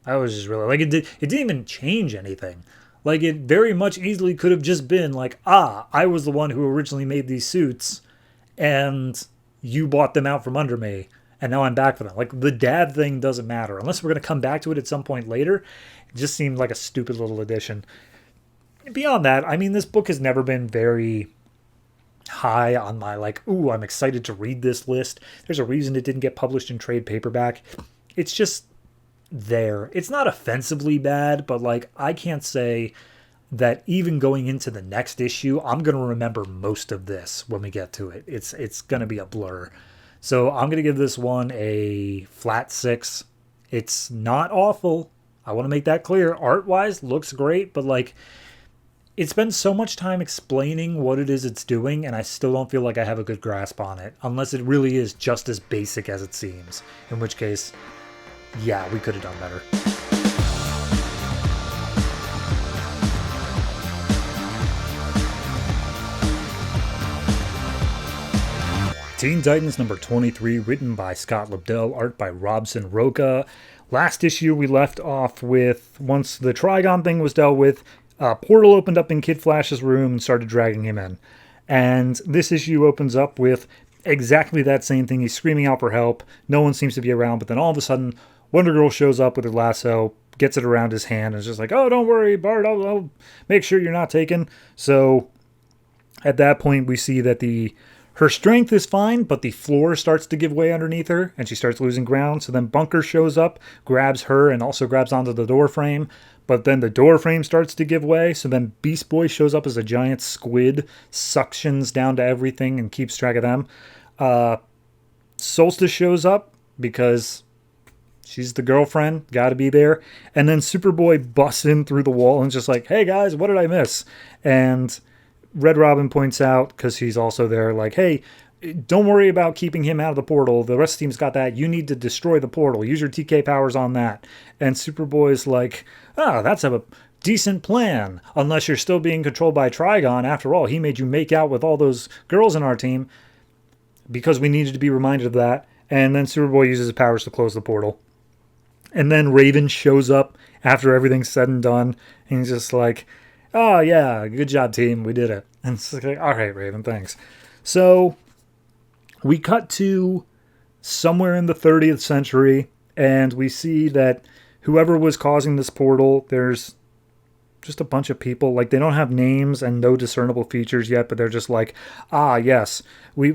That was just really like it didn't even change anything. Like it very much easily could have just been like, I was the one who originally made these suits and you bought them out from under me. And now I'm back for them. Like, the dad thing doesn't matter. Unless we're going to come back to it at some point later. It just seemed like a stupid little addition. Beyond that, I mean, this book has never been very high on my, like, ooh, I'm excited to read this list. There's a reason it didn't get published in trade paperback. It's just there. It's not offensively bad, but, like, I can't say that even going into the next issue, I'm going to remember most of this when we get to it. It's going to be a blur. So I'm going to give this one a flat 6. It's not awful. I want to make that clear. Art-wise, looks great, but like, it's been so much time explaining what it is it's doing, and I still don't feel like I have a good grasp on it, unless it really is just as basic as it seems. In which case, yeah, we could have done better. Teen Titans number 23, written by Scott Lobdell, art by Robson Roca. Last issue we left off with, once the Trigon thing was dealt with, a portal opened up in Kid Flash's room and started dragging him in. And this issue opens up with exactly that same thing. He's screaming out for help. No one seems to be around, but then all of a sudden, Wonder Girl shows up with her lasso, gets it around his hand, and is just like, oh, don't worry, Bart, I'll make sure you're not taken. So at that point, we see that her strength is fine, but the floor starts to give way underneath her, and she starts losing ground. So then Bunker shows up, grabs her, and also grabs onto the door frame. But then the door frame starts to give way. So then Beast Boy shows up as a giant squid, suctions down to everything, and keeps track of them. Solstice shows up because she's the girlfriend, gotta be there. And then Superboy busts in through the wall and just like, hey guys, what did I miss? And Red Robin points out, because he's also there, like, hey, don't worry about keeping him out of the portal. The rest of the team's got that. You need to destroy the portal. Use your TK powers on that. And Superboy's like, that's a decent plan. Unless you're still being controlled by Trigon. After all, he made you make out with all those girls in our team. Because we needed to be reminded of that. And then Superboy uses his powers to close the portal. And then Raven shows up after everything's said and done. And he's just like, oh, yeah, good job, team. We did it. And it's like, all right, Raven, thanks. So we cut to somewhere in the 30th century, and we see that whoever was causing this portal, there's just a bunch of people. Like, they don't have names and no discernible features yet, but they're just like, yes, we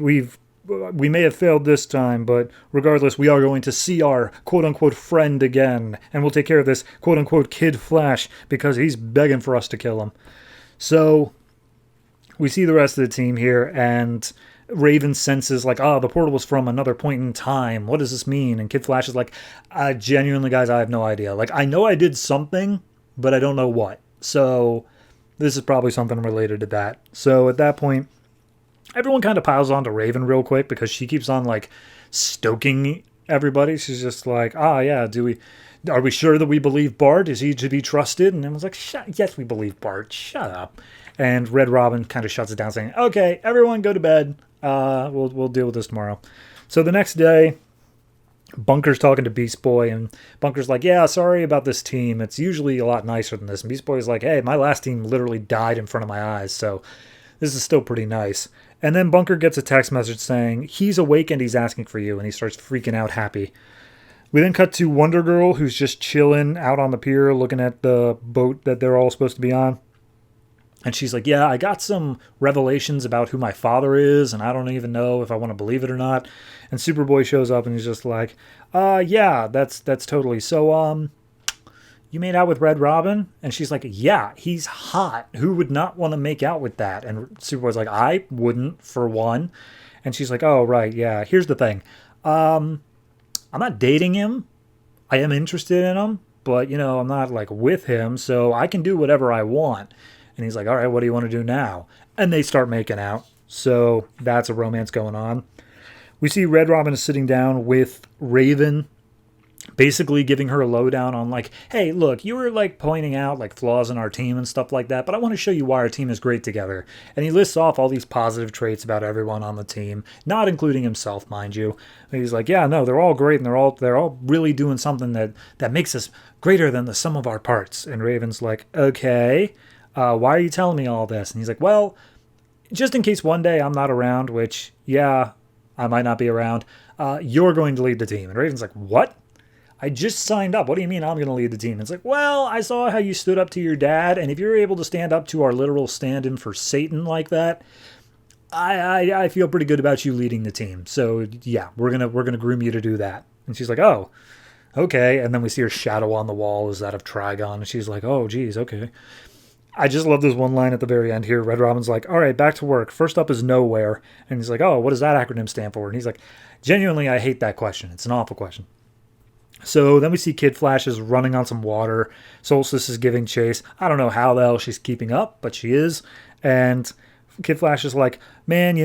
may have failed this time, but regardless, we are going to see our quote-unquote friend again, and we'll take care of this quote-unquote Kid Flash because he's begging for us to kill him. So we see the rest of the team here, and Raven senses like, the portal was from another point in time. What does this mean? And Kid Flash is like, genuinely, guys, I have no idea. Like, I know I did something, but I don't know what. So this is probably something related to that. So at that point, everyone kind of piles on to Raven real quick because she keeps on, like, stoking everybody. She's just like, yeah, are we sure that we believe Bart? Is he to be trusted? And everyone's like, yes, we believe Bart. Shut up. And Red Robin kind of shuts it down, saying, okay, everyone go to bed. We'll deal with this tomorrow. So the next day, Bunker's talking to Beast Boy, and Bunker's like, yeah, sorry about this team. It's usually a lot nicer than this. And Beast Boy's like, hey, my last team literally died in front of my eyes, so this is still pretty nice. And then Bunker gets a text message saying, he's awake and he's asking for you, and he starts freaking out happy. We then cut to Wonder Girl, who's just chilling out on the pier looking at the boat that they're all supposed to be on. And she's like, yeah, I got some revelations about who my father is, and I don't even know if I want to believe it or not. And Superboy shows up, and he's just like, yeah, that's totally. So, you made out with Red Robin? And she's like, yeah, he's hot. Who would not want to make out with that? And Superboy's like, I wouldn't, for one. And she's like, oh, right, yeah. Here's the thing. I'm not dating him. I am interested in him, but, I'm not, with him, so I can do whatever I want. And he's like, all right, what do you want to do now? And they start making out. So that's a romance going on. We see Red Robin is sitting down with Raven, basically giving her a lowdown on hey, look, you were pointing out flaws in our team and stuff like that, but I want to show you why our team is great together. And he lists off all these positive traits about everyone on the team, not including himself, mind you. And he's like, yeah, no, they're all great, and they're all really doing something that makes us greater than the sum of our parts. And Raven's like, okay. Why are you telling me all this? And he's like, well, just in case one day I'm not around, which, yeah, I might not be around, you're going to lead the team. And Raven's like, what? I just signed up. What do you mean I'm going to lead the team? And it's like, well, I saw how you stood up to your dad, and if you're able to stand up to our literal stand-in for Satan like that, I feel pretty good about you leading the team. So, yeah, we're gonna groom you to do that. And she's like, oh, okay. And then we see her shadow on the wall is that of Trigon, and she's like, oh, geez, okay. I just love this one line at the very end here. Red Robin's like, all right, back to work. First up is nowhere. And he's like, oh, what does that acronym stand for? And he's like, genuinely, I hate that question. It's an awful question. So then we see Kid Flash is running on some water. Solstice is giving chase. I don't know how the hell she's keeping up, but she is. And Kid Flash is like, man,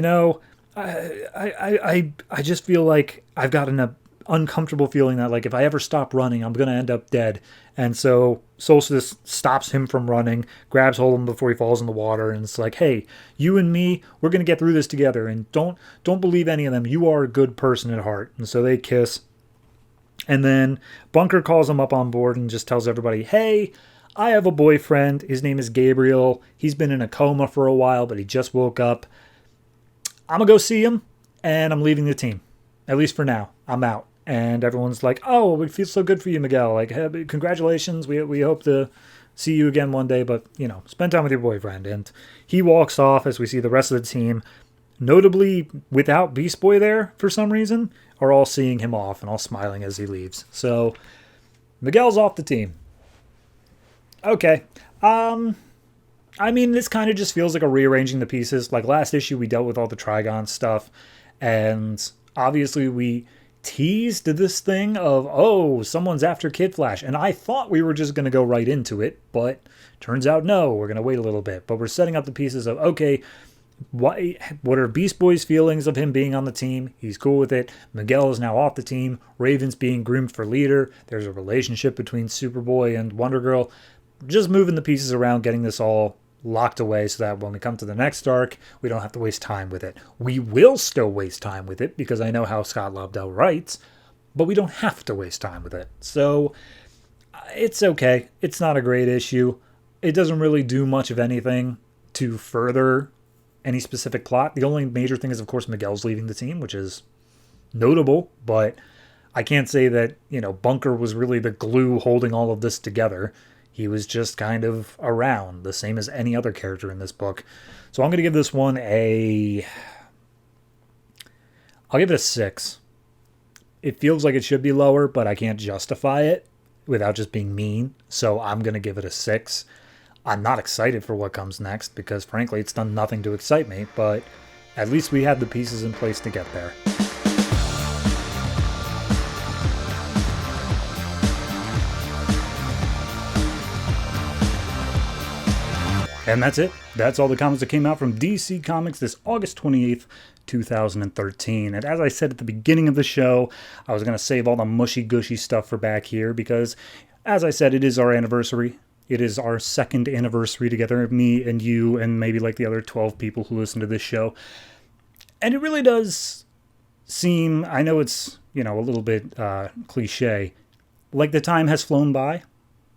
I just feel like I've got an uncomfortable feeling that if I ever stop running, I'm going to end up dead. And so Solstice stops him from running, grabs hold of him before he falls in the water, and it's like, hey, you and me, we're going to get through this together, and don't believe any of them. You are a good person at heart. And so they kiss. And then Bunker calls him up on board and just tells everybody, hey, I have a boyfriend. His name is Gabriel. He's been in a coma for a while, but he just woke up. I'm going to go see him, and I'm leaving the team. At least for now. I'm out. And everyone's like, oh, it feels so good for you, Miguel. Congratulations. We hope to see you again one day, but, spend time with your boyfriend. And he walks off as we see the rest of the team, notably without Beast Boy there for some reason, are all seeing him off and all smiling as he leaves. So Miguel's off the team. Okay. This kind of just feels like a rearranging the pieces. Last issue, we dealt with all the Trigon stuff, and obviously we teased this thing of, oh, someone's after Kid Flash. And I thought we were just going to go right into it, but turns out no, we're going to wait a little bit. But we're setting up the pieces of, okay, what are Beast Boy's feelings of him being on the team? He's cool with it. Miguel is now off the team. Raven's being groomed for leader. There's a relationship between Superboy and Wonder Girl. Just moving the pieces around, getting this all locked away so that when we come to the next arc, we don't have to waste time with it. We will still waste time with it because I know how Scott Lobdell writes, but we don't have to waste time with it. So it's okay. It's not a great issue. It doesn't really do much of anything to further any specific plot. The only major thing is, of course, Miguel's leaving the team, which is notable, but I can't say that, Bunker was really the glue holding all of this together. He was just kind of around, the same as any other character in this book. So I'm going to give this one I'll give it a 6. It feels like it should be lower, but I can't justify it without just being mean. So I'm going to give it a 6. I'm not excited for what comes next because, frankly, it's done nothing to excite me, but at least we have the pieces in place to get there. And that's it. That's all the comics that came out from DC Comics this August 28th, 2013. And as I said at the beginning of the show, I was going to save all the mushy-gushy stuff for back here because, as I said, it is our anniversary. It is our second anniversary together, me and you and maybe like the other 12 people who listen to this show. And it really does seem, I know it's, a little bit cliche, like the time has flown by.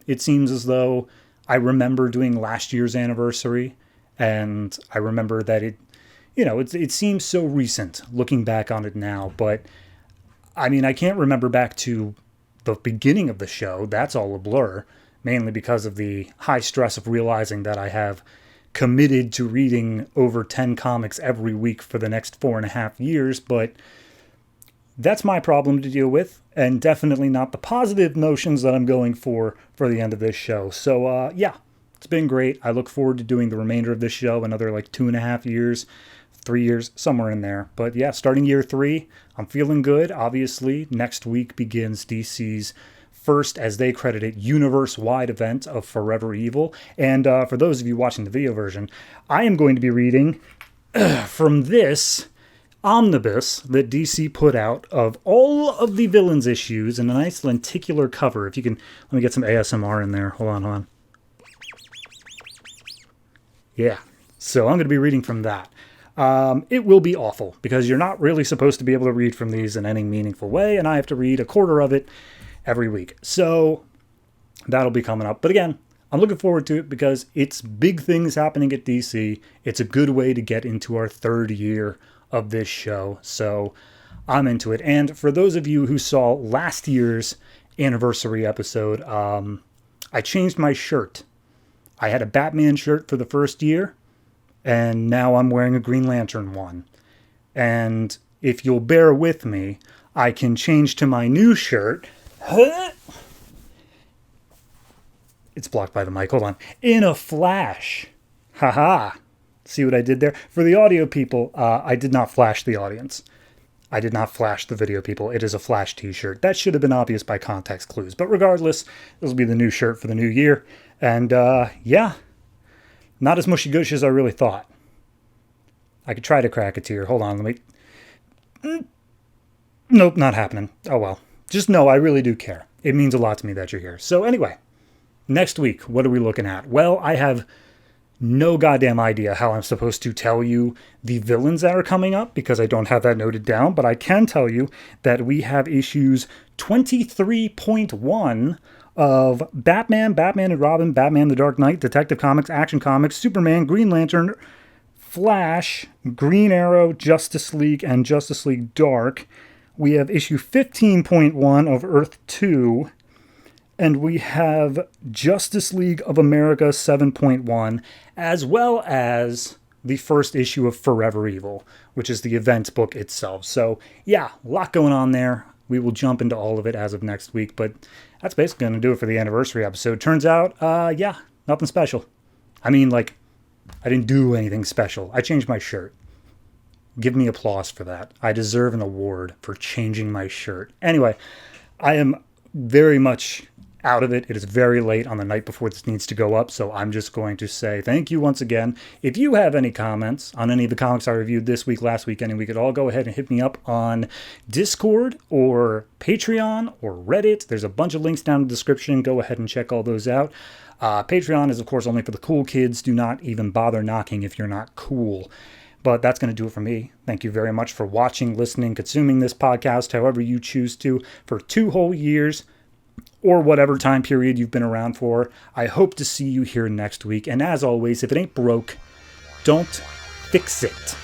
It seems as though I remember doing last year's anniversary, and I remember that it seems so recent looking back on it now, but I mean, I can't remember back to the beginning of the show. That's all a blur, mainly because of the high stress of realizing that I have committed to reading over 10 comics every week for the next 4.5 years, but that's my problem to deal with, and definitely not the positive notions that I'm going for the end of this show. So, yeah, it's been great. I look forward to doing the remainder of this show, another 2.5 years, 3 years, somewhere in there. But yeah, starting year 3, I'm feeling good. Obviously, next week begins DC's first, as they credit it, universe-wide event of Forever Evil. And for those of you watching the video version, I am going to be reading from this omnibus that DC put out of all of the villains issues in a nice lenticular cover. If you can, let me get some ASMR in there. Hold on. Yeah. So I'm going to be reading from that. It will be awful because you're not really supposed to be able to read from these in any meaningful way, and I have to read a quarter of it every week. So that'll be coming up. But again, I'm looking forward to it because it's big things happening at DC. It's a good way to get into our 3rd year of this show, so I'm into it. And for those of you who saw last year's anniversary episode, I changed my shirt. I had a Batman shirt for the first year, and now I'm wearing a Green Lantern one. And if you'll bear with me, I can change to my new shirt. It's blocked by the mic. Hold on. In a flash. Haha. See what I did there? For the audio people, I did not flash the audience. I did not flash the video people. It is a flash t-shirt. That should have been obvious by context clues. But regardless, this will be the new shirt for the new year. And yeah, not as mushy-gushy as I really thought. I could try to crack a tear. Hold on, let me... Nope, not happening. Oh well. Just know I really do care. It means a lot to me that you're here. So anyway, next week, what are we looking at? Well, I have no goddamn idea how I'm supposed to tell you the villains that are coming up because I don't have that noted down, but I can tell you that we have issues 23.1 of Batman, Batman and Robin, Batman the Dark Knight, Detective Comics, Action Comics, Superman, Green Lantern, Flash, Green Arrow, Justice League, and Justice League Dark. We have issue 15.1 of Earth 2, and we have Justice League of America 7.1, as well as the first issue of Forever Evil, which is the event book itself. So, yeah, a lot going on there. We will jump into all of it as of next week, but that's basically going to do it for the anniversary episode. Turns out, yeah, nothing special. I mean, I didn't do anything special. I changed my shirt. Give me applause for that. I deserve an award for changing my shirt. Anyway, I am very much out of it. It is very late on the night before this needs to go up, so I'm just going to say thank you once again. If you have any comments on any of the comics I reviewed this week, last week, any week at all, go ahead and hit me up on Discord or Patreon or Reddit. There's a bunch of links down in the description. Go ahead and check all those out. Patreon is, of course, only for the cool kids. Do not even bother knocking if you're not cool. But that's going to do it for me. Thank you very much for watching, listening, consuming this podcast, however you choose to, for 2 whole years, or whatever time period you've been around for. I hope to see you here next week. And as always, if it ain't broke, don't fix it.